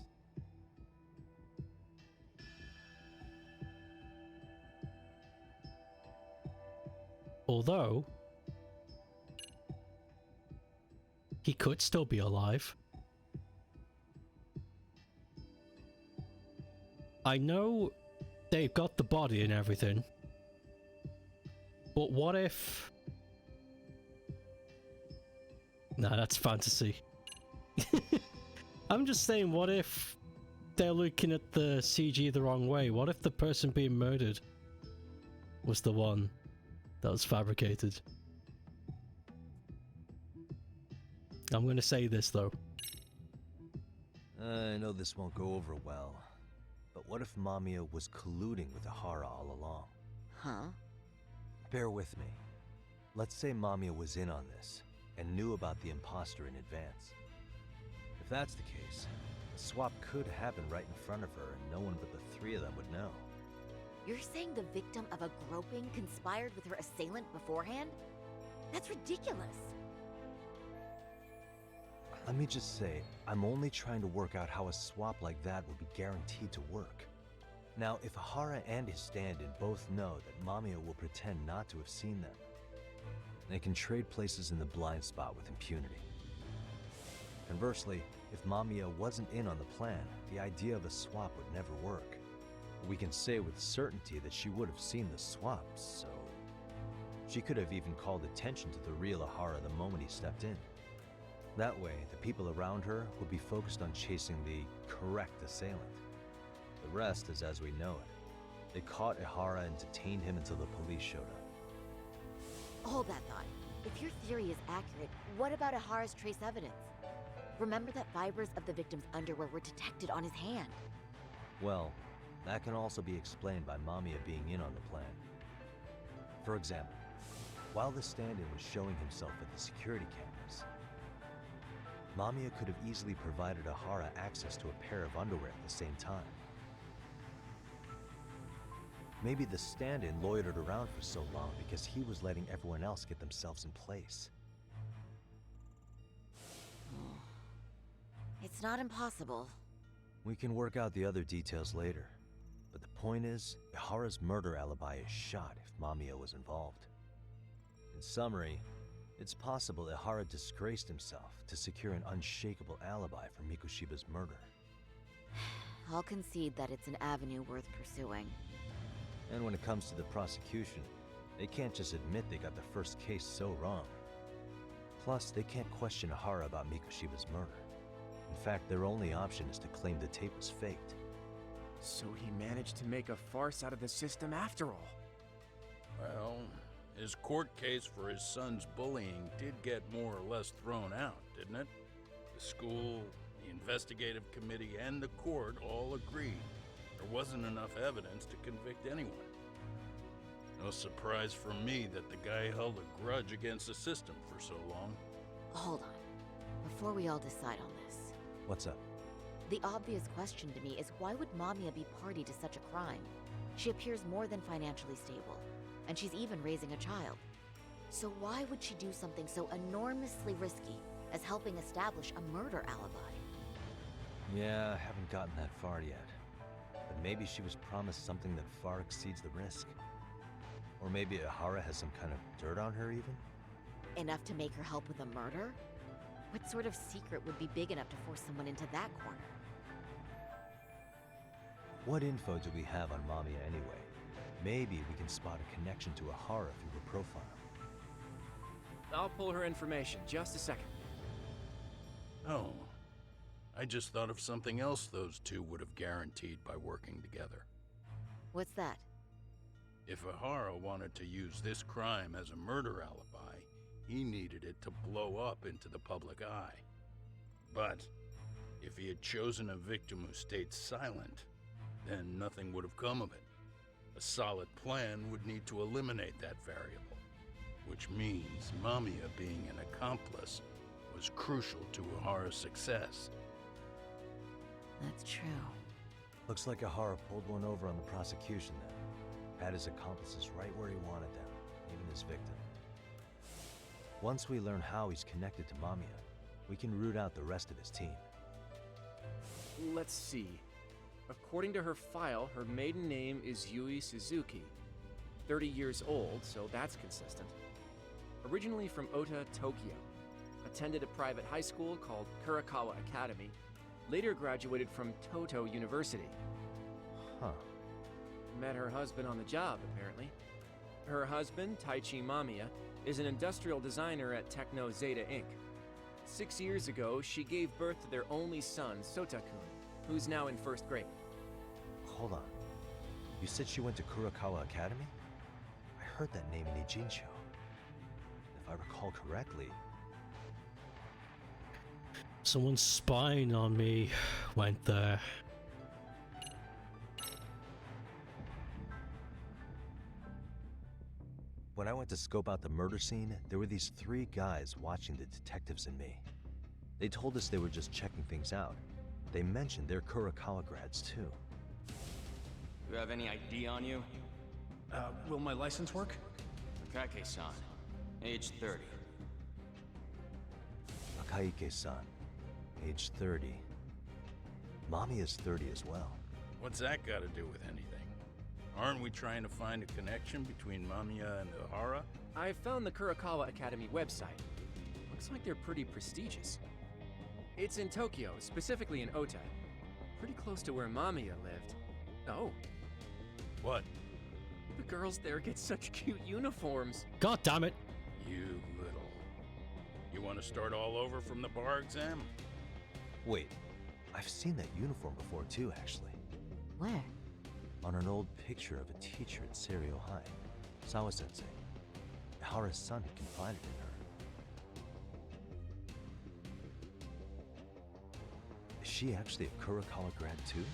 Although, he could still be alive. I know they've got the body and everything, but what if... Nah, that's fantasy. I'm just saying, what if they're looking at the CG the wrong way? What if the person being murdered was the one that was fabricated? I'm gonna say this though. I know this won't go over well, but what if Mamiya was colluding with Ihara all along? Huh? Bear with me. Let's say Mamiya was in on this and knew about the imposter in advance. If that's the case, the swap could happen right in front of her and no one but the three of them would know. You're saying the victim of a groping conspired with her assailant beforehand? That's ridiculous. Let me just say, I'm only trying to work out how a swap like that would be guaranteed to work. Now, if Ihara and his stand-in both know that Mamiya will pretend not to have seen them, they can trade places in the blind spot with impunity. Conversely, if Mamiya wasn't in on the plan, the idea of a swap would never work. We can say with certainty that she would have seen the swap, so... She could have even called attention to the real Ihara the moment he stepped in. That way, the people around her would be focused on chasing the correct assailant. The rest is as we know it. They caught Ihara and detained him until the police showed up. Hold that thought. If your theory is accurate, what about Ihara's trace evidence? Remember that fibers of the victim's underwear were detected on his hand. Well, that can also be explained by Mamiya being in on the plan. For example, while the stand-in was showing himself at the security cameras, Mamiya could have easily provided Ihara access to a pair of underwear at the same time. Maybe the stand-in loitered around for so long because he was letting everyone else get themselves in place. It's not impossible. We can work out the other details later, but the point is, Ihara's murder alibi is shot if Mamiya was involved. In summary, it's possible Ihara disgraced himself to secure an unshakable alibi for Mikoshiba's murder. I'll concede that it's an avenue worth pursuing. And when it comes to the prosecution, they can't just admit they got the first case so wrong. Plus, they can't question Ihara about Mikoshiba's murder. In fact, their only option is to claim the tape was faked. So he managed to make a farce out of the system after all. Well, his court case for his son's bullying did get more or less thrown out, didn't it? The school, the investigative committee, and the court all agreed there wasn't enough evidence to convict anyone. No surprise for me that the guy held a grudge against the system for so long. Hold on. Before we all decide on this. What's up? The obvious question to me is why would Mamiya be party to such a crime? She appears more than financially stable, and she's even raising a child. So why would she do something so enormously risky as helping establish a murder alibi? Yeah, I haven't gotten that far yet. But maybe she was promised something that far exceeds the risk. Or maybe Ihara has some kind of dirt on her even? Enough to make her help with a murder? What sort of secret would be big enough to force someone into that corner? What info do we have on Mamiya anyway? Maybe we can spot a connection to Ihara through her profile. I'll pull her information, just a second. Oh, I just thought of something else those two would have guaranteed by working together. What's that? If Ihara wanted to use this crime as a murder alibi, he needed it to blow up into the public eye. But if he had chosen a victim who stayed silent, then nothing would have come of it. A solid plan would need to eliminate that variable, which means Mamiya being an accomplice was crucial to Ihara's success. That's true. Looks like Ihara pulled one over on the prosecution then. Had his accomplices right where he wanted them, even his victim. Once we learn how he's connected to Mamiya, we can root out the rest of his team. Let's see. According to her file, her maiden name is Yui Suzuki. 30 years old, so that's consistent. Originally from Ota, Tokyo. Attended a private high school called Kurakawa Academy. Later graduated from Toto University. Huh. Met her husband on the job, apparently. Her husband, Taichi Mamiya, is an industrial designer at Techno Zeta Inc. 6 years ago, she gave birth to their only son, Sota-kun, who's now in first grade. Hold on. You said she went to Kurakawa Academy? I heard that name in Ijincho. If I recall correctly... Someone's spying on me went there. When I went to scope out the murder scene, there were these 3 guys watching the detectives and me. They told us they were just checking things out. They mentioned they're Kurakawa grads too. You have any ID on you? Will my license work? Akake-san, age 30. Akaike-san, age 30. Mommy is 30 as well. What's that got to do with anything? Aren't we trying to find a connection between Mamiya and Ihara? I found the Kurakawa Academy website. Looks like they're pretty prestigious. It's in Tokyo, specifically in Ota. Pretty close to where Mamiya lived. Oh. What? The girls there get such cute uniforms. God damn it. You little. You want to start all over from the bar exam? Wait, I've seen that uniform before too, actually. Where? On an old picture of a teacher at Seiryo High, Sawa-sensei. Hara's son had confided in her. Is she actually a Kurokawa grad too?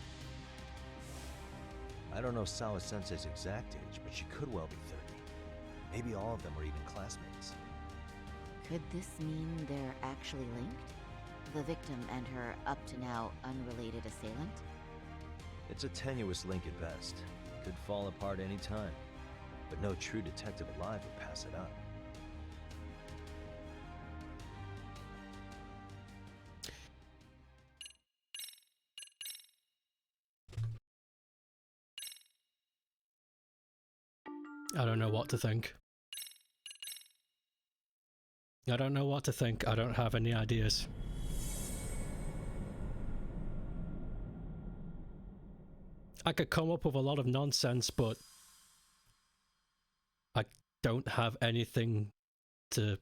I don't know Sawa-sensei's exact age, but she could well be 30. Maybe all of them are even classmates. Could this mean they're actually linked? The victim and her up-to-now unrelated assailant? It's a tenuous link at best. Could fall apart any time. But no true detective alive would pass it up. I don't know what to think. I don't know what to think. I don't have any ideas. I could come up with a lot of nonsense, but I don't have anything to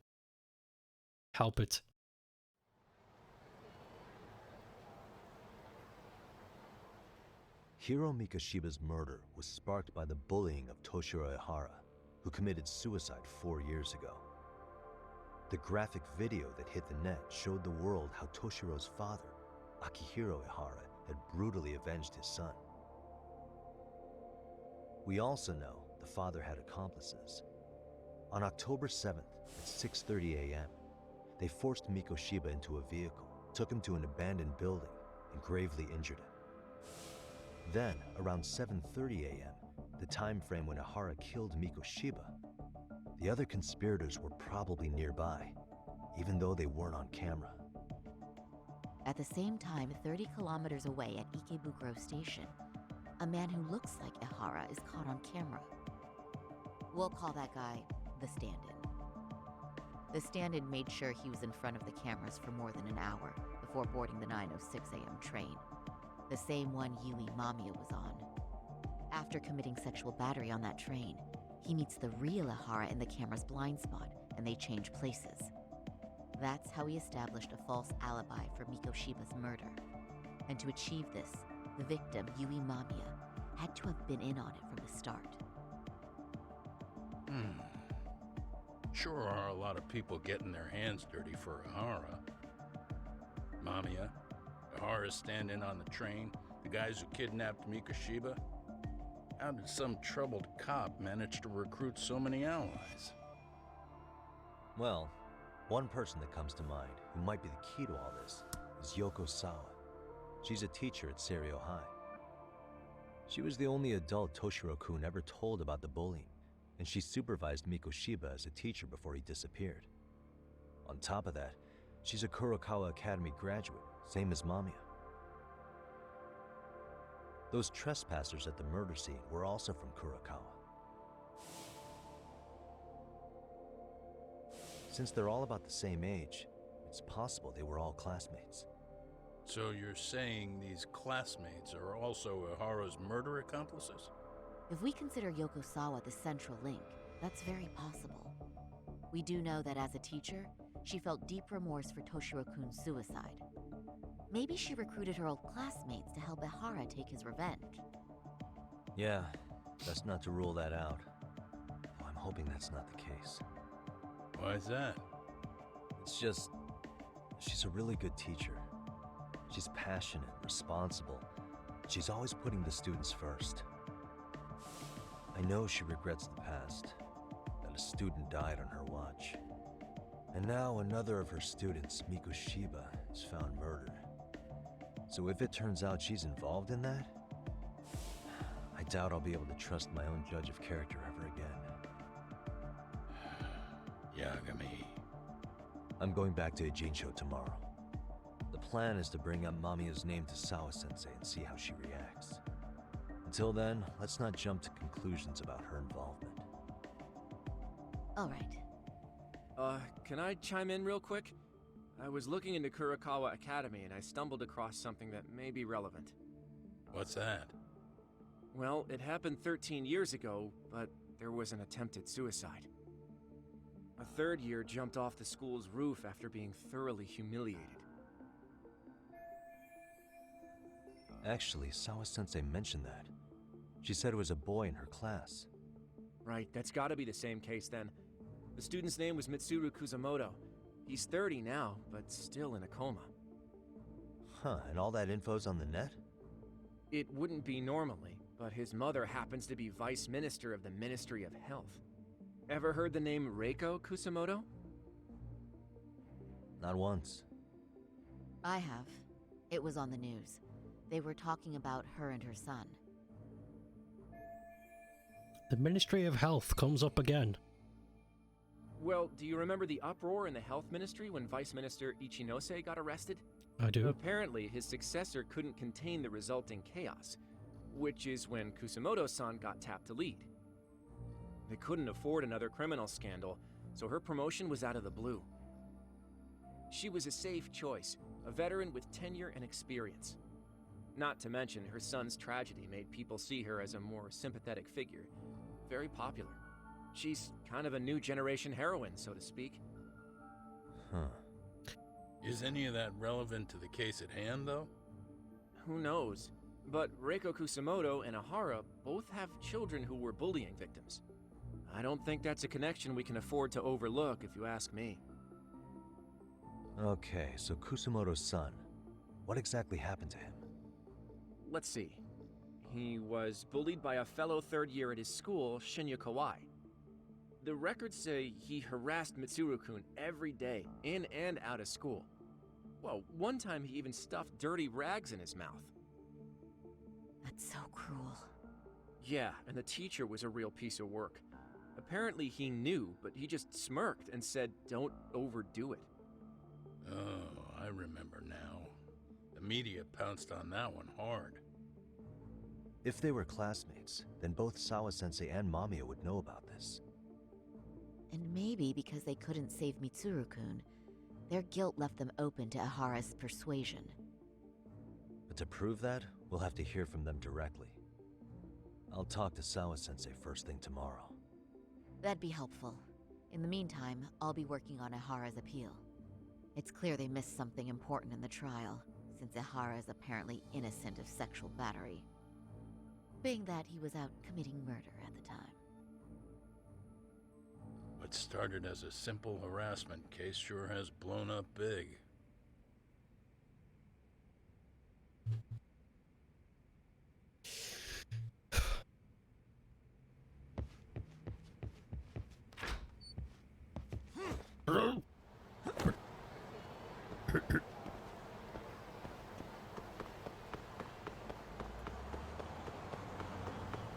help it. Hiro Mikoshiba's murder was sparked by the bullying of Toshiro Ihara, who committed suicide 4 years ago. The graphic video that hit the net showed the world how Toshiro's father, Akihiro Ihara, had brutally avenged his son. We also know the father had accomplices. On October 7th at 6:30 a.m., they forced Mikoshiba into a vehicle, took him to an abandoned building, and gravely injured him. Then, around 7:30 a.m., the time frame when Ihara killed Mikoshiba, the other conspirators were probably nearby, even though they weren't on camera. At the same time, 30 kilometers away at Ikebukuro Station, a man who looks like Ihara is caught on camera. We'll call that guy the stand-in. The stand-in made sure he was in front of the cameras for more than an hour before boarding the 9:06 a.m. train, the same one Yui Mamiya was on. After committing sexual battery on that train, he meets the real Ihara in the camera's blind spot, and they change places. That's how he established a false alibi for Mikoshiba's murder. And to achieve this, the victim, Yui Mamiya, had to have been in on it from the start. Sure are a lot of people getting their hands dirty for Ihara. Mamiya, Ihara's stand-in on the train, the guys who kidnapped Mikoshiba. How did some troubled cop manage to recruit so many allies? Well, one person that comes to mind who might be the key to all this is Yoko Sawa. She's a teacher at Seiryo High. She was the only adult Toshiro-kun ever told about the bullying, and she supervised Mikoshiba as a teacher before he disappeared. On top of that, she's a Kurokawa Academy graduate, same as Mamiya. Those trespassers at the murder scene were also from Kurokawa. Since they're all about the same age, it's possible they were all classmates. So you're saying these classmates are also Ihara's murder accomplices? If we consider Yoko Sawa the central link, that's very possible. We do know that as a teacher, she felt deep remorse for Toshiro-kun's suicide. Maybe she recruited her old classmates to help Ihara take his revenge. Yeah, best not to rule that out. Though I'm hoping that's not the case. Why is that? It's just, she's a really good teacher. She's passionate, responsible. She's always putting the students first. I know she regrets the past, that a student died on her watch. And now another of her students, Mikoshiba, is found murdered. So if it turns out she's involved in that, I doubt I'll be able to trust my own judge of character ever again. Yagami. I'm going back to Ijincho tomorrow. The plan is to bring up Mamiya's name to Sawa-sensei and see how she reacts. Until then, let's not jump to conclusions about her involvement. All right. Can I chime in real quick? I was looking into Kurokawa Academy and I stumbled across something that may be relevant. What's that? Well, it happened 13 years ago, but there was an attempted suicide. A third year jumped off the school's roof after being thoroughly humiliated. Actually, Sawa-sensei mentioned that. She said it was a boy in her class. Right, that's gotta be the same case then. The student's name was Mitsuru Kusamoto. He's 30 now, but still in a coma. Huh, and all that info's on the net? It wouldn't be normally, but his mother happens to be Vice Minister of the Ministry of Health. Ever heard the name Reiko Kusamoto? Not once. I have. It was on the news. They were talking about her and her son. The Ministry of Health comes up again. Well, do you remember the uproar in the Health Ministry when Vice Minister Ichinose got arrested? I do. Apparently, his successor couldn't contain the resulting chaos, which is when Kusamoto-san got tapped to lead. They couldn't afford another criminal scandal, so her promotion was out of the blue. She was a safe choice, a veteran with tenure and experience. Not to mention, her son's tragedy made people see her as a more sympathetic figure. Very popular. She's kind of a new generation heroine, so to speak. Huh. Is any of that relevant to the case at hand, though? Who knows? But Reiko Kusamoto and Ahara both have children who were bullying victims. I don't think that's a connection we can afford to overlook, if you ask me. Okay, so Kusamoto's son. What exactly happened to him? Let's see. He was bullied by a fellow third year at his school, Shinya Kawai. The records say he harassed Mitsuru-kun every day, in and out of school. Well, one time he even stuffed dirty rags in his mouth. That's so cruel. Yeah, and the teacher was a real piece of work. Apparently he knew, but he just smirked and said, "Don't overdo it." Oh, I remember now. The media pounced on that one hard. If they were classmates, then both Sawa-sensei and Mamiya would know about this. And maybe because they couldn't save Mitsuru-kun, their guilt left them open to Ahara's persuasion. But to prove that, we'll have to hear from them directly. I'll talk to Sawa-sensei first thing tomorrow. That'd be helpful. In the meantime, I'll be working on Ahara's appeal. It's clear they missed something important in the trial, since Ahara is apparently innocent of sexual battery. Being that he was out committing murder at the time. What started as a simple harassment case sure has blown up big.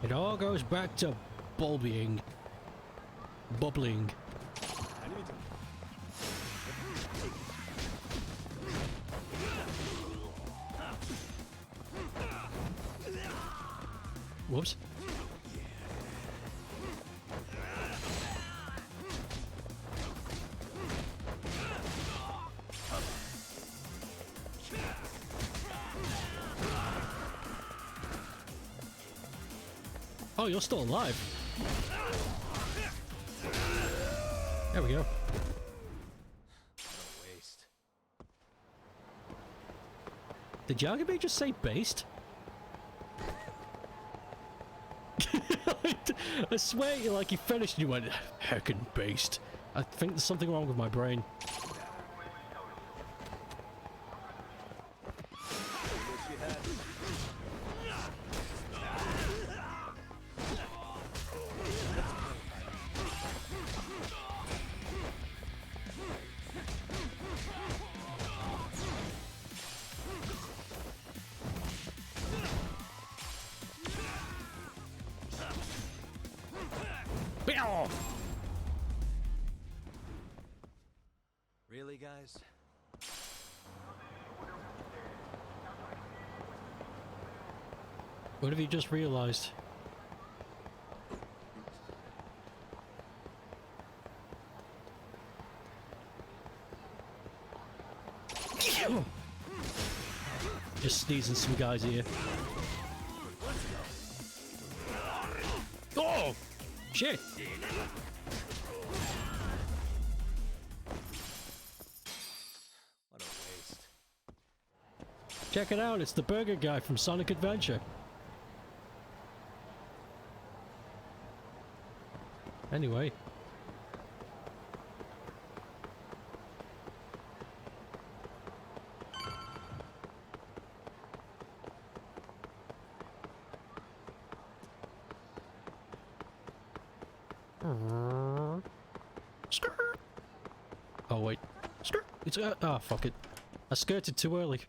It all goes back to bubbling. Whoops. Oh, you're still alive. There we go. Waste. Did Yagami just say based? I swear, like he finished and you went, heckin' based. I think there's something wrong with my brain. Really, guys? What have you just realized? Just sneezing some guys here. Oh! Shit! Check it out, it's the burger guy from Sonic Adventure. Anyway. Skirt. Oh wait. Skirt. It's fuck it. I skirted too early.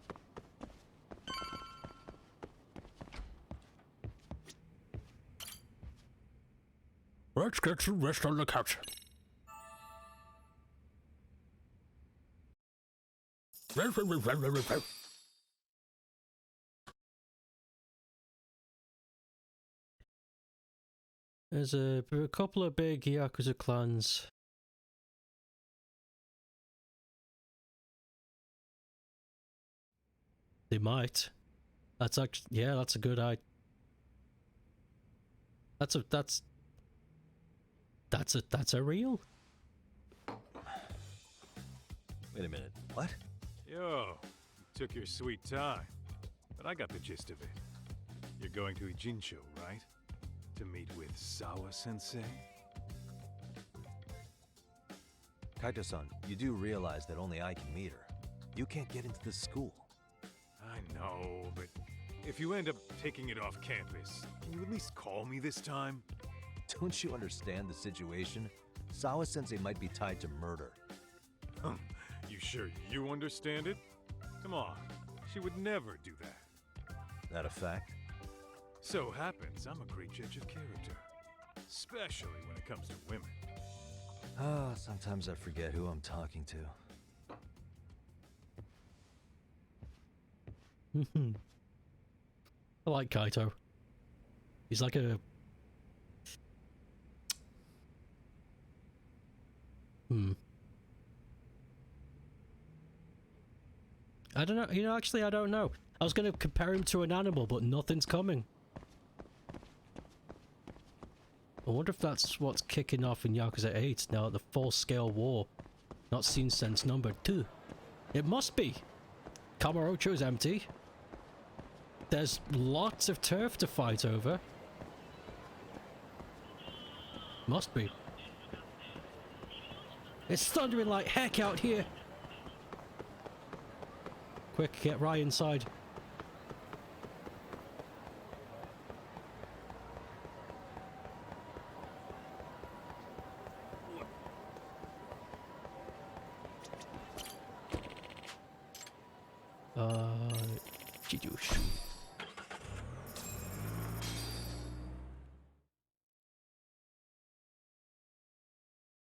Let's get some rest on the couch. There's a couple of big Yakuza clans. They might. That's actually, yeah, that's a good idea. That's a real? Wait a minute, what? Yo, you took your sweet time, but I got the gist of it. You're going to Ijincho, right? To meet with Sawa-sensei? Kaito-san, you do realize that only I can meet her. You can't get into the school. I know, but if you end up taking it off campus, can you at least call me this time? Don't you understand the situation? Sawa-sensei might be tied to murder. You sure you understand it? Come on, she would never do that. That a fact? So happens I'm a great judge of character, especially when it comes to women. Ah, sometimes I forget who I'm talking to. I like Kaito. He's like a... I don't know, you know, actually I don't know. I was going to compare him to an animal, but nothing's coming. I wonder if that's what's kicking off in Yakuza 8 now, the full-scale war. Not seen since number 2. It must be. Kamurocho's empty. There's lots of turf to fight over. Must be. It's thundering like heck out here. Quick, get right inside. Chidouche.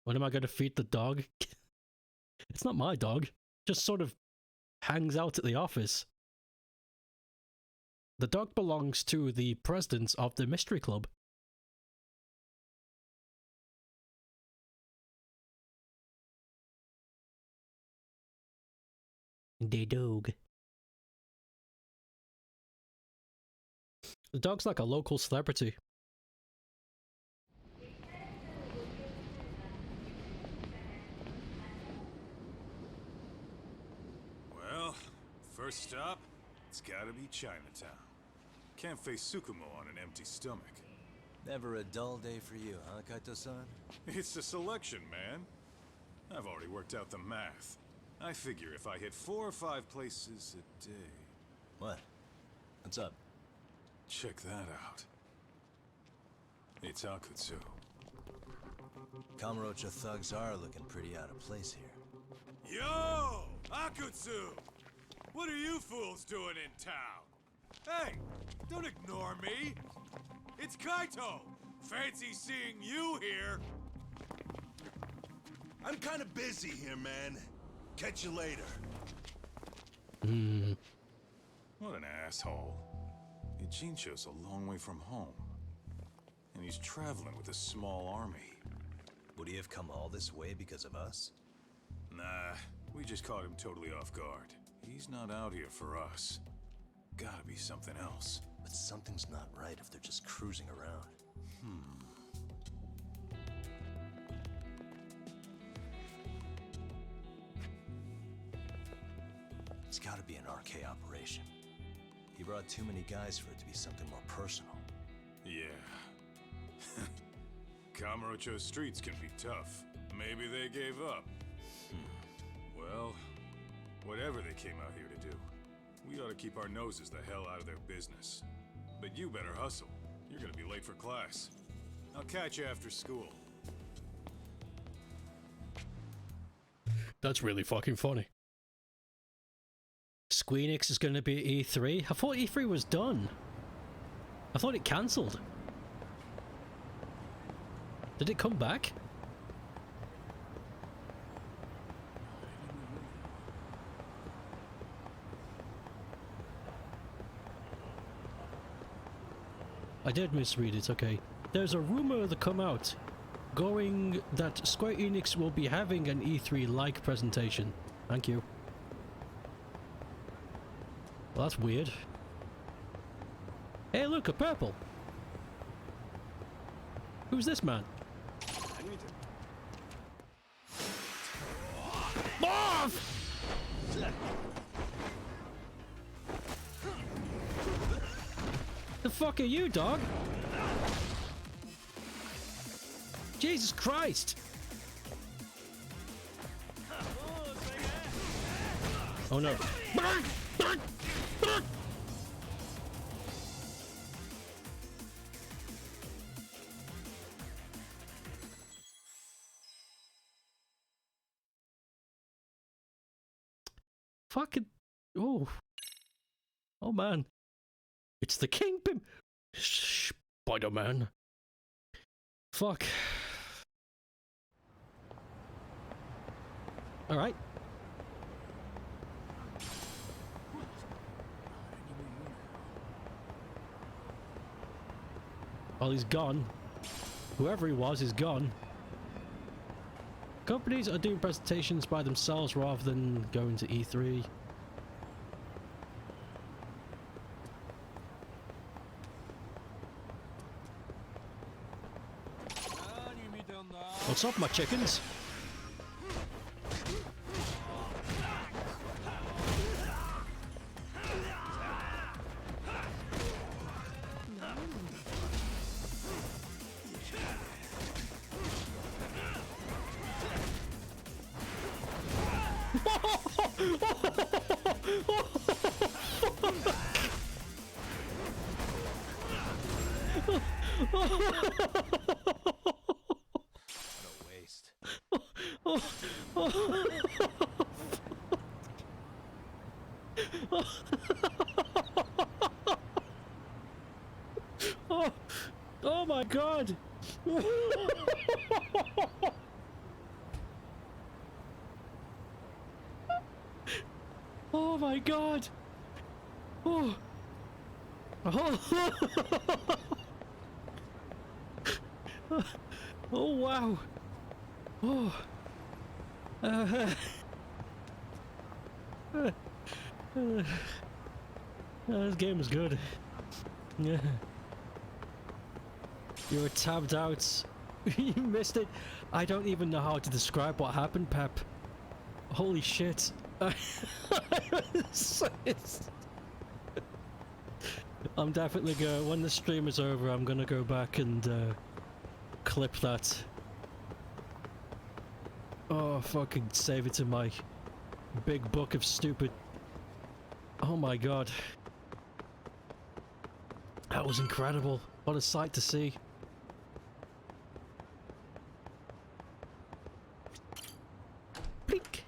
When am I going to feed the dog? It's not my dog. Just sort of hangs out at the office. The dog belongs to the president of the mystery club. The dog. The dog's like a local celebrity. Well, first stop, it's gotta be Chinatown. Can't face Tsukumo on an empty stomach. Never a dull day for you, huh, Kaito-san? It's a selection, man. I've already worked out the math. I figure if I hit 4 or 5 places a day... What? What's up? Check that out. It's Akutsu. Kamurocho thugs are looking pretty out of place here. Yo! Akutsu! What are you fools doing in town? Hey! Don't ignore me! It's Kaito! Fancy seeing you here! I'm kinda busy here, man. Catch you later. What an asshole. Ijincho's a long way from home. And he's traveling with a small army. Would he have come all this way because of us? Nah, we just caught him totally off guard. He's not out here for us. Gotta be something else. But something's not right if they're just cruising around. It's gotta be an RK operation. brought too many guys for it to be something more personal. Yeah. Kamurocho streets can be tough. Maybe they gave up. Well, whatever they came out here to do, we ought to keep our noses the hell out of their business. But you better hustle. You're gonna be late for class. I'll catch you after school. That's really fucking funny. Squeenix is going to be at E3? I thought E3 was done. I thought it cancelled. Did it come back? I did misread it, okay. There's a rumor that come out going that Square Enix will be having an E3-like presentation. Thank you. Well, that's weird. Hey, look, a purple. Who's this man? Morph! The fuck are you, dog? Jesus Christ! Oh no. Fucking... Oh. Oh man. It's the Kingpin! Spider-Man. Fuck. Alright. Well, he's gone. Whoever he was is gone. Companies are doing presentations by themselves rather than going to E3. What's up, my chickens? Oh my god! Oh my god! Oh! Oh wow! Oh! This game is good. Yeah. You were tabbed out. You missed it. I don't even know how to describe what happened, Pep. Holy shit. I'm definitely gonna, when the stream is over, I'm gonna go back and clip that. Oh, fucking save it in my big book of stupid. Oh my god. That was incredible. What a sight to see. Blink.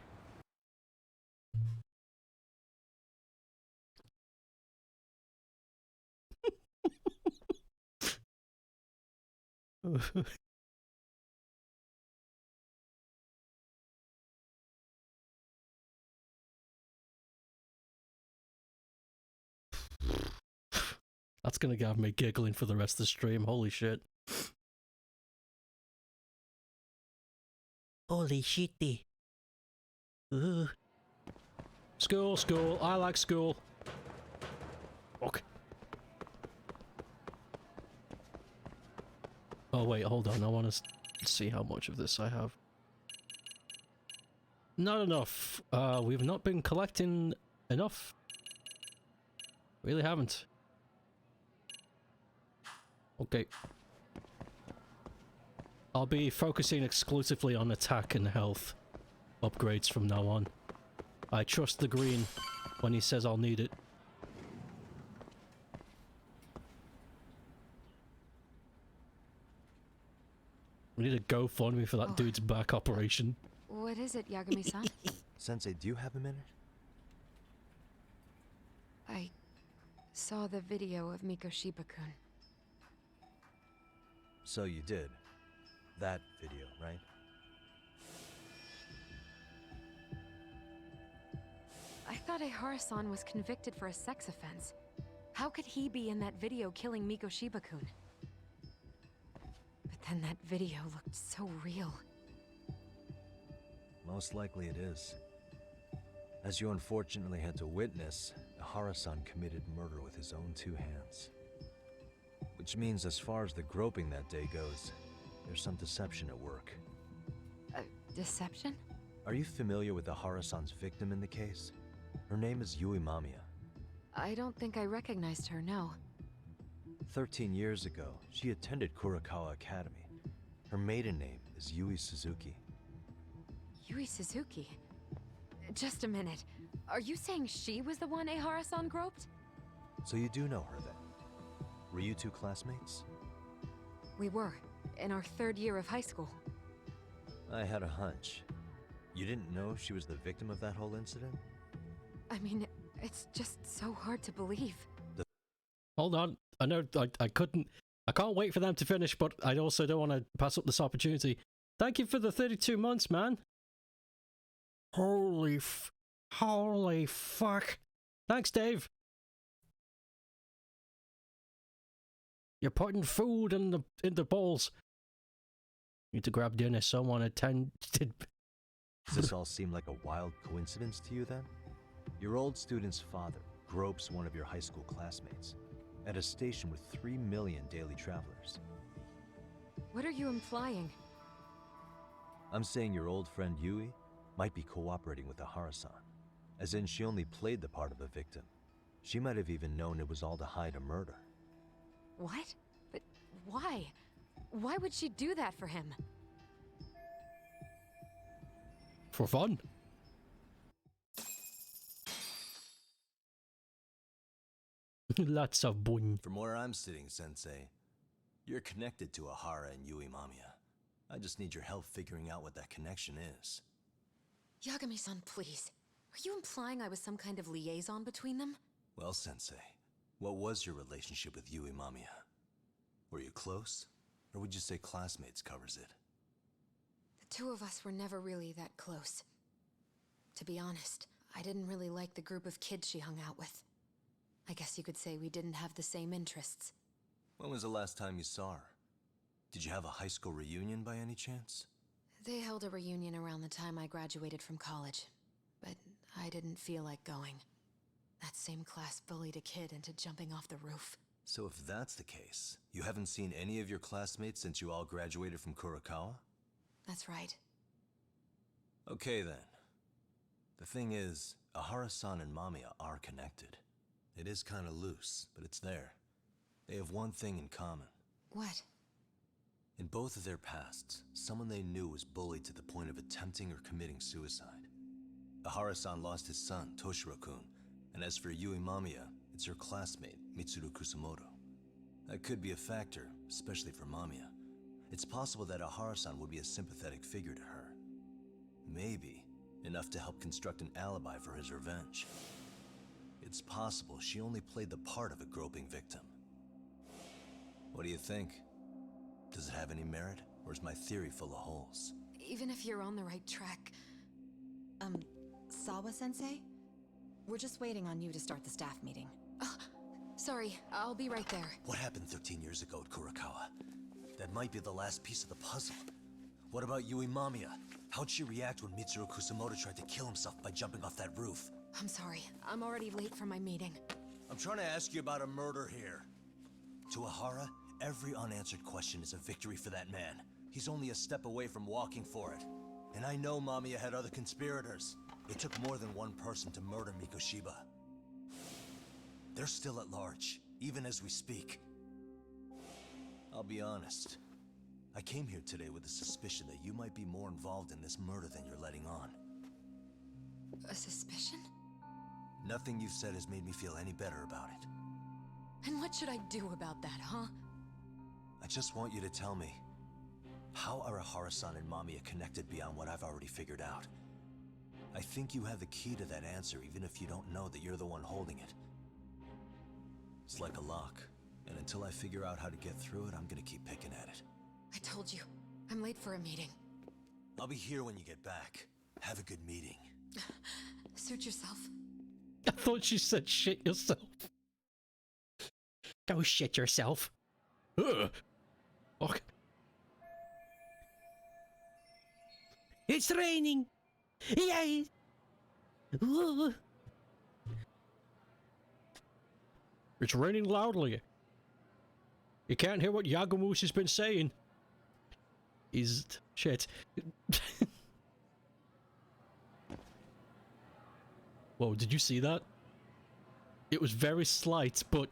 That's gonna have me giggling for the rest of the stream. Holy shit. Holy shitty. School, school. I like school. Okay. Oh wait, hold on. I want to see how much of this I have. Not enough. We've not been collecting enough. Really haven't. Okay. I'll be focusing exclusively on attack and health upgrades from now on. I trust the green when he says I'll need it. We need a GoFundMe for that dude's back operation. What is it, Yagami-san? Sensei, do you have a minute? I saw the video of Mikoshiba-kun. So you did. That video, right? I thought Ehara-san was convicted for a sex offense. How could he be in that video killing Mikoshiba-kun? But then that video looked so real. Most likely it is. As you unfortunately had to witness, Ehara-san committed murder with his own two hands. Which means as far as the groping that day goes, there's some deception at work. Deception? Are you familiar with Ehara-san's victim in the case? Her name is Yui Mamiya. I don't think I recognized her, no. 13 years ago, she attended Kurakawa Academy. Her maiden name is Yui Suzuki. Yui Suzuki? Just a minute. Are you saying she was the one Ehara-san groped? So you do know her then? Were you two classmates? We were, in our 3rd year of high school. I had a hunch. You didn't know she was the victim of that whole incident? I mean, it's just so hard to believe. Hold on. I know I can't wait for them to finish, but I also don't want to pass up this opportunity. Thank you for the 32 months, man. Holy fuck. Thanks, Dave. You're putting food in the bowls. Need to grab dinner. Someone attended. Does this all seem like a wild coincidence to you then? Your old student's father gropes one of your high school classmates at a station with 3 million daily travelers. What are you implying? I'm saying your old friend Yui might be cooperating with Ehara-san, as in she only played the part of a victim. She might have even known it was all to hide a murder. What? But why? Why would she do that for him? For fun. Lots of bun. From where I'm sitting, Sensei, you're connected to Ehara and Yui Mamiya. I just need your help figuring out what that connection is. Yagami-san, please. Are you implying I was some kind of liaison between them? Well, Sensei, what was your relationship with Yui Mamiya? Were you close? Or would you say classmates covers it? The two of us were never really that close. To be honest, I didn't really like the group of kids she hung out with. I guess you could say we didn't have the same interests. When was the last time you saw her? Did you have a high school reunion by any chance? They held a reunion around the time I graduated from college, but I didn't feel like going. That same class bullied a kid into jumping off the roof. So if that's the case, you haven't seen any of your classmates since you all graduated from Kurakawa? That's right. Okay then. The thing is, Ehara-san and Mamiya are connected. It is kinda loose, but it's there. They have one thing in common. What? In both of their pasts, someone they knew was bullied to the point of attempting or committing suicide. Ehara-san lost his son, Toshiro-kun, and as for Yui Mamiya, it's her classmate, Mitsuru Kusamoto. That could be a factor, especially for Mamiya. It's possible that Ehara-san would be a sympathetic figure to her. Maybe enough to help construct an alibi for his revenge. It's possible she only played the part of a groping victim. What do you think? Does it have any merit, or is my theory full of holes? Even if you're on the right track... Sawa-sensei? We're just waiting on you to start the staff meeting. Sorry, I'll be right there. What happened 13 years ago at Kurakawa? That might be the last piece of the puzzle. What about Yui Mamiya? How'd she react when Mitsuru Kusamoto tried to kill himself by jumping off that roof? I'm sorry, I'm already late for my meeting. I'm trying to ask you about a murder here. To Ehara, every unanswered question is a victory for that man. He's only a step away from walking for it. And I know Mamiya had other conspirators. It took more than one person to murder Mikoshiba. They're still at large, even as we speak. I'll be honest. I came here today with a suspicion that you might be more involved in this murder than you're letting on. A suspicion? Nothing you've said has made me feel any better about it. And what should I do about that, huh? I just want you to tell me, how are Ahara-san and Mamiya connected beyond what I've already figured out? I think you have the key to that answer, even if you don't know that you're the one holding it. It's like a lock, and until I figure out how to get through it, I'm gonna keep picking at it. I told you, I'm late for a meeting. I'll be here when you get back. Have a good meeting. Suit yourself. I thought you said shit yourself. Go shit yourself. Ugh. Okay. It's raining. Yay. Ooh. It's raining loudly. You can't hear what Yagamoose has been saying. He's shit. Whoa, did you see that? It was very slight, but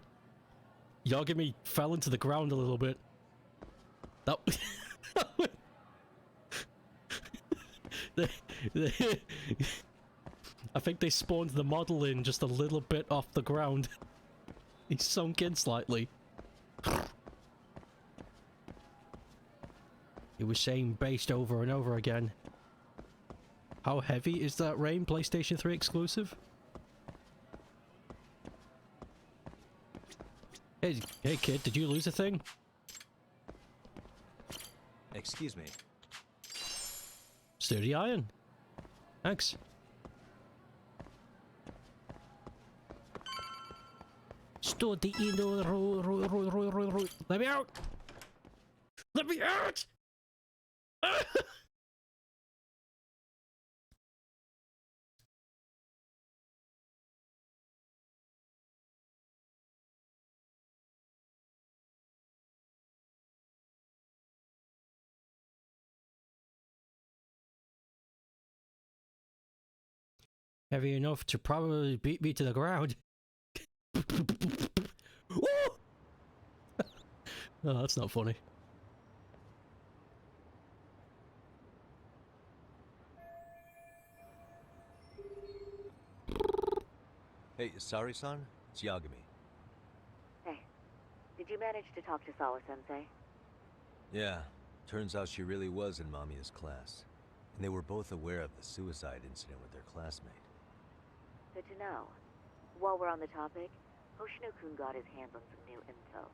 Yagami fell into the ground a little bit. That I think they spawned the model in just a little bit off the ground. He sunk in slightly. He was saying based over and over again. How heavy is that rain? PlayStation 3 exclusive? Hey kid, did you lose a thing? Excuse me. Sturdy iron. Thanks. Sturdy iron. Let me out! Let me out! Heavy enough to probably beat me to the ground. Oh, that's not funny. Hey, sorry-san? It's Yagami. Hey, did you manage to talk to Sawa-sensei? Yeah, turns out she really was in Mamiya's class. And they were both aware of the suicide incident with their classmate. Good to know. While we're on the topic, Hoshino-kun got his hands on some new info.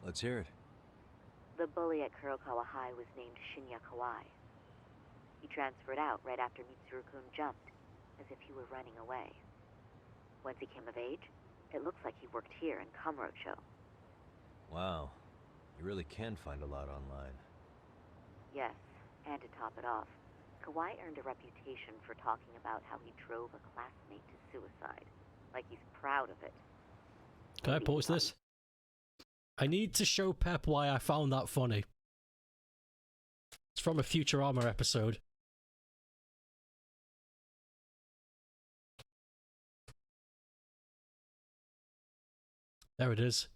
Let's hear it. The bully at Kurokawa High was named Shinya Kawai. He transferred out right after Mitsuru-kun jumped, as if he were running away. Once he came of age, it looks like he worked here in Kamurocho. Wow. You really can find a lot online. Yes, and to top it off, Kawai earned a reputation for talking about how he drove a classmate to suicide. Like he's proud of it. Can I pause this? I need to show Pep why I found that funny. It's from a Futurama episode. There it is.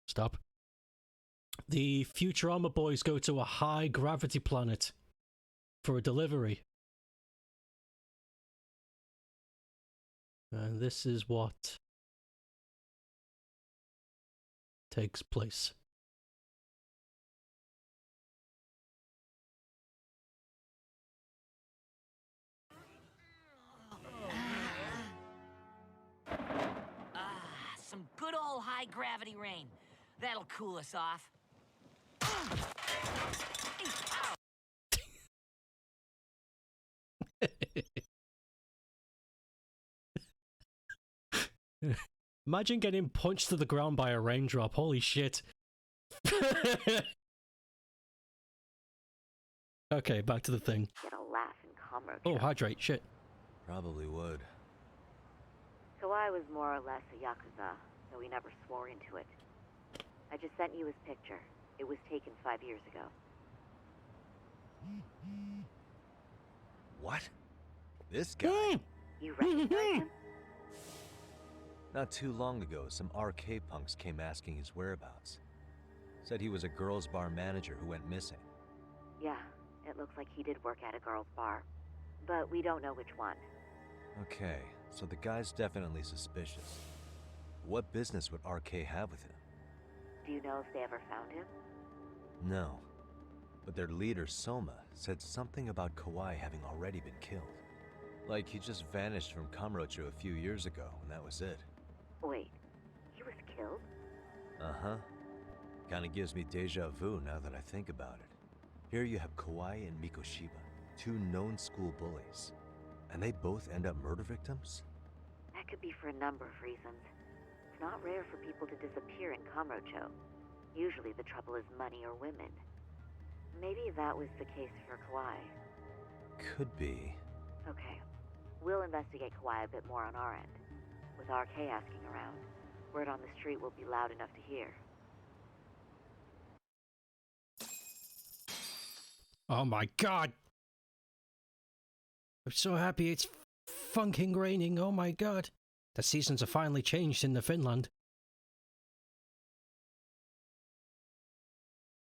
Stop. The Futurama boys go to a high gravity planet for a delivery. And this is what takes place. Some good old high gravity rain. That'll cool us off. Imagine getting punched to the ground by a raindrop. Holy shit. Okay, back to the thing. Get a laugh in Kamurocho. Oh, hydrate. Shit. Probably would. Kawai was more or less a Yakuza, though he never swore into it. I just sent you his picture. It was taken 5 years ago. What? This guy? You recognize him? Not too long ago, some RK punks came asking his whereabouts. Said he was a girls' bar manager who went missing. Yeah, it looks like he did work at a girl's bar. But we don't know which one. Okay, so the guy's definitely suspicious. What business would RK have with him? Do you know if they ever found him? No. But their leader, Soma, said something about Kawhi having already been killed. Like he just vanished from Kamurocho a few years ago, and that was it. Wait, he was killed? Uh-huh. Kinda gives me deja vu now that I think about it. Here you have Kawhi and Mikoshiba, two known school bullies. And they both end up murder victims? That could be for a number of reasons. It's not rare for people to disappear in Kamurocho. Usually the trouble is money or women. Maybe that was the case for Kawhi. Could be. Okay. We'll investigate Kawhi a bit more on our end. With RK asking around, word on the street will be loud enough to hear. Oh my god! I'm so happy it's funking raining, oh my god. The seasons have finally changed in the Finland.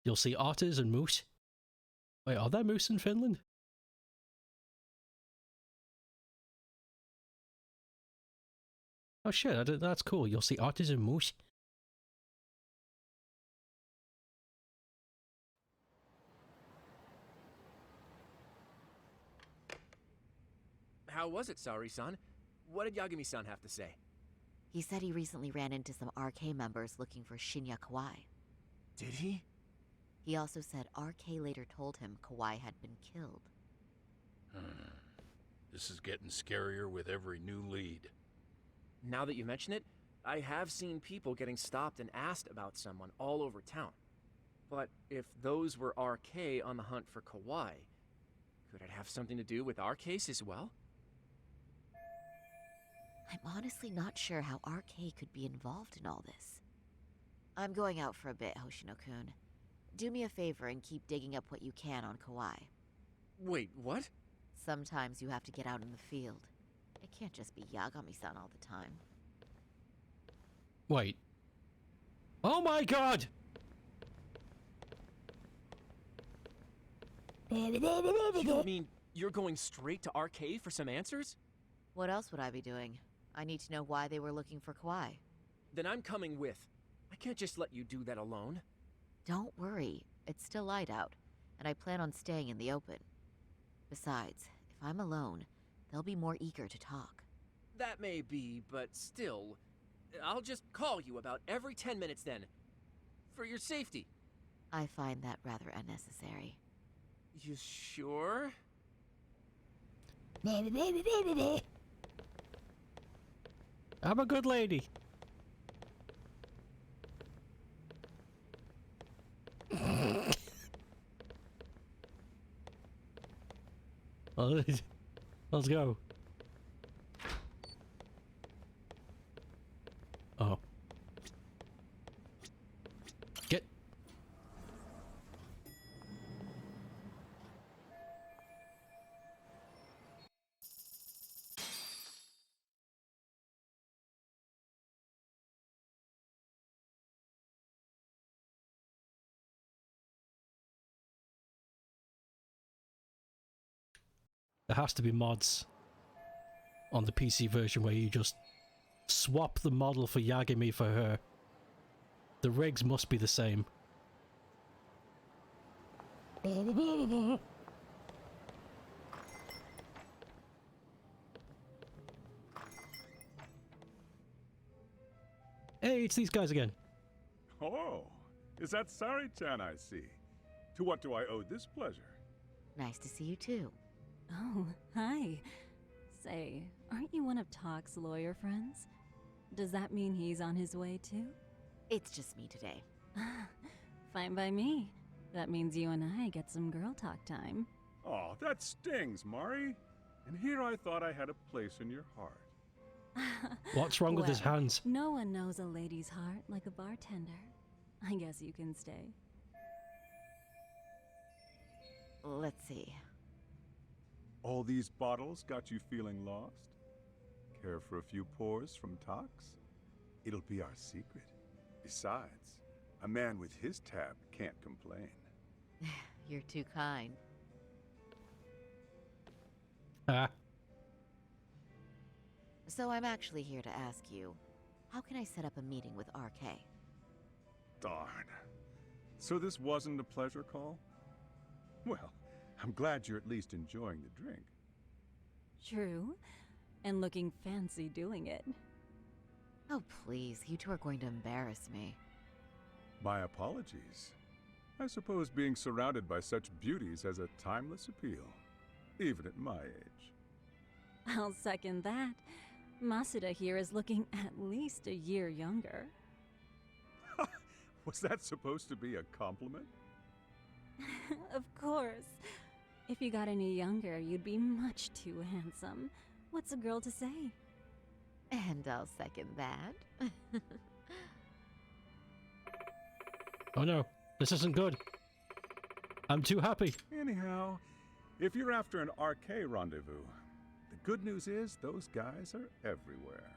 You'll see otters and moose. Wait, are there moose in Finland? Oh shit, that's cool. You'll see otters and moose. How was it, Saori-san? What did Yagami-san have to say? He said he recently ran into some RK members looking for Shinya Kawai. Did he? He also said RK later told him Kawai had been killed. This is getting scarier with every new lead. Now that you mention it, I have seen people getting stopped and asked about someone all over town. But if those were RK on the hunt for Kawhi, could it have something to do with our case as well? I'm honestly not sure how RK could be involved in all this. I'm going out for a bit, Hoshino-kun. Do me a favor and keep digging up what you can on Kawhi. Wait, what? Sometimes you have to get out in the field. It can't just be Yagami-san all the time. Wait. Oh my god! You mean you're going straight to RK for some answers? What else would I be doing? I need to know why they were looking for Kawhi. Then I'm coming with. I can't just let you do that alone. Don't worry. It's still light out, and I plan on staying in the open. Besides, if I'm alone, they'll be more eager to talk. That may be, but still, I'll just call you about every 10 minutes then. For your safety. I find that rather unnecessary. You sure? I'm a good lady. Let's go. Oh. Get. There has to be mods on the PC version where you just swap the model for Yagami for her. The rigs must be the same. Hey, it's these guys again. Oh, is that Sari-chan I see? To what do I owe this pleasure? Nice to see you too. Oh, hi. Say, aren't you one of Talk's lawyer friends? Does that mean he's on his way too? It's just me today. Fine by me. That means you and I get some girl talk time. Oh, that stings, Mari. And here I thought I had a place in your heart. What's wrong with his hands? No one knows a lady's heart like a bartender. I guess you can stay. Let's see. All these bottles got you feeling lost? Care for a few pours from Tox? it'll be our secret. Besides, a man with his tab can't complain. You're too kind. Ah. So I'm actually here to ask you, how can I set up a meeting with RK? Darn. So this wasn't a pleasure call? Well, I'm glad you're at least enjoying the drink. True. And looking fancy doing it. Oh, please. You two are going to embarrass me. My apologies. I suppose being surrounded by such beauties has a timeless appeal, even at my age. I'll second that. Masuda here is looking at least a year younger. Was that supposed to be a compliment? Of course. If you got any younger, you'd be much too handsome. What's a girl to say? And I'll second that. Oh no, this isn't good. I'm too happy. Anyhow, if you're after an RK rendezvous, the good news is those guys are everywhere.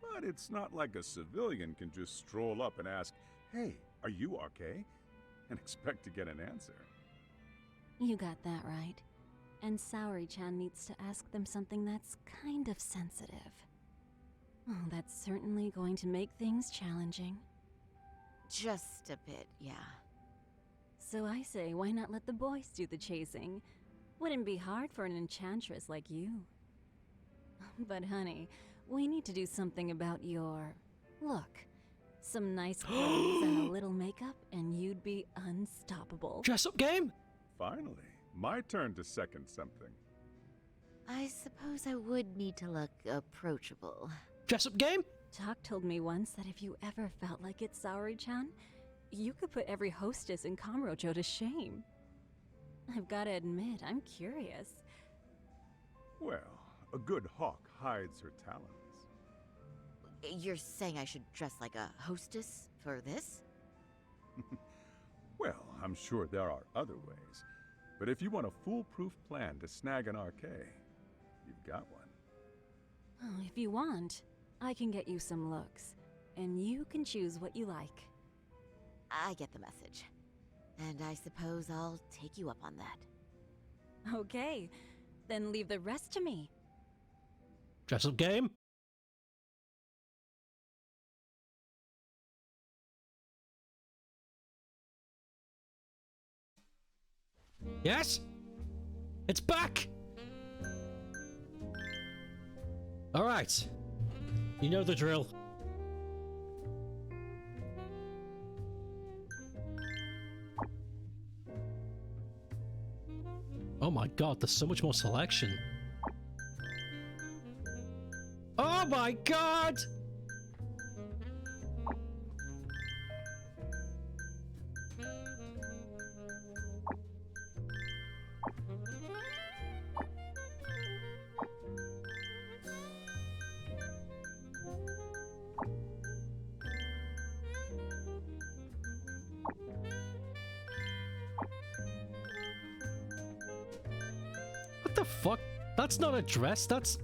But it's not like a civilian can just stroll up and ask, "Hey, are you RK?" and expect to get an answer. You got that right. And Saori-chan needs to ask them something that's kind of sensitive. Oh, that's certainly going to make things challenging. Just a bit, yeah. So I say, why not let the boys do the chasing? Wouldn't be hard for an enchantress like you. But honey, we need to do something about your look. Some nice clothes and a little makeup, and you'd be unstoppable. Dress up game? Finally, my turn to second something. I suppose I would need to look approachable. Dress up game? Talk told me once that if you ever felt like it, Saori-chan, you could put every hostess in Kamurocho to shame. I've gotta admit, I'm curious. Well, a good hawk hides her talons. You're saying I should dress like a hostess for this? Well, I'm sure there are other ways. But if you want a foolproof plan to snag an RK, you've got one. Oh, if you want, I can get you some looks, and you can choose what you like. I get the message. And I suppose I'll take you up on that. Okay, then leave the rest to me. Dress up game? Yes? It's back! Alright. You know the drill. Oh my god, there's so much more selection. Oh my god! What the fuck? That's not a dress, that's...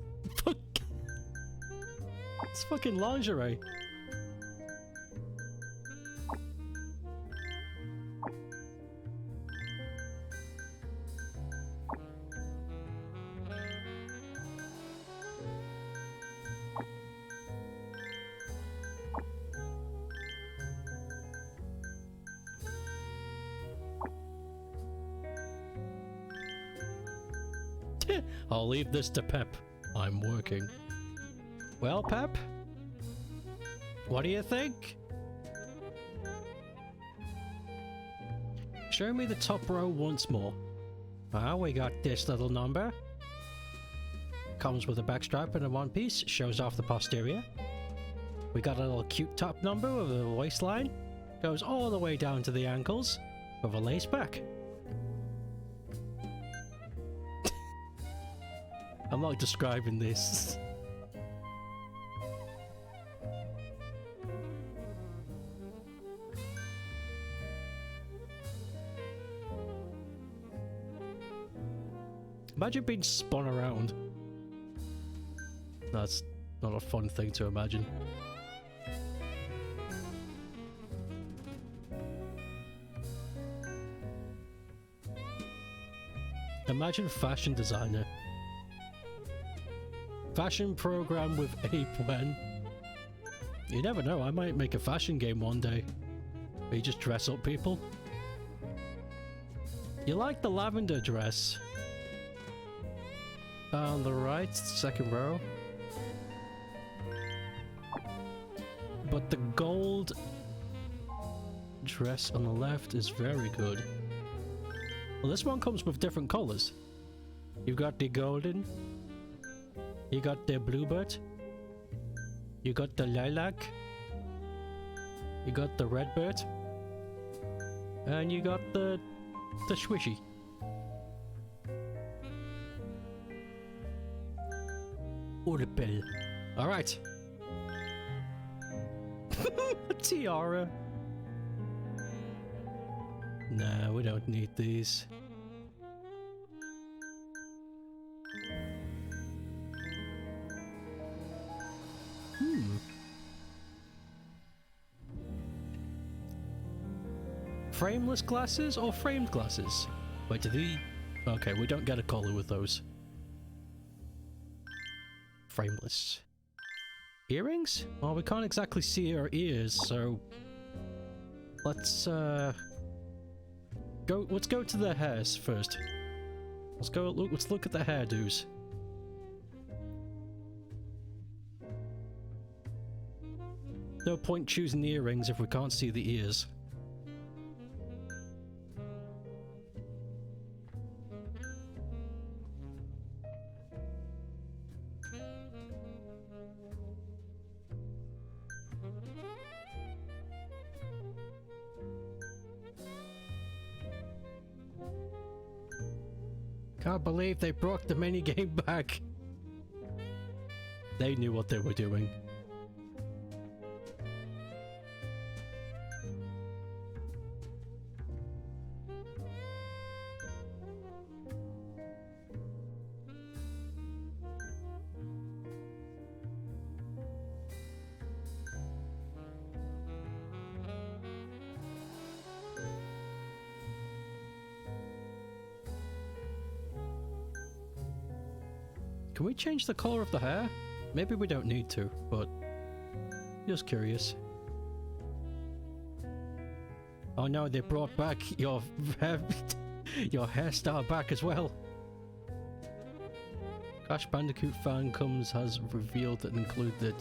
It's fucking lingerie. I'll leave this to Pep. I'm working. Well, Pep? What do you think? Show me the top row once more. Ah, we got this little number. Comes with a backstrap and a one piece, shows off the posterior. We got a little cute top number with a waistline. Goes all the way down to the ankles with a lace back. I'm not describing this. Imagine being spun around. That's not a fun thing to imagine. Imagine fashion designer. Fashion program with Ape Wen. You never know, I might make a fashion game one day. Where you just dress up people. You like the lavender dress? On the right, second row. But the gold dress on the left is very good. Well, this one comes with different colors. You've got the golden. You got the bluebird. You got the lilac. You got the redbird. And you got the swishy. Urpel. Alright. Tiara. Nah, we don't need these. Frameless glasses or framed glasses? Wait, do the... Okay, we don't get a collar with those. Frameless. Earrings? Well, we can't exactly see her ears, so... Let's go to the hairs first. Let's look at the hairdos. No point choosing the earrings if we can't see the ears. Can't believe they brought the minigame back. They knew what they were doing. Can we change the color of the hair? Maybe we don't need to, but just curious. Oh no, they brought back your hairstyle back as well. Crash Bandicoot Fancoms has revealed that included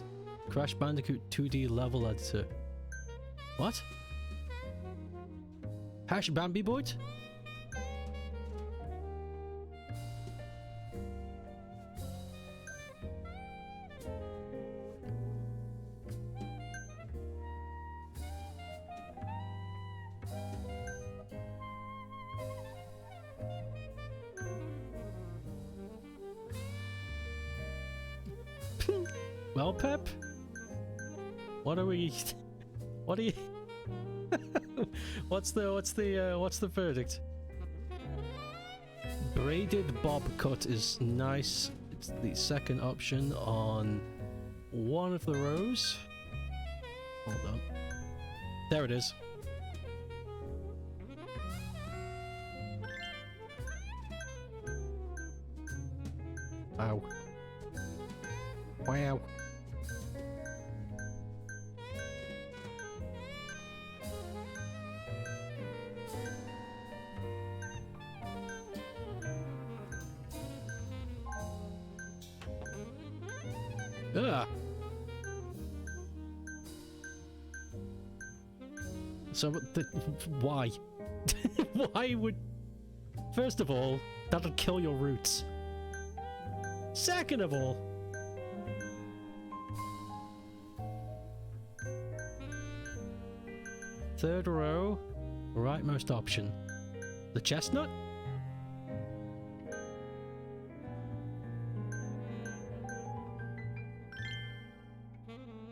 Crash Bandicoot 2D level editor. What? Hash Bambi Boyd? Well, Pep? What are we... What are you... What's the verdict? Braided bob cut is nice. It's the second option on one of the rows. Hold on. There it is. Wow. Wow. Ugh. So, why? Why would... First of all, that'll kill your roots. Second of all... Third row, rightmost option. The chestnut?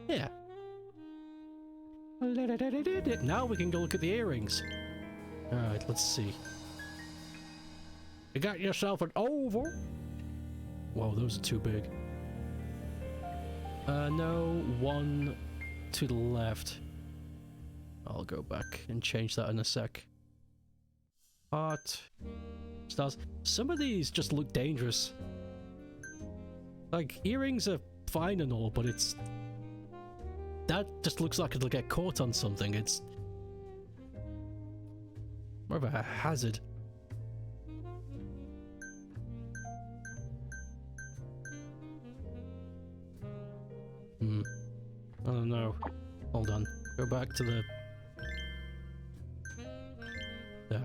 Yeah. Now we can go look at the earrings. Alright, let's see. You got yourself an oval. Whoa, those are too big. No, one to the left. I'll go back and change that in a sec. Heart, stars. Some of these just look dangerous. Like, earrings are fine and all, but it's... That just looks like it'll get caught on something. It's... more of a hazard. I don't know. Hold on. Go back to the... There.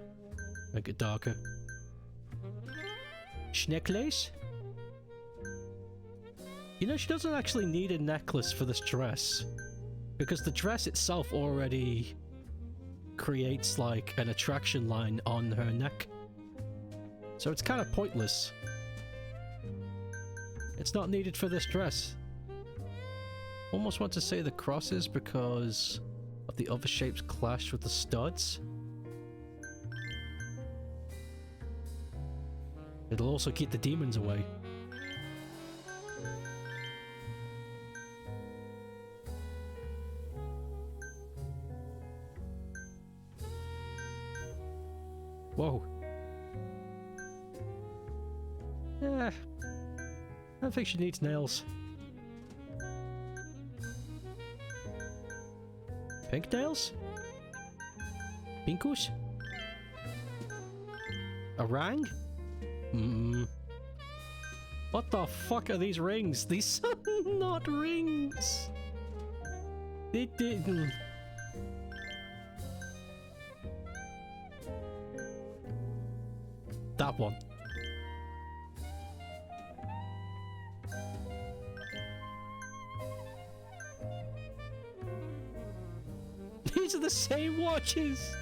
Make it darker. Necklace? You know, she doesn't actually need a necklace for this dress. Because the dress itself already creates, like, an attraction line on her neck. So it's kind of pointless. It's not needed for this dress. Almost want to say the crosses because of the other shapes clash with the studs. It'll also keep the demons away. Whoa. Yeah. I don't think she needs nails. Pink nails? Pinkus? A ring? What the fuck are these rings? These are not rings! They didn't... That one. These are the same watches!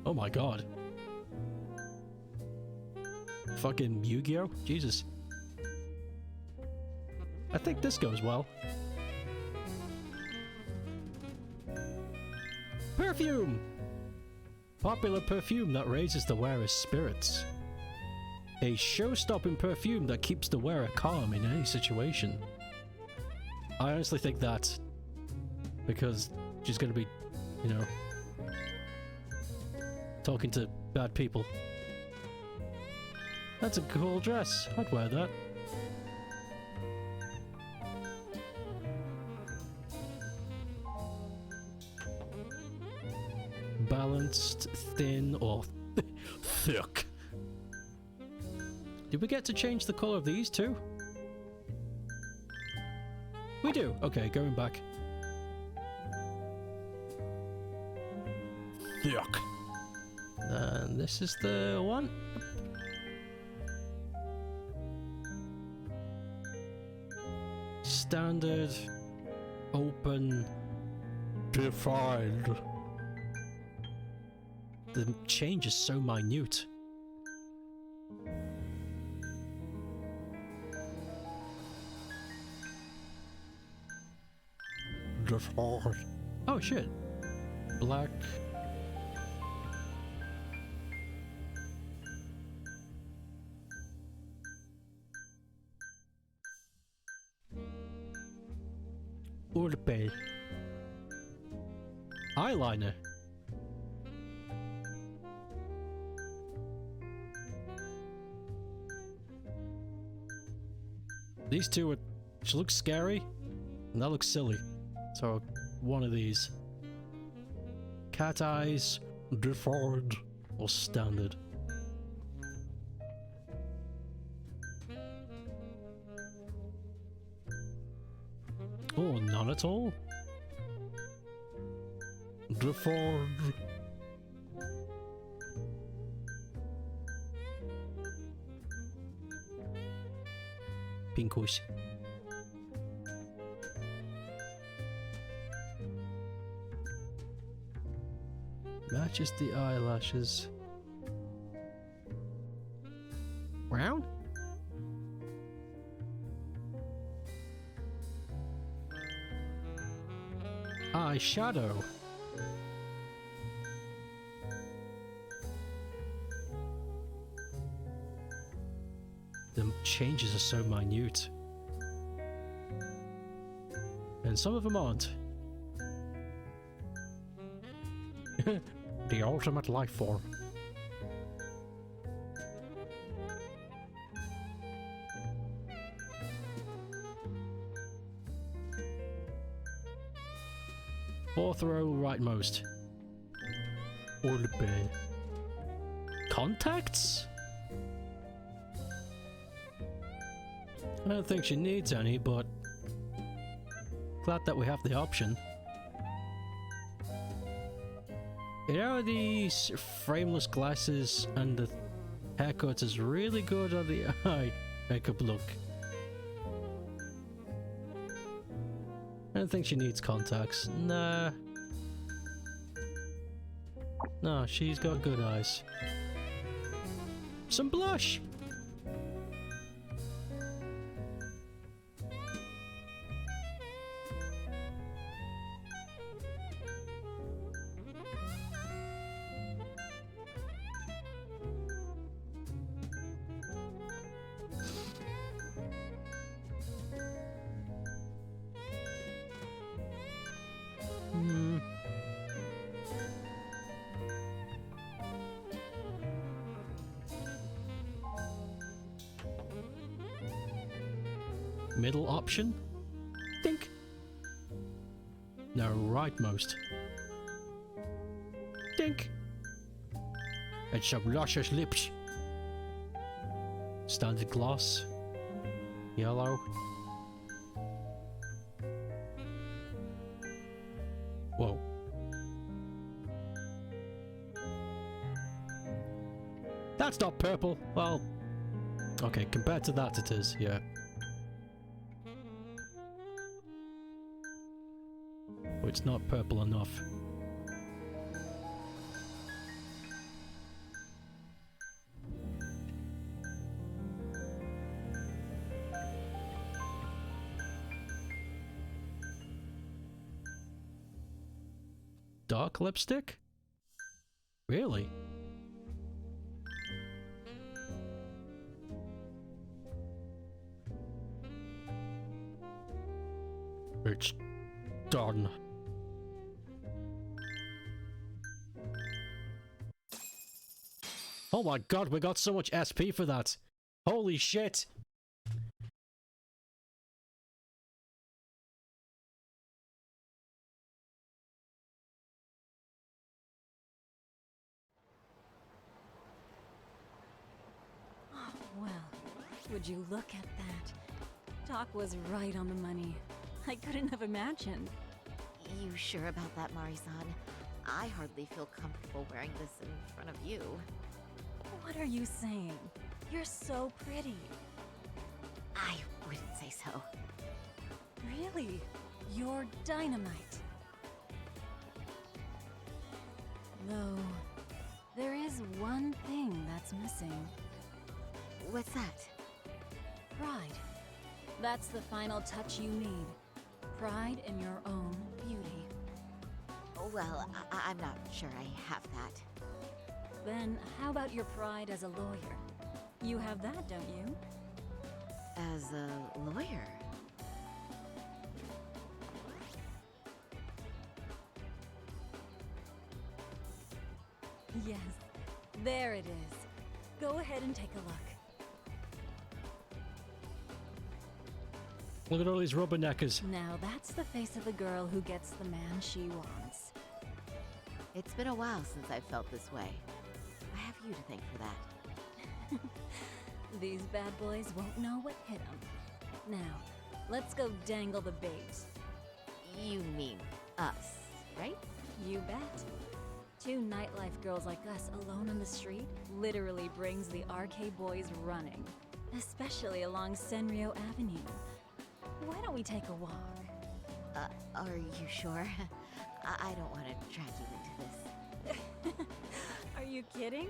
Oh my god. Fucking Yu-Gi-Oh? Jesus. I think this goes well. Perfume! Popular perfume that raises the wearer's spirits. A show-stopping perfume that keeps the wearer calm in any situation. I honestly think that because she's gonna be, you know, talking to bad people. That's a cool dress. I'd wear that. Balanced, thin, or thick. Did we get to change the color of these too? We do. Okay, going back. Thick. And this is the one. Standard, open, defined. The change is so minute. Defined. Oh shit. Black. Urpe. Eyeliner. These two are... She looks scary, and that looks silly. So, one of these. Cat eyes, deformed, or standard. Oh, none at all? Deformed. Pinkish. Matches the eyelashes. Brown? Eyeshadow. The changes are so minute. And some of them aren't. The ultimate life form. Fourth row rightmost. Or the bed. Contacts? I don't think she needs any, but glad that we have the option. You know, these frameless glasses and the haircuts is really good on the eye makeup look. I don't think she needs contacts. Nah. No, she's got good eyes. Some blush! Middle option? Think. No, rightmost. Think. It's some luscious lips. Standard gloss. Yellow. Whoa. That's not purple. Well, okay, compared to that it is, yeah. Oh, it's not purple enough. Dark lipstick? Really? It's done. Oh my god, we got so much SP for that. Holy shit. Oh, well, would you look at that? Doc was right on the money. I couldn't have imagined. You sure about that, Mari-san? I hardly feel comfortable wearing this in front of you. What are you saying? You're so pretty. I wouldn't say so. Really? You're dynamite. Though, there is one thing that's missing. What's that? Pride. That's the final touch you need. Pride in your own beauty. Well, I'm not sure I have that. Then how about your pride as a lawyer? You have that, don't you? As a lawyer? Yes, there it is. Go ahead and take a look. Look at all these rubberneckers. Now that's the face of the girl who gets the man she wants. It's been a while since I've felt this way. I have you to thank for that. These bad boys won't know what hit them. Now, let's go dangle the bait. You mean us, right? You bet. Two nightlife girls like us alone on the street literally brings the RK boys running. Especially along Senryo Avenue. Why don't we take a walk? Are you sure? I don't want to drag you into this. Are you kidding?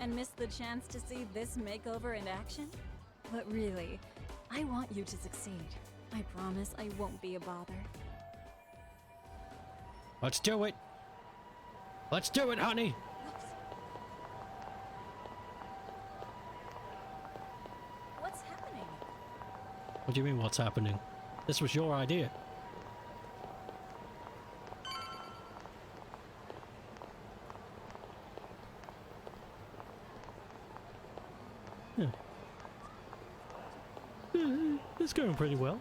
And miss the chance to see this makeover in action? But really, I want you to succeed. I promise I won't be a bother. Let's do it. Let's do it, honey. What's happening? What do you mean, what's happening? This was your idea. Yeah. It's going pretty well.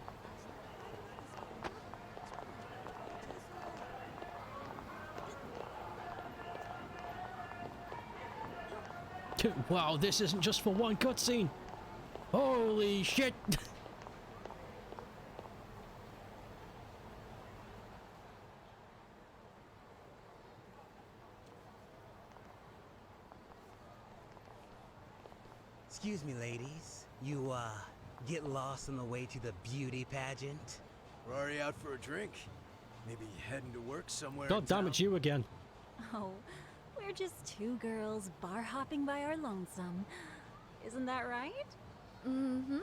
Wow, this isn't just for one cutscene. Holy shit. Excuse me, ladies. You, get lost on the way to the beauty pageant? We're already out for a drink. Maybe heading to work somewhere. God damn it, you again. Oh, we're just two girls bar hopping by our lonesome. Isn't that right? Mm-hmm.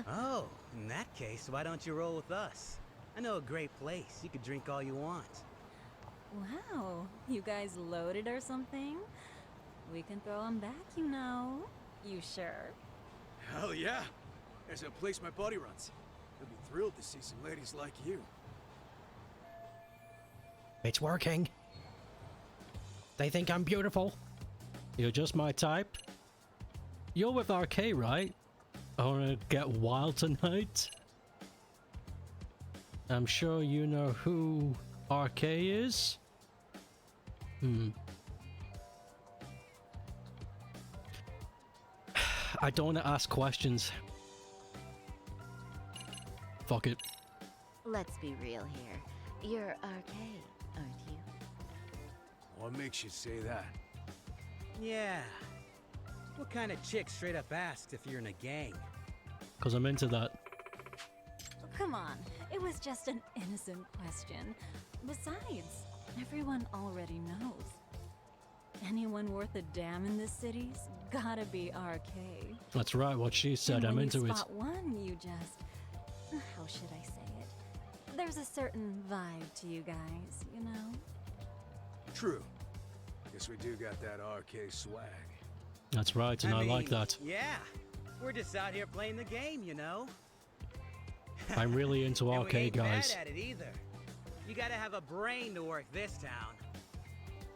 Oh, in that case, why don't you roll with us? I know a great place. You could drink all you want. Wow, you guys loaded or something? We can throw them back, you know. You sure? Hell yeah. There's a place my buddy runs. He'll be thrilled to see some ladies like you. It's working. They think I'm beautiful. You're just my type. You're with RK, right? I wanna get wild tonight. I'm sure you know who RK is. I don't want to ask questions. Fuck it. Let's be real here. You're RK, aren't you? What makes you say that? Yeah. What kind of chick straight up asks if you're in a gang? Because I'm into that. Oh, come on, it was just an innocent question. Besides, everyone already knows. Anyone worth a damn in this city's gotta be RK. That's right, what she said. And I'm when into you it. spot one, you just... How should I say it? There's a certain vibe to you guys, you know? True. Guess we do got that RK swag. That's right, and I mean, like that. Yeah. We're just out here playing the game, you know? I'm really into And we RK, ain't guys. bad at it either. You gotta have a brain to work this town.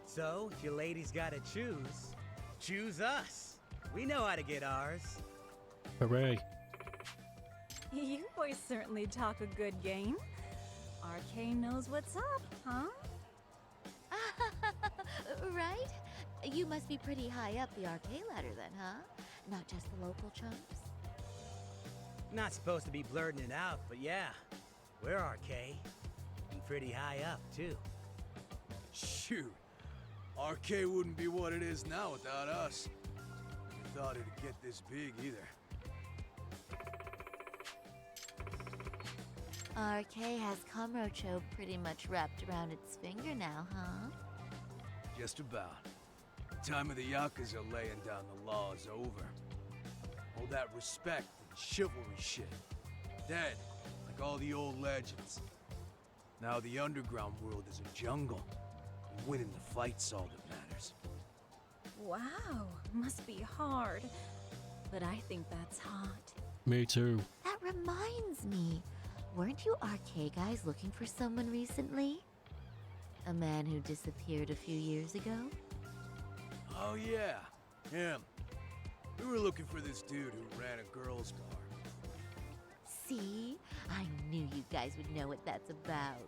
So, if your ladies gotta choose us. We know how to get ours. Hooray. You boys certainly talk a good game. RK knows what's up, huh? Right? You must be pretty high up the RK ladder then, huh? Not just the local chumps? Not supposed to be blurting it out, but yeah. We're RK. And pretty high up, too. Shoot. RK wouldn't be what it is now without us. Never thought it'd get this big either. RK has Kamurocho pretty much wrapped around its finger now, huh? Just about. The time of the Yakuza laying down the law is over. All that respect and chivalry shit. Dead, like all the old legends. Now the underground world is a jungle. And winning the fight's all that matters. Wow, must be hard. But I think that's hot. Me too. That reminds me. Weren't you RK guys looking for someone recently? A man who disappeared a few years ago? Oh yeah, him. We were looking for this dude who ran a girl's bar. See? I knew you guys would know what that's about.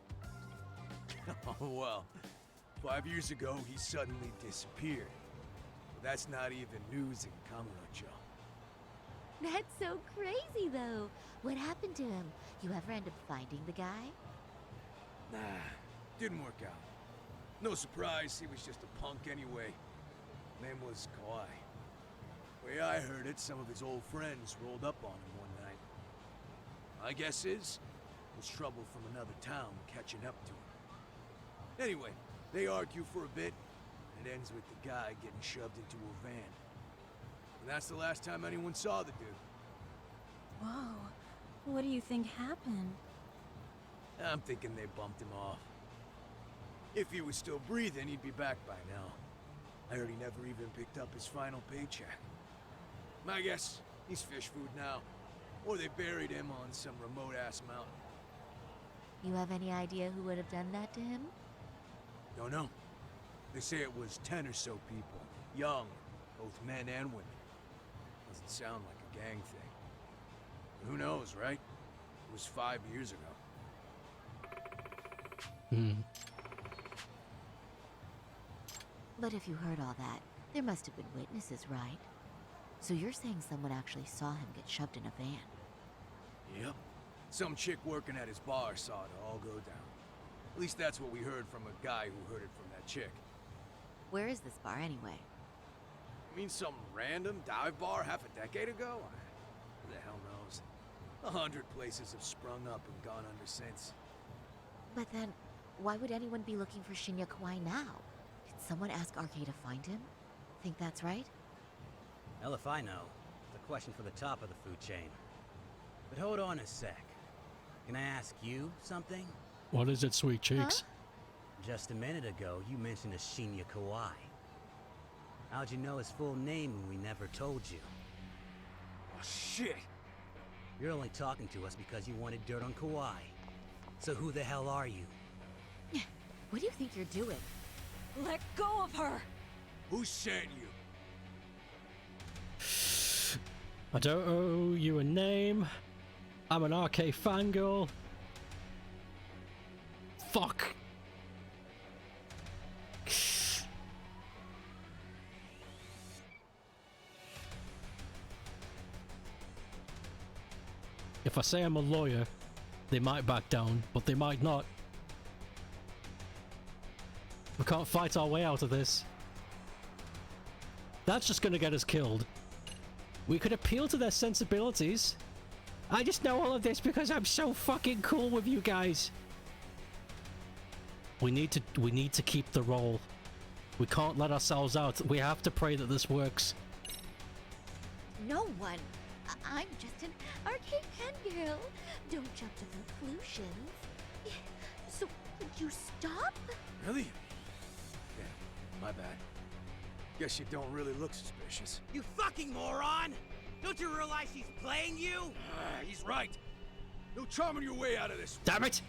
Oh well, 5 years ago he suddenly disappeared. But that's not even news in Kamurocho. That's so crazy though. What happened to him? You ever end up finding the guy? Nah, didn't work out. No surprise, he was just a punk anyway. Name was Kawhi. Way I heard it, some of his old friends rolled up on him one night. My guess is, it was trouble from another town catching up to him. Anyway, they argue for a bit, and it ends with the guy getting shoved into a van. And that's the last time anyone saw the dude. Whoa, what do you think happened? I'm thinking they bumped him off. If he was still breathing, he'd be back by now. I heard he never even picked up his final paycheck. My guess, he's fish food now. Or they buried him on some remote-ass mountain. You have any idea who would have done that to him? Don't know. They say it was 10 or so people. Young, both men and women. Doesn't sound like a gang thing. But who knows, right? It was 5 years ago. But if you heard all that, there must have been witnesses, right? So you're saying someone actually saw him get shoved in a van? Yep. Some chick working at his bar saw it all go down. At least that's what we heard from a guy who heard it from that chick. Where is this bar anyway? You mean some random dive bar half a decade ago? Who the hell knows? 100 places have sprung up and gone under since. But then, why would anyone be looking for Shinya Kawai now? Did someone ask RK to find him? Think that's right? Hell if I know. It's a question for the top of the food chain. But hold on a sec. Can I ask you something? What is it, sweet cheeks? Just a minute ago, you mentioned a Shinya Kawai. How'd you know his full name when we never told you? Oh, shit! You're only talking to us because you wanted dirt on Kawhi. So who the hell are you? What do you think you're doing? Let go of her! Who sent you? I don't owe you a name. I'm an RK fangirl. Fuck. If I say I'm a lawyer, they might back down, but they might not. We can't fight our way out of this. That's just gonna get us killed. We could appeal to their sensibilities. I just know all of this because I'm so fucking cool with you guys. We need to keep the role. We can't let ourselves out. We have to pray that this works. No one. I'm just an arcade fangirl. Don't jump to conclusions. So, would you stop? Really? Yeah, my bad. Guess you don't really look suspicious. You fucking moron! Don't you realize he's playing you? He's right. No charming your way out of this. Damn it!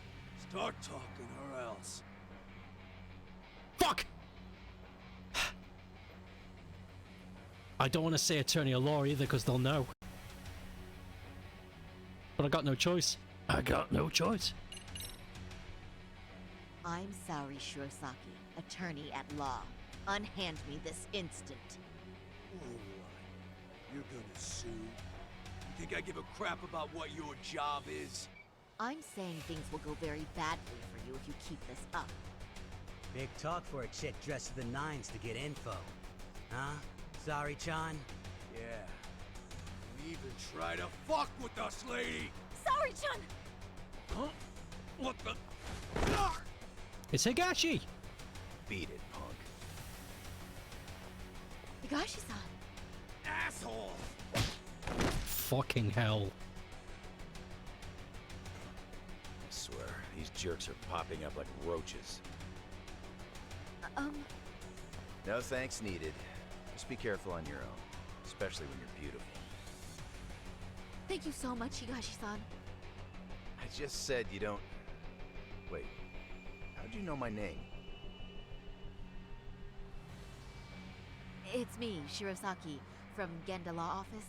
Start talking or else. Fuck! I don't want to say attorney or law either because they'll know. But I got no choice. I got no choice. I'm Saori Shirosaki, attorney at law. Unhand me this instant. You're gonna sue? You think I give a crap about what your job is? I'm saying things will go very badly for you if you keep this up. Big talk for a chick dressed to the nines to get info. Huh? Sorry, Chan? Yeah. You even try to fuck with us, lady! Sorry, Chun! Huh? What the? It's Higashi! Beat it, punk. Higashi-san! Asshole! Fucking hell. I swear, these jerks are popping up like roaches. No thanks needed. Just be careful on your own, especially when you're beautiful. Thank you so much, Higashi-san. I just said you don't... Wait, how'd you know my name? It's me, Shirosaki, from Genda Law Office.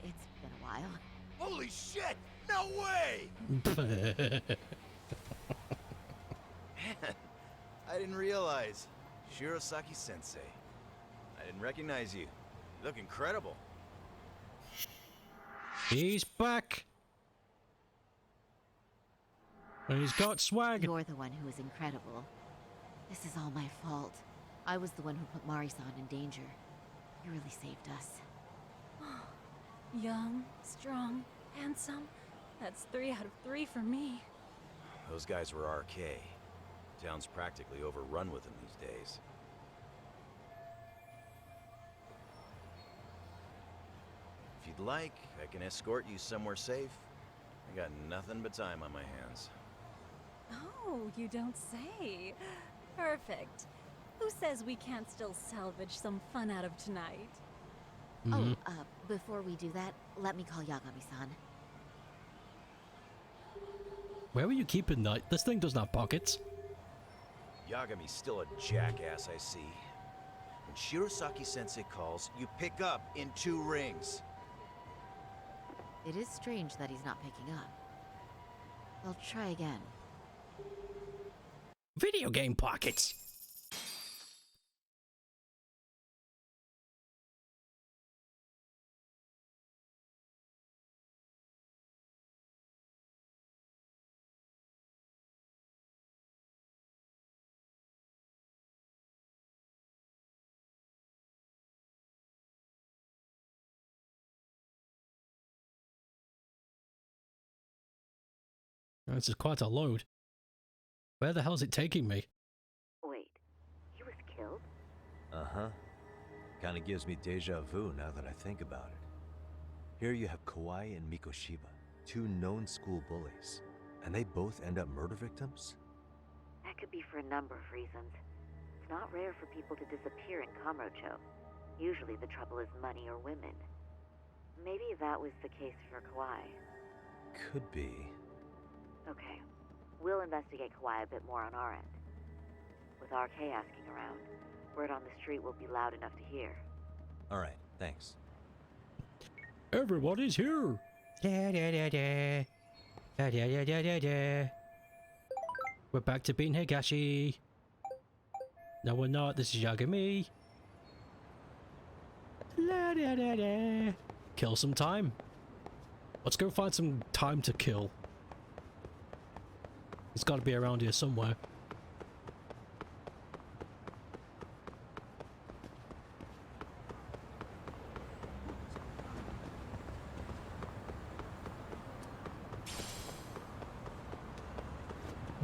It's been a while. Holy shit! No way! Man, I didn't realize. Shirosaki-sensei. I didn't recognize you. You look incredible. He's back! And he's got swag. You're the one who is incredible. This is all my fault. I was the one who put Mari-san in danger. You really saved us. Young, strong, handsome. That's 3 out of 3 for me. Those guys were RK. Town's practically overrun with them these days. If you'd like, I can escort you somewhere safe. I got nothing but time on my hands. Oh, you don't say. Perfect. Who says we can't still salvage some fun out of tonight? Mm-hmm. Oh, before we do that, let me call Yagami-san. Where were you keeping that? This thing doesn't have pockets. Yagami's still a jackass, I see. When Shirosaki-sensei calls, you pick up in 2 rings. It is strange that he's not picking up. I'll try again. Video game pockets! This is quite a load. Where the hell's it taking me? Wait, he was killed? Uh-huh. Kinda gives me deja vu now that I think about it. Here you have Kawaii and Mikoshiba, two known school bullies, and they both end up murder victims? That could be for a number of reasons. It's not rare for people to disappear in Kamurocho. Usually the trouble is money or women. Maybe that was the case for Kawaii. Could be. Okay, we'll investigate Kawaii a bit more on our end. With RK asking around, word on the street will be loud enough to hear. Alright, thanks. Everybody's here! Da da da da. Da da da da da da. We're back to being Higashi. No, we're not. This is Yagami. La da da da. Kill some time. Let's go find some time to kill. It's got to be around here somewhere.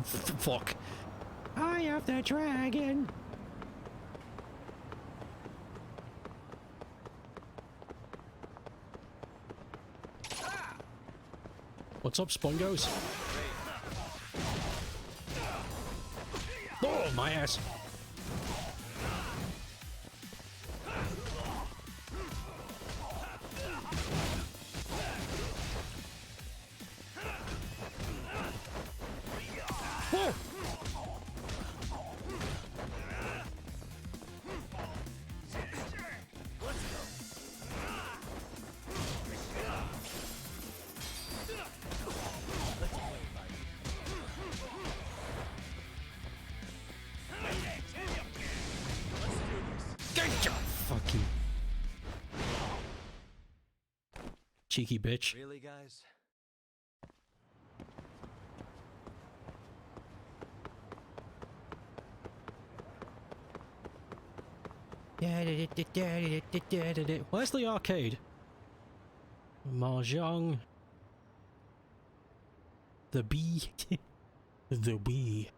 Fuck. Eye of the dragon. What's up, Spongos? Oh, my ass. Oh. Fuck you. Cheeky bitch. Really, guys? Where's the arcade? Mahjong. The bee. The bee.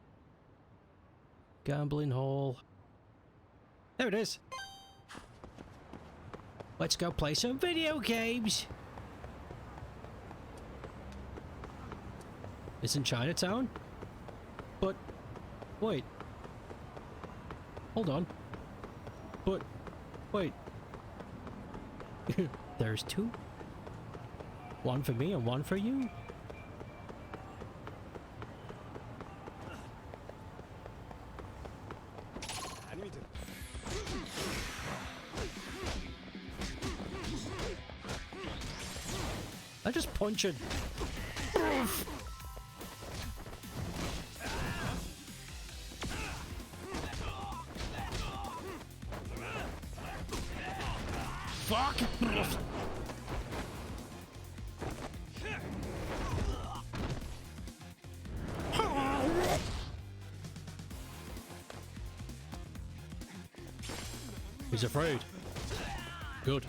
Gambling hall. There it is. Let's go play some video games. It's in Chinatown? But, wait. Hold on. But, wait. There's two? One for me and one for you? I just punch it. Fuck! He's afraid. Good.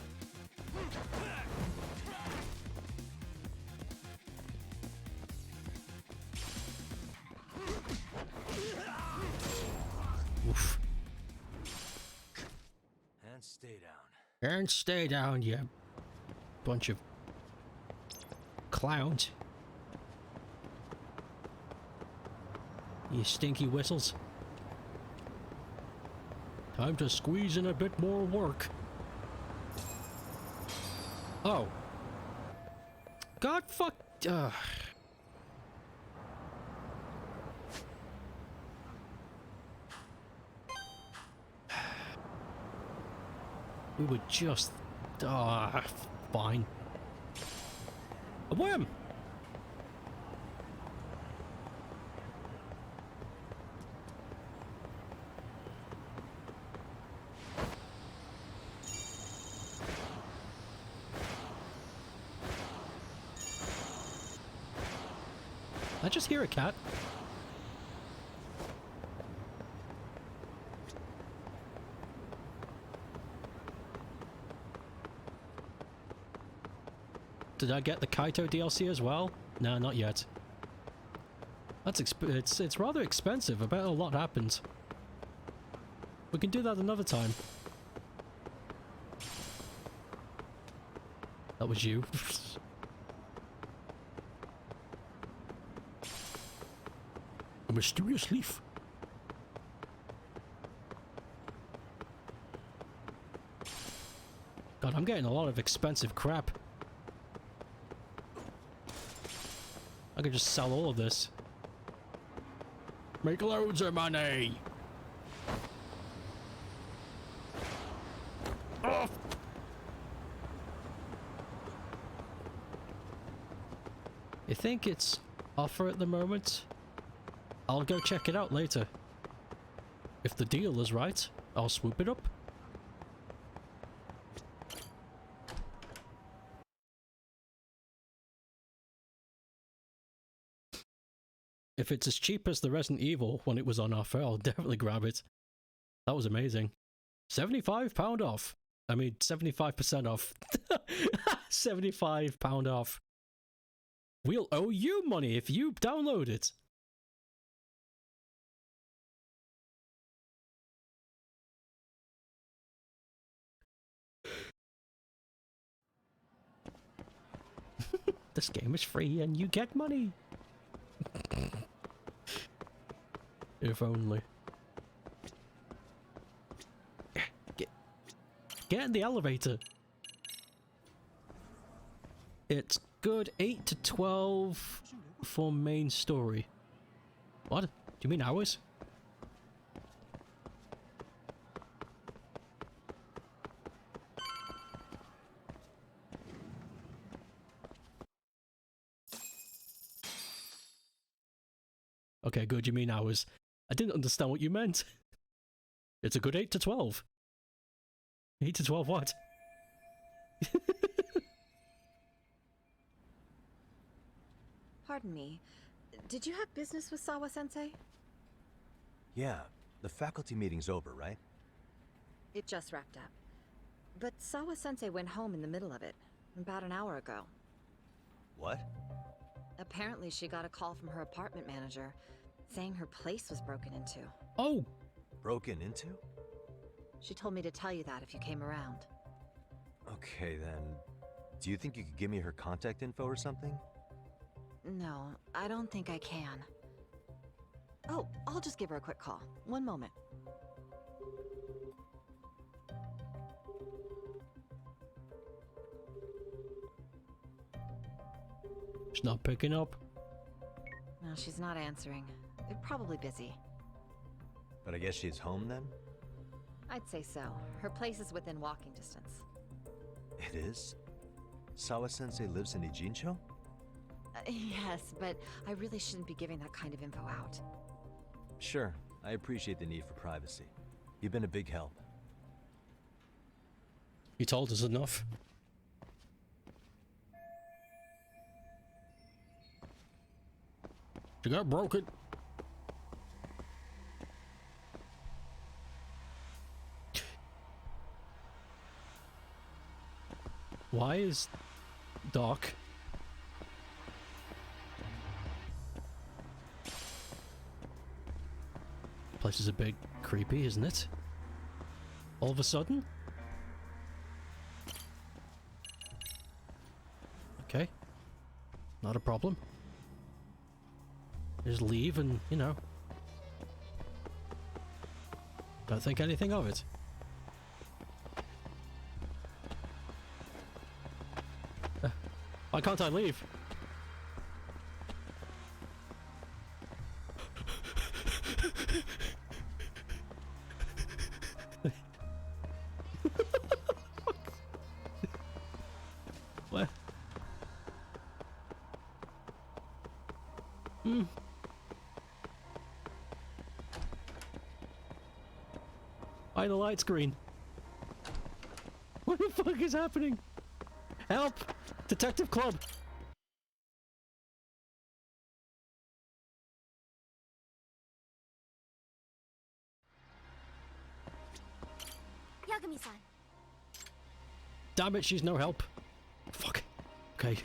Oof. And stay down. And stay down, you bunch of clowns. You stinky whistles. Time to squeeze in a bit more work. Oh. God fuck. We were just... fine. A worm! I just hear a cat. Did I get the Kaito DLC as well? No, not yet. That's it's rather expensive. I bet a lot happens. We can do that another time. That was you. A mysterious leaf. God, I'm getting a lot of expensive crap. I could just sell all of this. Make loads of money! Oh. You think it's offer at the moment? I'll go check it out later. If the deal is right, I'll swoop it up. If it's as cheap as the Resident Evil when it was on offer, I'll definitely grab it. That was amazing. £75 off. I mean, 75% off. £75 off. We'll owe you money if you download it. This game is free and you get money. If only. Get in the elevator. It's good 8 to 12 for main story. What? Do you mean hours? Okay, good, you mean hours. I didn't understand what you meant. It's a good 8 to 12. 8 to 12 what? Pardon me. Did you have business with Sawa-sensei? Yeah, the faculty meeting's over, right? It just wrapped up. But Sawa-sensei went home in the middle of it, about an hour ago. What? Apparently she got a call from her apartment manager, saying her place was broken into. Oh! Broken into? She told me to tell you that if you came around. Okay, then. Do you think you could give me her contact info or something? No, I don't think I can. Oh, I'll just give her a quick call. One moment. She's not picking up. No, she's not answering. They're probably busy. But I guess she's home then? I'd say so. Her place is within walking distance. It is? Sawa-sensei lives in Ijincho? Yes, but I really shouldn't be giving that kind of info out. Sure, I appreciate the need for privacy. You've been a big help. You told us enough. She got broken. Why is Doc place is a bit creepy, isn't it? All of a sudden? Okay. Not a problem. Just leave and, you know, don't think anything of it. Why can't I leave? What? Why the light screen? What the fuck is happening? Help! Detective Club! Yagami-san. Damn it, she's no help. Fuck. Okay.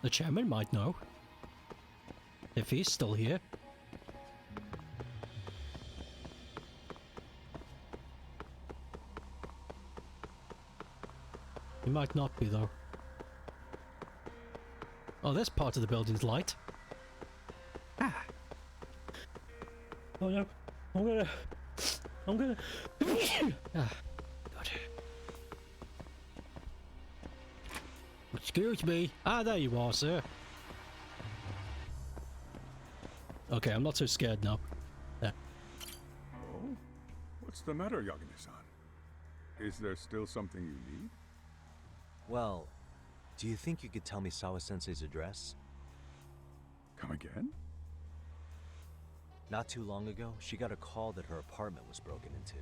The chairman might know. If he's still here. He might not be, though. Oh, this part of the building's light. Ah. Oh no. I'm gonna... ah. God. Excuse me. Ah, there you are, sir. Okay, I'm not so scared now. There. Oh? What's the matter, Yagami-san? Is there still something you need? Well, do you think you could tell me Sawa-sensei's address? Come again? Not too long ago, she got a call that her apartment was broken into.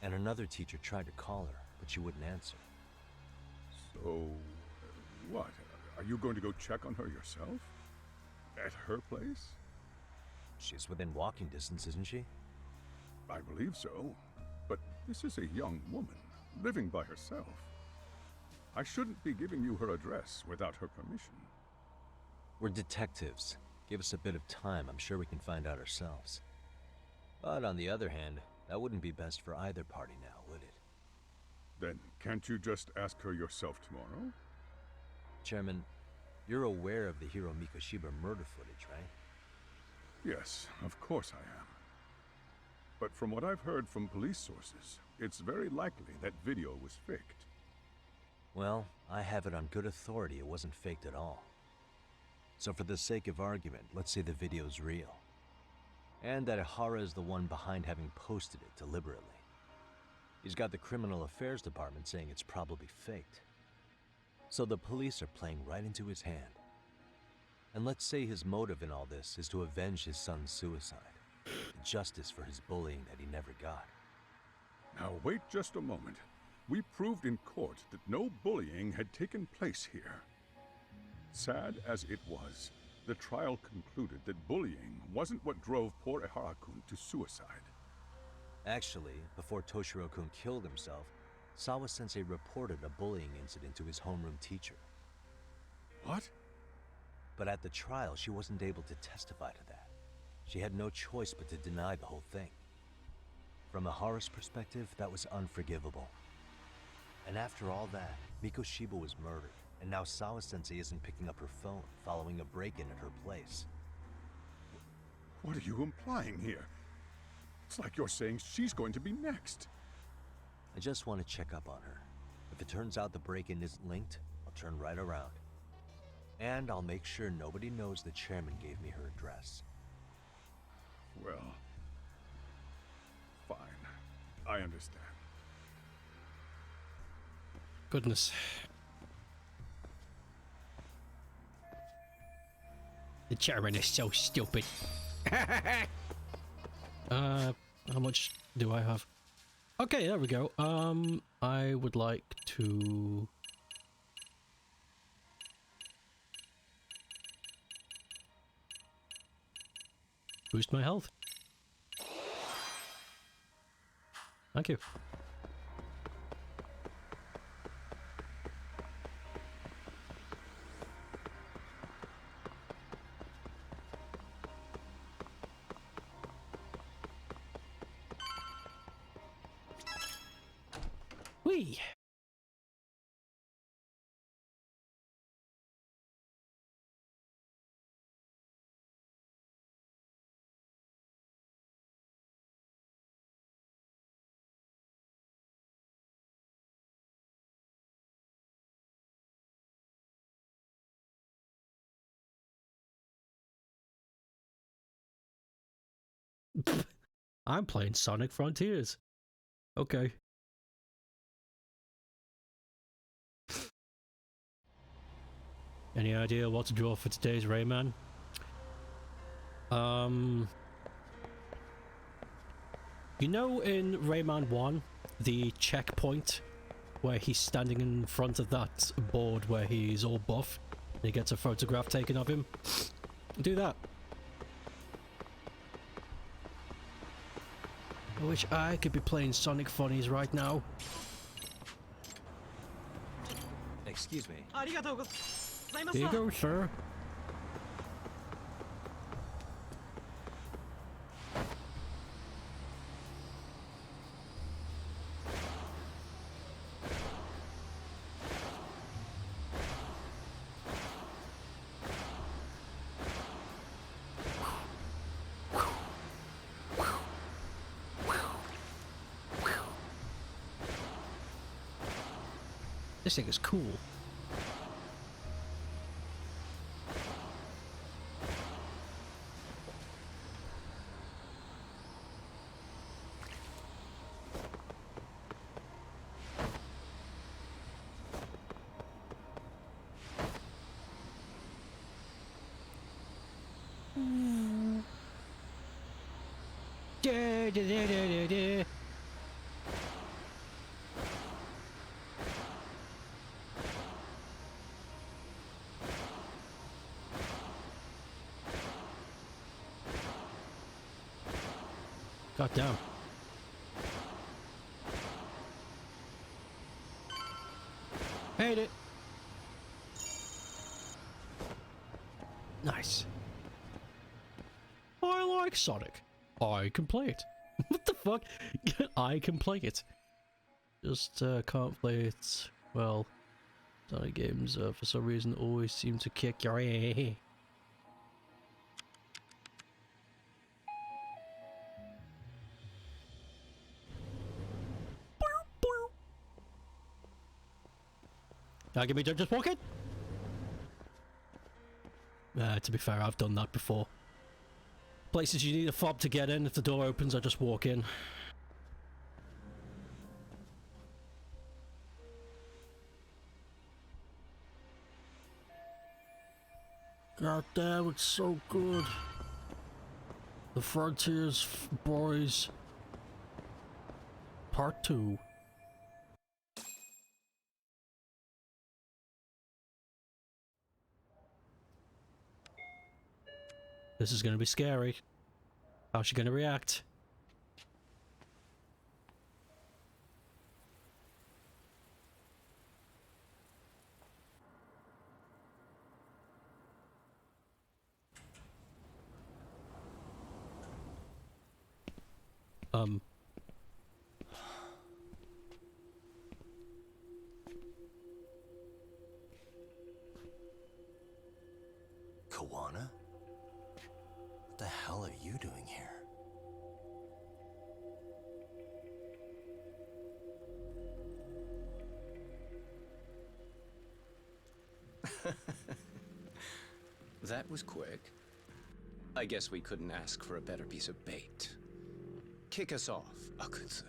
And another teacher tried to call her, but she wouldn't answer. So, what? Are you going to go check on her yourself? At her place? She's within walking distance, isn't she? I believe so. But this is a young woman, living by herself. I shouldn't be giving you her address without her permission. We're detectives. Give us a bit of time, I'm sure we can find out ourselves. But on the other hand, that wouldn't be best for either party now, would it? Then can't you just ask her yourself tomorrow? Chairman, you're aware of the Hiro Mikoshiba murder footage, right? Yes, of course I am. But from what I've heard from police sources, it's very likely that video was faked. Well, I have it on good authority it wasn't faked at all. So for the sake of argument, let's say the video's real. And that Ihara is the one behind having posted it deliberately. He's got the Criminal Affairs Department saying it's probably faked. So the police are playing right into his hand. And let's say his motive in all this is to avenge his son's suicide. Justice for his bullying that he never got. Now wait just a moment. We proved in court that no bullying had taken place here. Sad as it was, the trial concluded that bullying wasn't what drove poor Ihara-kun to suicide. Actually, before Toshiro-kun killed himself, Sawa-sensei reported a bullying incident to his homeroom teacher. What? But at the trial, she wasn't able to testify to that. She had no choice but to deny the whole thing. From Ihara's perspective, that was unforgivable. And after all that, Mikoshiba was murdered, and now Sawa-sensei isn't picking up her phone following a break-in at her place. What are you implying here? It's like you're saying she's going to be next. I just want to check up on her. If it turns out the break-in isn't linked, I'll turn right around. And I'll make sure nobody knows the chairman gave me her address. Well, fine. I understand. Goodness. The chairman is so stupid. How much do I have? Okay, there we go. I would like to... boost my health. Thank you. Whee! I'm playing Sonic Frontiers. Okay. Any idea what to draw for today's Rayman? You know in Rayman 1, the checkpoint where he's standing in front of that board where he's all buff and he gets a photograph taken of him? Do that. I wish I could be playing Sonic Funnies right now. excuse me. Here you go, sir. This thing is cool. Da, da, da, da, da. God damn. Hate it. Nice. I like Sonic. I can play it. What the fuck? I can play it. Just can't play it. Well, Sonic games for some reason always seem to kick your ass. Now give me just walk in. To be fair, I've done that before. Places you need a fob to get in. If the door opens, I just walk in. God damn, it's so good. The Frontiers Boys Part 2. This is gonna be scary. How's she gonna react? Kawana? What the hell are you doing here? That was quick. I guess we couldn't ask for a better piece of bait. Kick us off, Akutsu.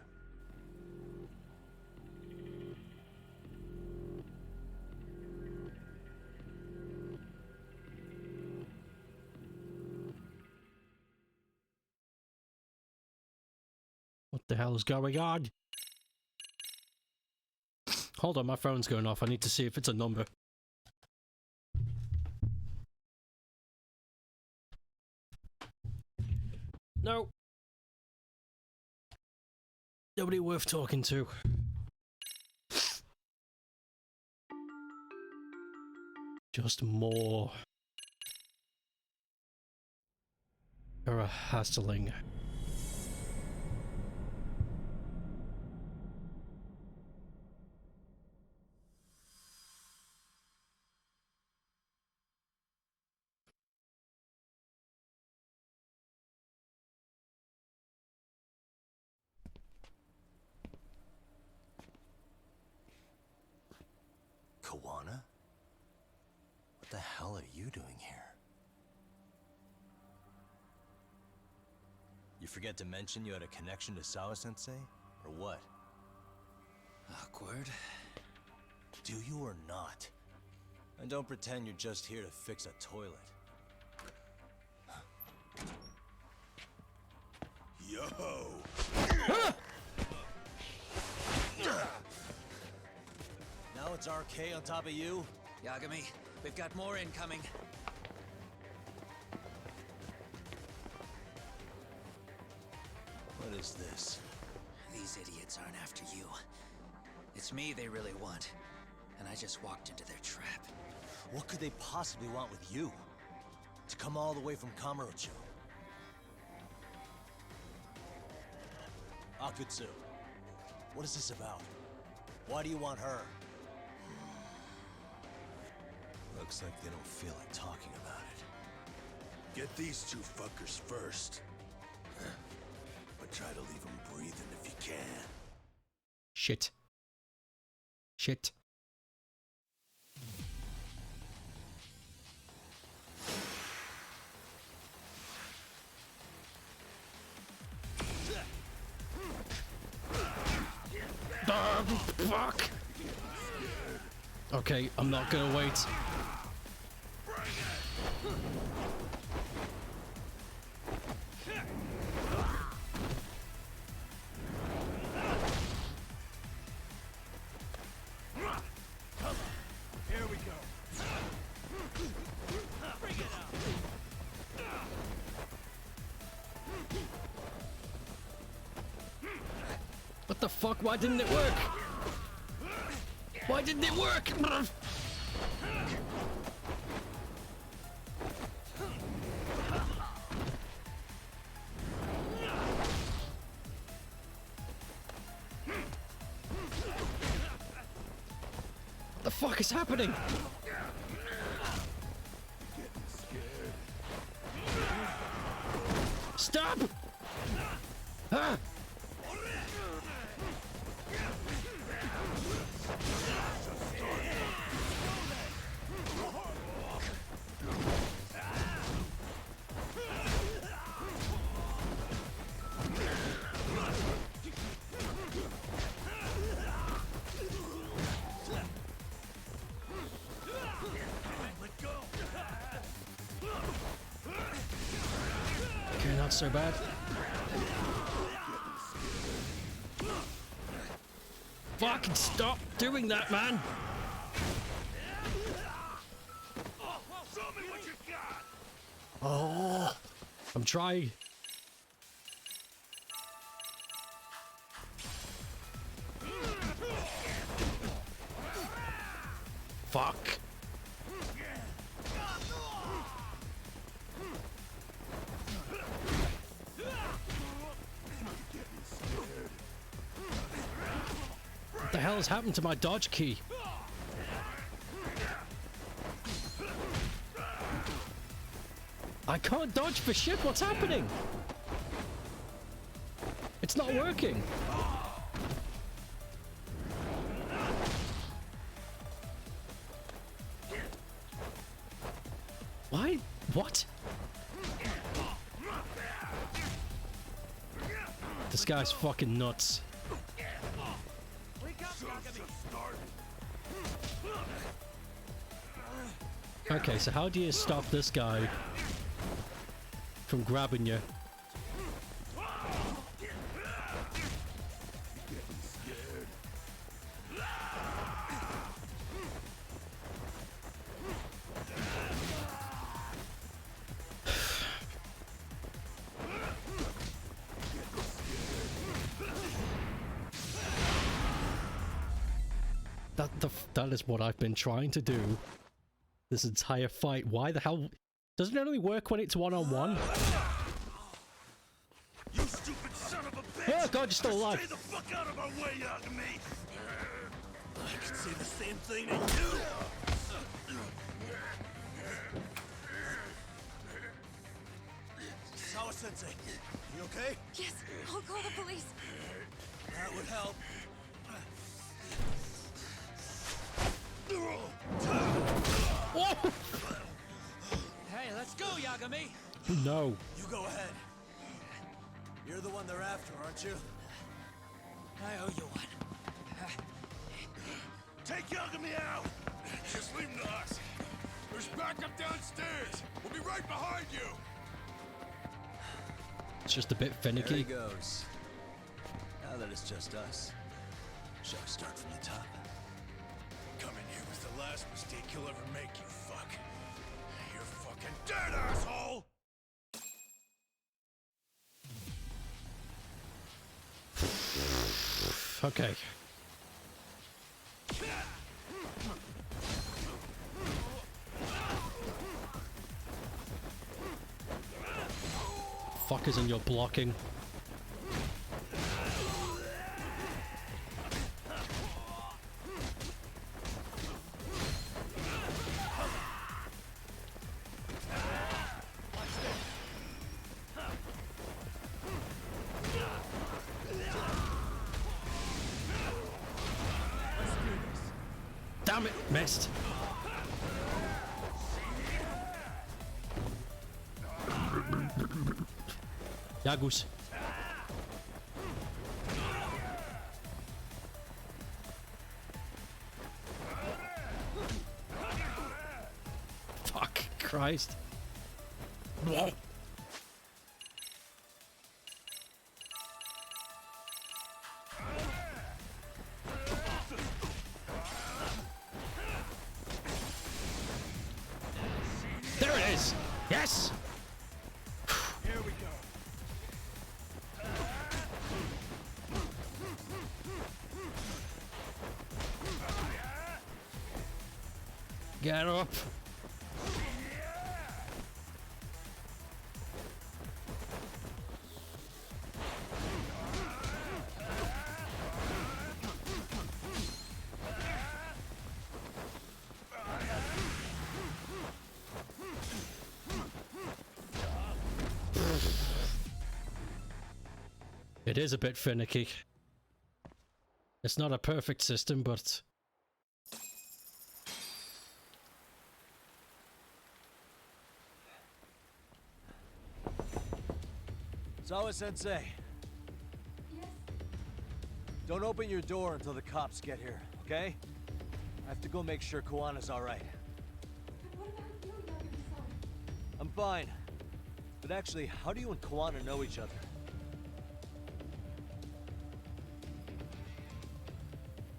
What the hell is going on? Hold on, my phone's going off. I need to see if it's a number. No. Nobody worth talking to. Just more. You're a hassling. Kawana? What the hell are you doing here? You forget to mention you had a connection to Sawa-sensei? Or what? Awkward. Do you or not? And don't pretend you're just here to fix a toilet. Yo! Now it's RK on top of you? Yagami, we've got more incoming. What is this? These idiots aren't after you. It's me they really want. and I just walked into their trap. What could they possibly want with you? To come all the way from Kamurocho? Akutsu, what is this about? Why do you want her? Looks like they don't feel like talking about it. Get these two fuckers first. But try to leave them breathing if you can. Shit. Shit. Fuck! Okay, I'm not gonna wait. Here we go. Bring it up. What the fuck? Why didn't it work? Why didn't it work? What the fuck is happening? Stop! Ah! Okay, not so bad. Fucking stop doing that, man! Oh, I'm trying. Fuck. What the hell has happened to my dodge key? I can't dodge for shit. What's happening? It's not working. Why? What? This guy's fucking nuts. Okay, so how do you stop this guy from grabbing you? That is what I've been trying to do this entire fight. Why the hell doesn't it only work when it's one-on-one? You stupid son of a bitch! Oh god, you're still alive. Stay the fuck out of our way, Yagami! I could say the same thing to you! Sawa-sensei, you okay? Yes, I'll call the police. That would help. Hey, let's go, Yagami! No. You go ahead. You're the one they're after, aren't you? I owe you one. Take Yagami out! Just leave him to us. There's backup downstairs. We'll be right behind you. It's just a bit There he finicky. goes. Now that it's just us, shall we start from the top? Coming here was the last mistake you'll ever make, you fuck. You're fucking dead, asshole! Okay. markers and you're blocking. Damn it, missed. Jagus. Fuck Christ. Whoa. There it is. Yes. Here we go. Get up. It is a bit finicky. It's not a perfect system, but Zawa-sensei. Yes? Don't open your door until the cops get here, okay? I have to go make sure Koana's alright. What about you, Yagami-san? I'm fine. But actually, how do you and Koana know each other?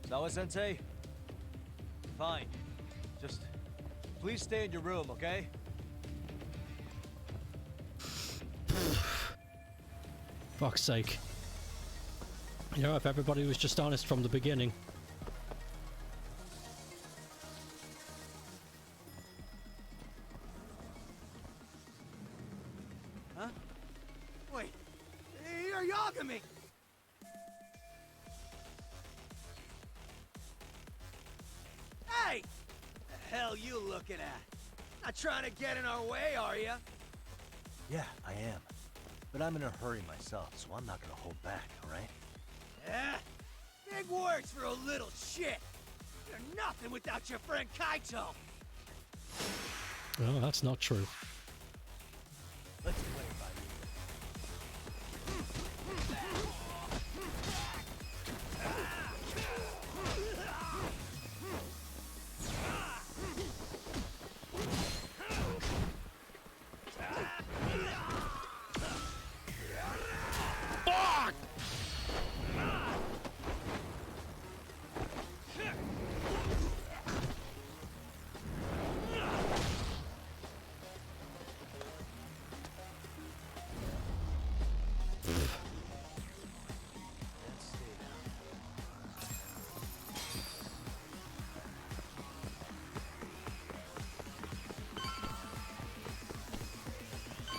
Zawa-sensei? Fine. Just please stay in your room, okay? fuck's sake. You know, if everybody was just honest from the beginning. Huh? Wait, you're Yagami! Hey! The hell you looking at? Not trying to get in our way, are ya? Yeah, I am. But I'm in a hurry myself, so I'm not gonna hold back, alright? Yeah? Big words for a little shit! You're nothing without your friend Kaito! Oh, that's not true. Let's play it by Fuck!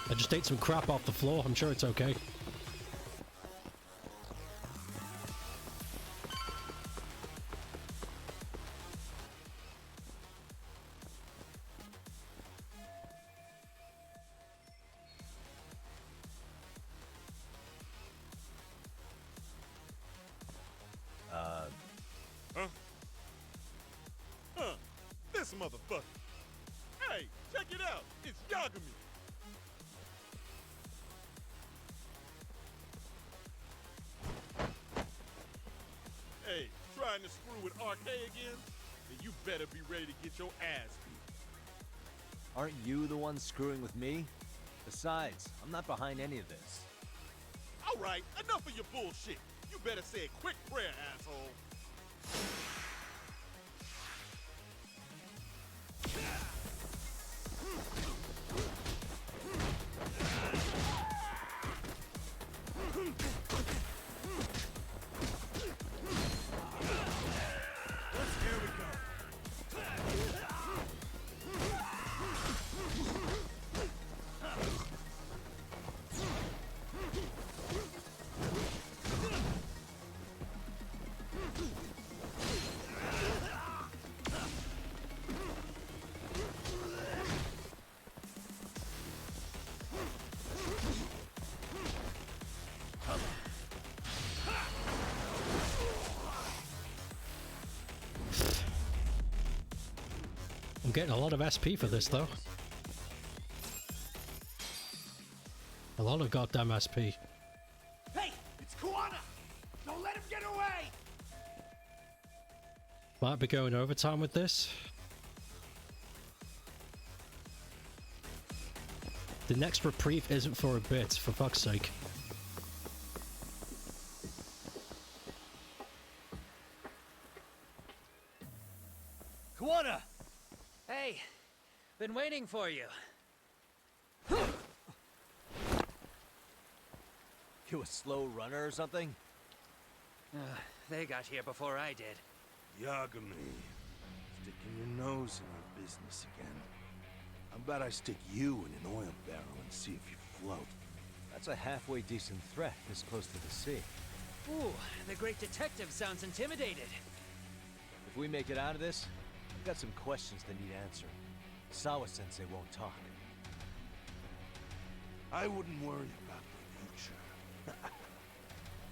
I just ate some crap off the floor. I'm sure it's okay. Huh. This motherfucker. Hey, check it out. It's Yagami. Hey, trying to screw with RK again? Then you better be ready to get your ass beat. Aren't you the one screwing with me? Besides, I'm not behind any of this. All right, enough of your bullshit. You better say a quick prayer, asshole. Here we go. getting a lot of SP for this, though. A lot of goddamn SP. Hey, it's Kuana! Don't let him get away! Might be going overtime with this. The next reprieve isn't for a bit, for fuck's sake. Kuana! Hey, been waiting for you. You a slow runner or something? They got here before I did. Yagami, sticking your nose in our business again. How about I stick you in an oil barrel and see if you float? That's a halfway decent threat this close to the sea. Ooh, the great detective sounds intimidated. If we make it out of this, I've got some questions that need answering. Sawa-sensei won't talk. I wouldn't worry about the future.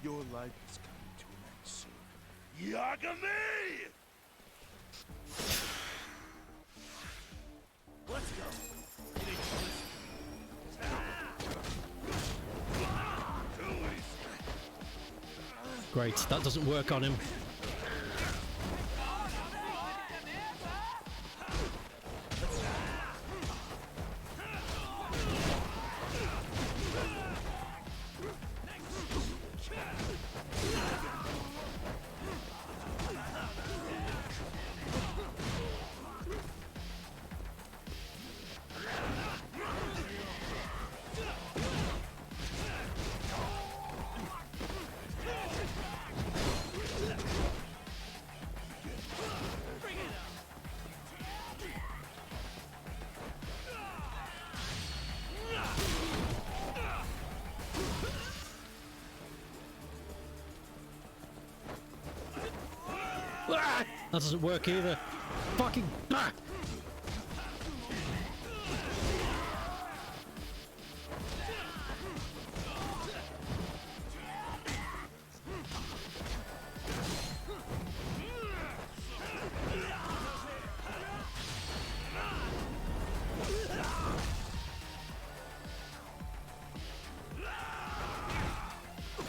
Your life is coming to an end soon. Yagami! Let's go. You need to listen. Great, that doesn't work on him. That doesn't work either. Fucking bah!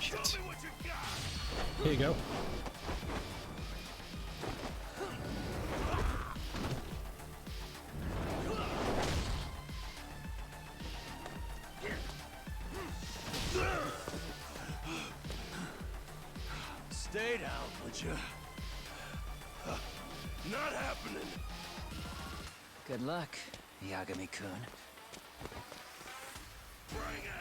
Shit. Here you go. Stay down, would you? Not happening. Good luck, Yagami-kun. Bring it!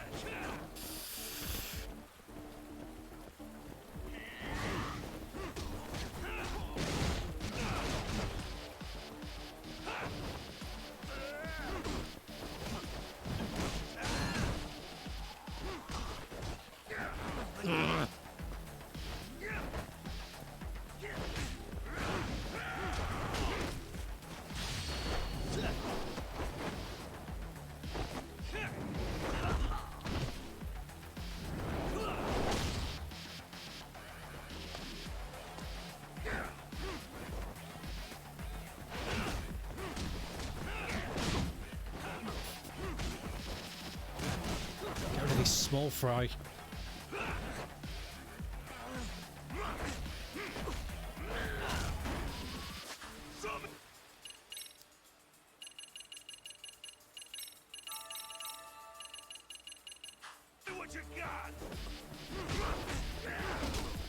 Get rid of these small fry. What you got?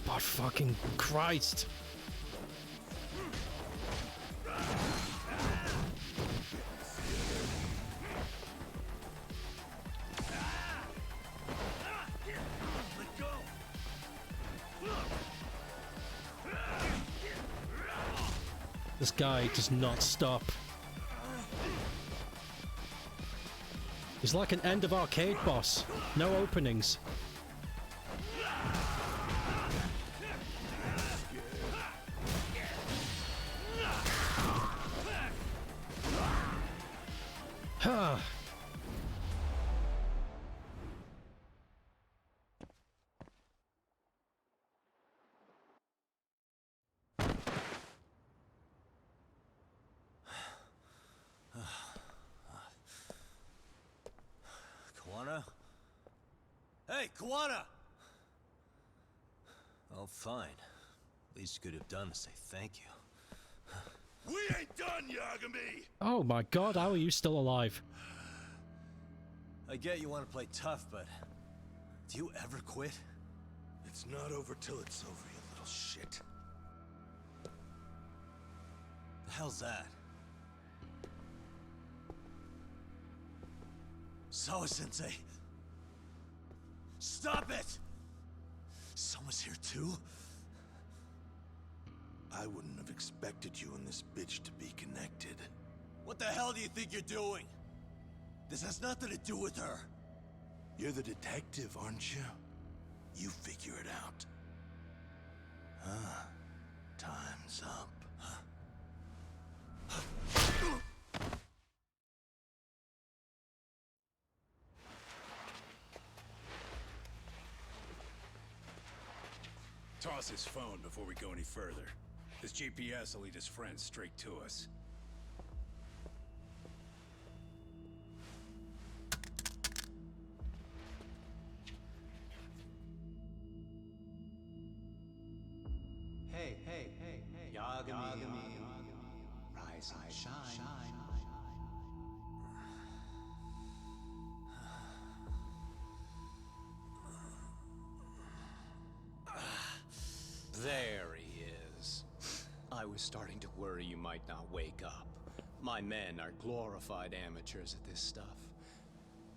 Oh, fucking Christ. Let go. This guy does not stop. He's like an end of arcade boss. No openings. Huh. Kawana! Oh, fine. Least you could have done is say thank you. We ain't done, Yagami! Oh my god, how are you still alive? I get you want to play tough, but do you ever quit? It's not over till it's over, you little shit. The hell's that? Sawa-sensei! Stop it! Someone's here too? I wouldn't have expected you and this bitch to be connected. What the hell do you think you're doing? This has nothing to do with her. You're the detective, aren't you? You figure it out. Huh? Time's up. Toss his phone before we go any further. This GPS will lead his friends straight to us. Hey, hey, hey, hey. Yagami. Rise and shine. There he is. I was starting to worry you might not wake up. My men are glorified amateurs at this stuff.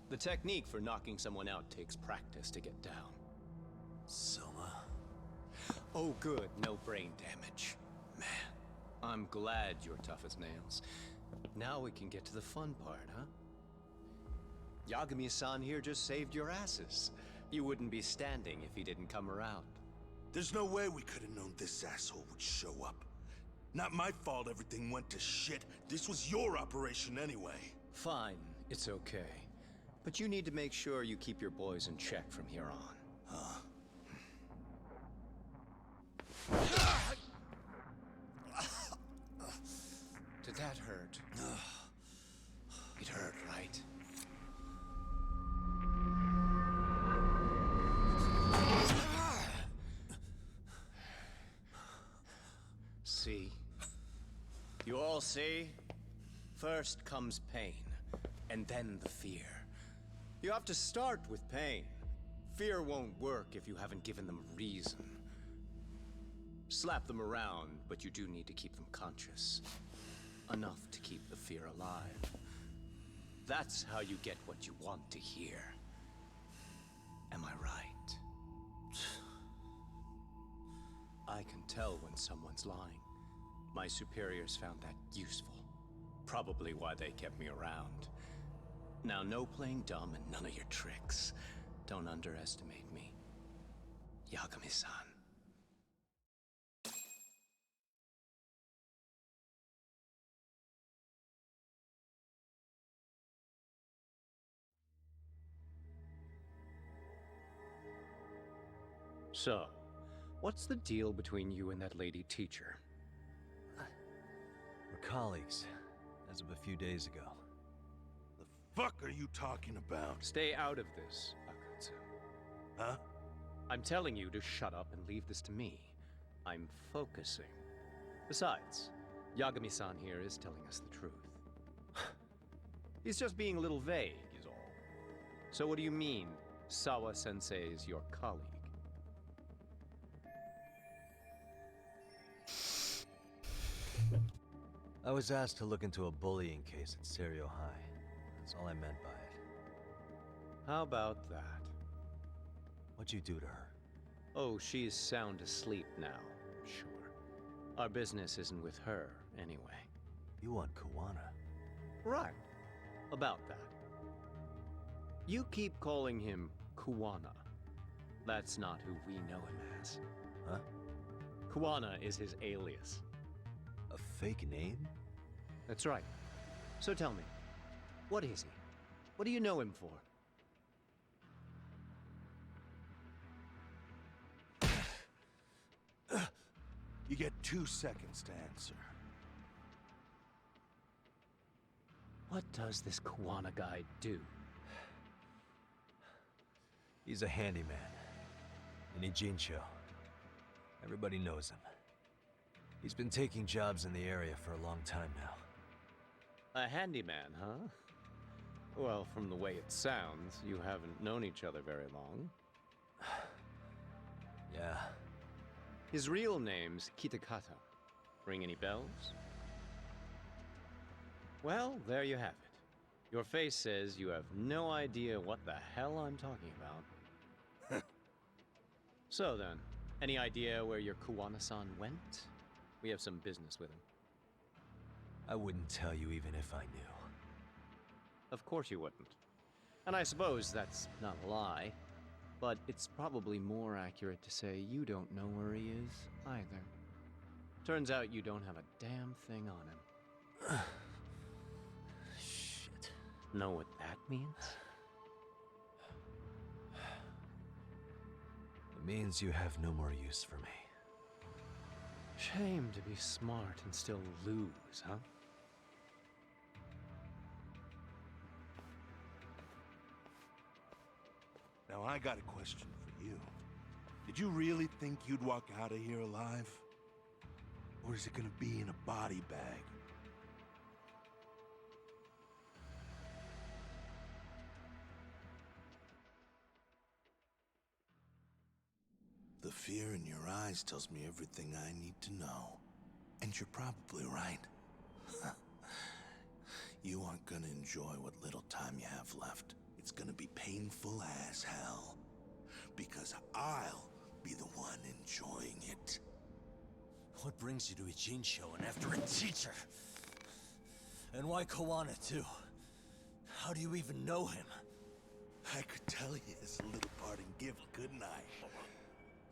The technique for knocking someone out takes practice to get down. Soma? Oh good, no brain damage. Man, I'm glad you're tough as nails. Now we can get to the fun part, huh? Yagami-san here just saved your asses. You wouldn't be standing if he didn't come around. There's no way we could have known this asshole would show up. Not my fault everything went to shit. This was your operation anyway. Fine, it's okay. But you need to make sure you keep your boys in check from here on. Huh? Did that hurt? It hurt, right? See? You all see? First comes pain, and then the fear. You have to start with pain. Fear won't work if you haven't given them a reason. Slap them around, but you do need to keep them conscious. Enough to keep the fear alive. That's how you get what you want to hear. Am I right? I can tell when someone's lying. My superiors found that useful. Probably why they kept me around. Now, no playing dumb and none of your tricks. Don't underestimate me. Yagami-san. So, what's the deal between you and that lady teacher? We're colleagues, as of a few days ago. The fuck are you talking about? Stay out of this, Akutsu. Huh? I'm telling you to shut up and leave this to me. I'm focusing. Besides, Yagami-san here is telling us the truth. He's just being a little vague, is all. So what do you mean, Sawa-sensei's your colleague? I was asked to look into a bullying case at Serio High. That's all I meant by it. How about that? What'd you do to her? Oh, she's sound asleep now, sure. Our business isn't with her, anyway. You want Kawana? Right. About that. You keep calling him Kawana. That's not who we know him as. Huh? Kawana is his alias. A fake name? That's right. So tell me, what is he? What do you know him for? You get 2 seconds to answer. What does this Kawana guy do? He's a handyman. In Ijincho. Everybody knows him. He's been taking jobs in the area for a long time now. A handyman, huh? Well, from the way it sounds, you haven't known each other very long. Yeah. His real name's Kitakata. Ring any bells? Well, there you have it. Your face says you have no idea what the hell I'm talking about. So then, any idea where your Kuwana-san went? We have some business with him. I wouldn't tell you even if I knew. Of course you wouldn't. And I suppose that's not a lie, but it's probably more accurate to say you don't know where he is either. Turns out you don't have a damn thing on him. Shit. Know what that means? It means you have no more use for me. Shame to be smart and still lose, huh? Now I got a question for you. Did you really think you'd walk out of here alive? Or is it gonna be in a body bag? The fear in your eyes tells me everything I need to know. And you're probably right. You aren't gonna enjoy what little time you have left. It's gonna be painful as hell. Because I'll be the one enjoying it. What brings you to Ijincho and after a teacher? And why Kawana too? How do you even know him? I could tell you as a little parting gift, couldn't I?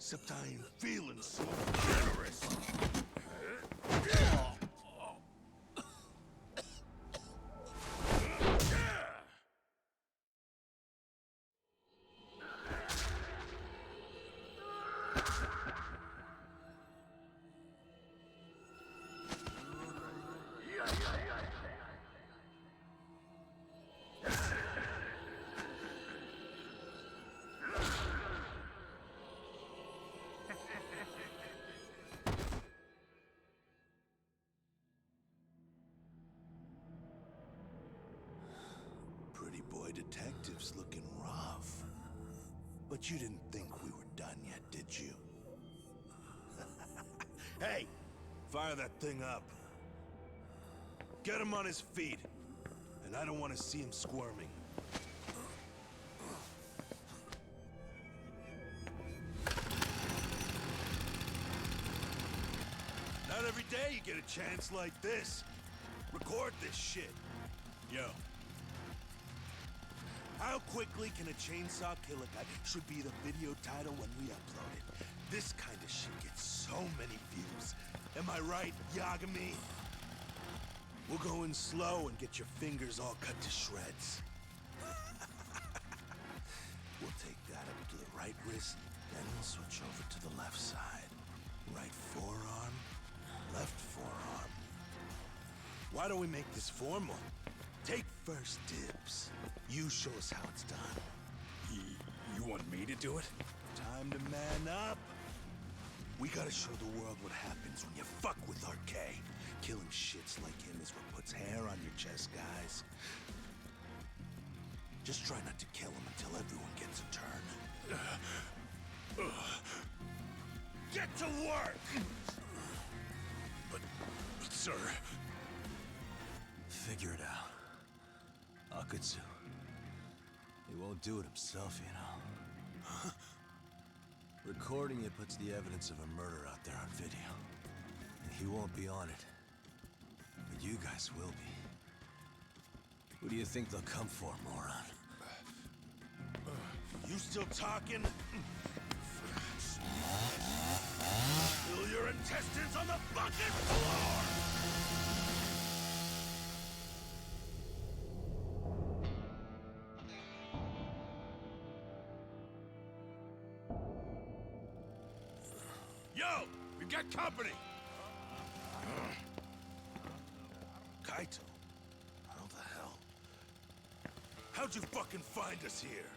Except I ain't feeling so generous. Pretty boy detective's looking rough. But you didn't think we were done yet, did you? Hey! Fire that thing up. Get him on his feet. And I don't want to see him squirming. Not every day you get a chance like this. Record this shit. Yo. How quickly can a chainsaw kill a guy should be the video title when we upload it. This kind of shit gets so many views. Am I right, Yagami? We'll go in slow and get your fingers all cut to shreds. We'll take that up to the right wrist, then we'll switch over to the left side. Right forearm, left forearm. Why don't we make this formal? Take first dibs. You show us how it's done. You want me to do it? Time to man up. We gotta show the world what happens when you fuck with RK. Killing shits like him is what puts hair on your chest, guys. Just try not to kill him until everyone gets a turn. Get to work! But sir... Figure it out. Akutsu. He won't do it himself, you know. Huh? Recording it puts the evidence of a murder out there on video. And he won't be on it. But you guys will be. Who do you think they'll come for, moron? You still talking? Spill your intestines on the fucking floor! Yo! We've got company! Kaito? How the hell? How'd you fucking find us here?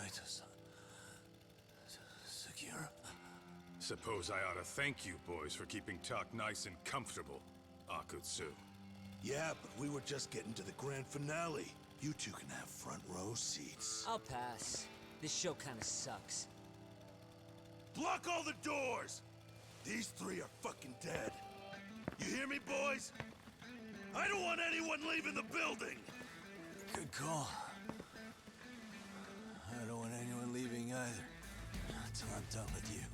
Kaito-san. Sekira. Suppose I ought to thank you boys for keeping talk nice and comfortable, Akutsu. Yeah, but we were just getting to the grand finale. You two can have front row seats. I'll pass. This show kinda sucks. Block all the doors! These three are fucking dead. You hear me, boys? I don't want anyone leaving the building! Good call. I don't want anyone leaving either. Until I'm done with you.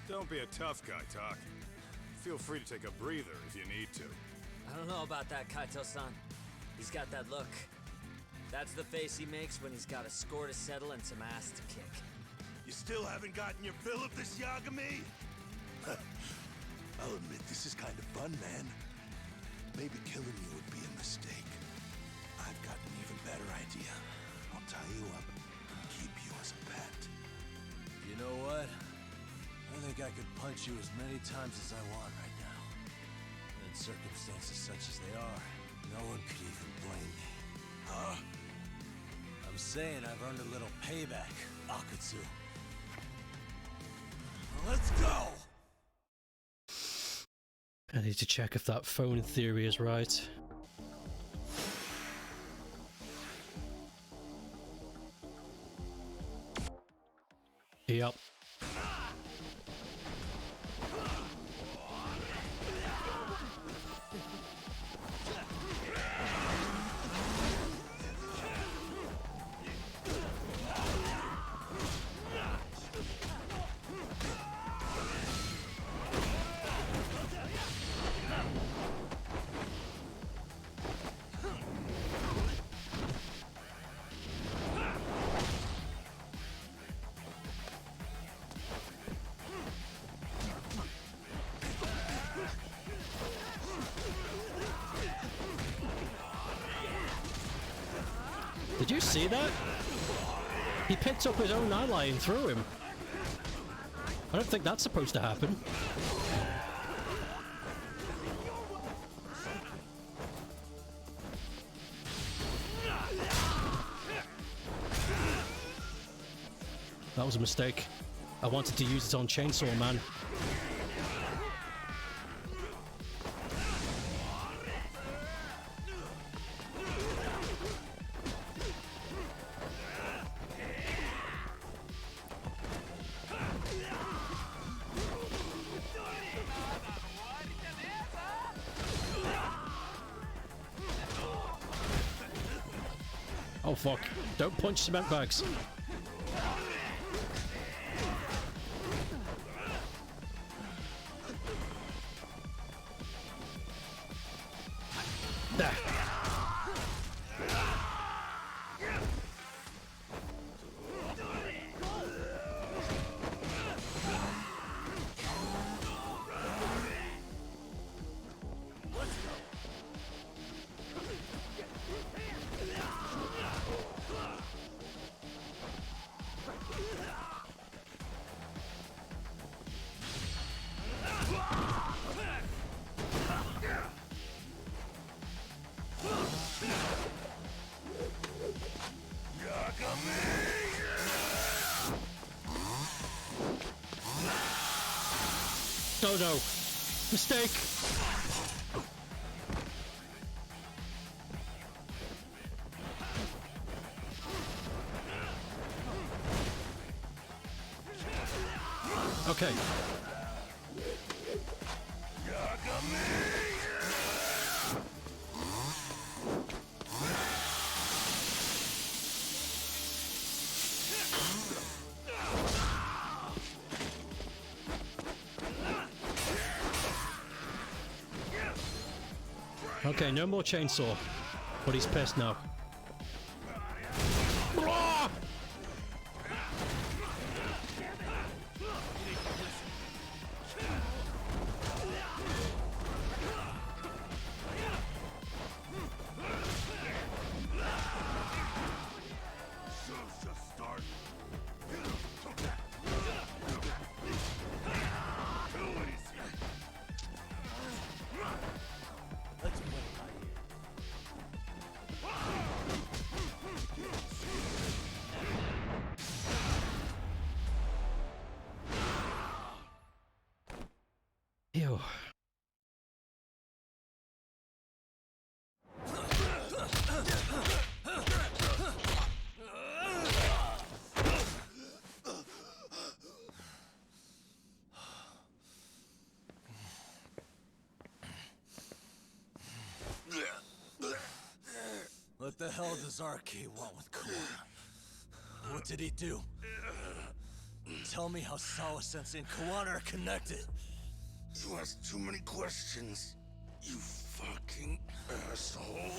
Don't be a tough guy, Talk. Feel free to take a breather if you need to. I don't know about that, Kaito-san. He's got that look. That's the face he makes when he's got a score to settle and some ass to kick. You still haven't gotten your fill of this, Yagami? I'll admit, this is kind of fun, man. Maybe killing you would be a mistake. I've got an even better idea. I'll tie you up and keep you as a pet. You know what? I think I could punch you as many times as I want right now. In circumstances such as they are, no one could even blame me. Huh? I'm saying I've earned a little payback, Akutsu. Let's go! I need to check if that phone theory is right. Yep. Did you see that? He picked up his own ally and threw him. I don't think that's supposed to happen. That was a mistake. I wanted to use it on Chainsaw Man. Oh fuck, don't punch cement bags. There. Oh no! Mistake! Okay. Okay, no more chainsaw. But he's pissed now. the hell does RK want with Kawana? What did he do? Tell me how Sawa-sensei and Kawana are connected. You ask too many questions, you fucking asshole.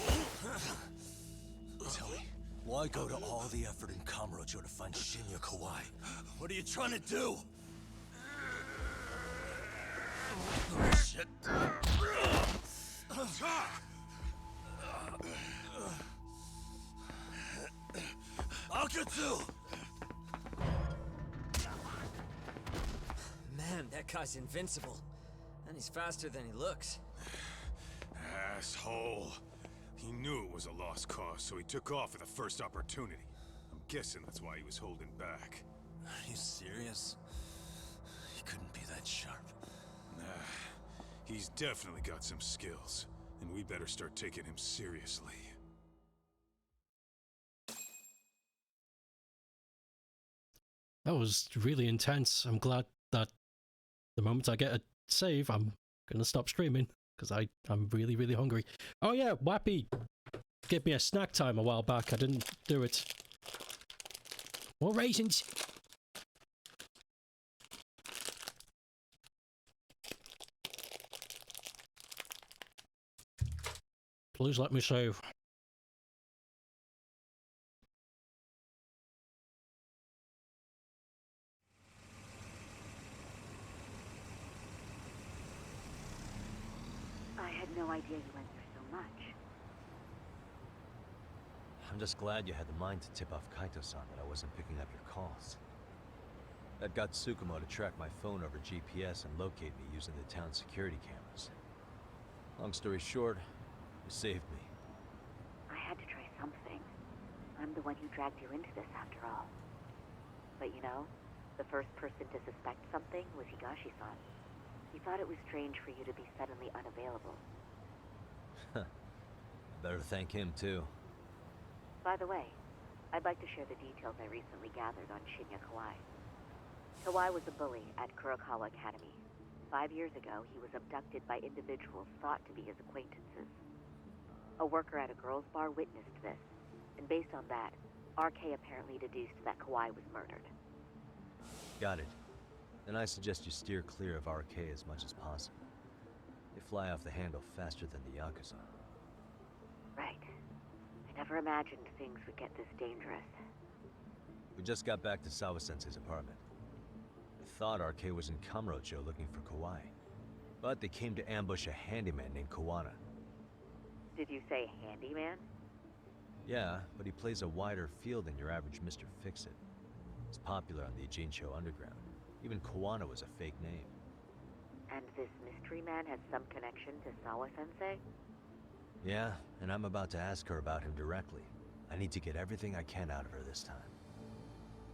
Tell me, why go to all the effort in Kamurocho to find Shinya Kawai? What are you trying to do? Shit. Akatsu! Man, that guy's invincible. And he's faster than he looks. Asshole. He knew it was a lost cause, so he took off at the first opportunity. I'm guessing that's why he was holding back. Are you serious? He couldn't be that sharp. Nah, he's definitely got some skills, and we better start taking him seriously. That was really intense. I'm glad that the moment I get a save, I'm gonna stop streaming, because I'm really, really hungry. Oh yeah, Wappy gave me a snack time a while back. I didn't do it. More raisins! Please let me save. I had no idea you went through so much. I'm just glad you had the mind to tip off Kaito-san that I wasn't picking up your calls. That got Tsukumo to track my phone over GPS and locate me using the town security cameras. Long story short, you saved me. I had to try something. I'm the one who dragged you into this after all. But you know, the first person to suspect something was Higashi-san. He thought it was strange for you to be suddenly unavailable. I better thank him too. By the way, I'd like to share the details I recently gathered on Shinya Kawai. Kawai was a bully at Kurokawa Academy. 5 years ago, he was abducted by individuals thought to be his acquaintances. A worker at a girls' bar witnessed this, and based on that, RK apparently deduced that Kawai was murdered. Got it. Then I suggest you steer clear of RK as much as possible. They fly off the handle faster than the Yakuza. Right. I never imagined things would get this dangerous. We just got back to Sawa-sensei's apartment. I thought RK was in Kamurocho looking for Kawai, but they came to ambush a handyman named Kawana. Did you say handyman? Yeah, but he plays a wider field than your average Mr. Fix-It. He's popular on the Ijincho underground. Even Kawana was a fake name. And this mystery man has some connection to Sawa-sensei? Yeah, and I'm about to ask her about him directly. I need to get everything I can out of her this time.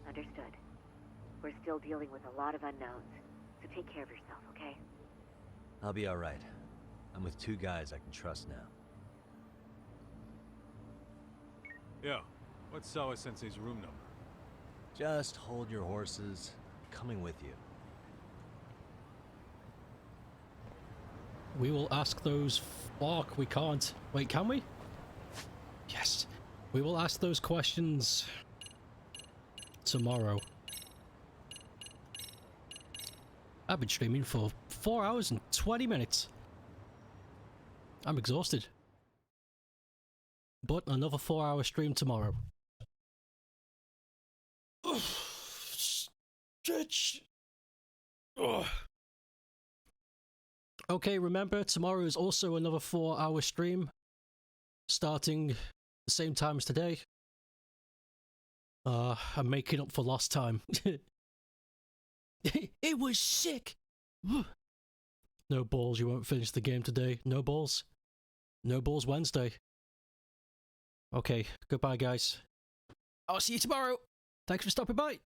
Understood. We're still dealing with a lot of unknowns, so take care of yourself, okay? I'll be alright. I'm with 2 guys I can trust now. Yo, what's Sawa-sensei's room number? Just hold your horses. I'm coming with you. We will ask those... Fuck, we can't. Wait, can we? Yes. We will ask those questions tomorrow. I've been streaming for 4 hours and 20 minutes. I'm exhausted. But another 4-hour stream tomorrow. Stretch. Okay, remember, tomorrow is also another 4-hour stream. Starting the same time as today. I'm making up for lost time. It was sick! No balls, you won't finish the game today. No balls. No balls Wednesday. Okay, goodbye guys. I'll see you tomorrow. Thanks for stopping by.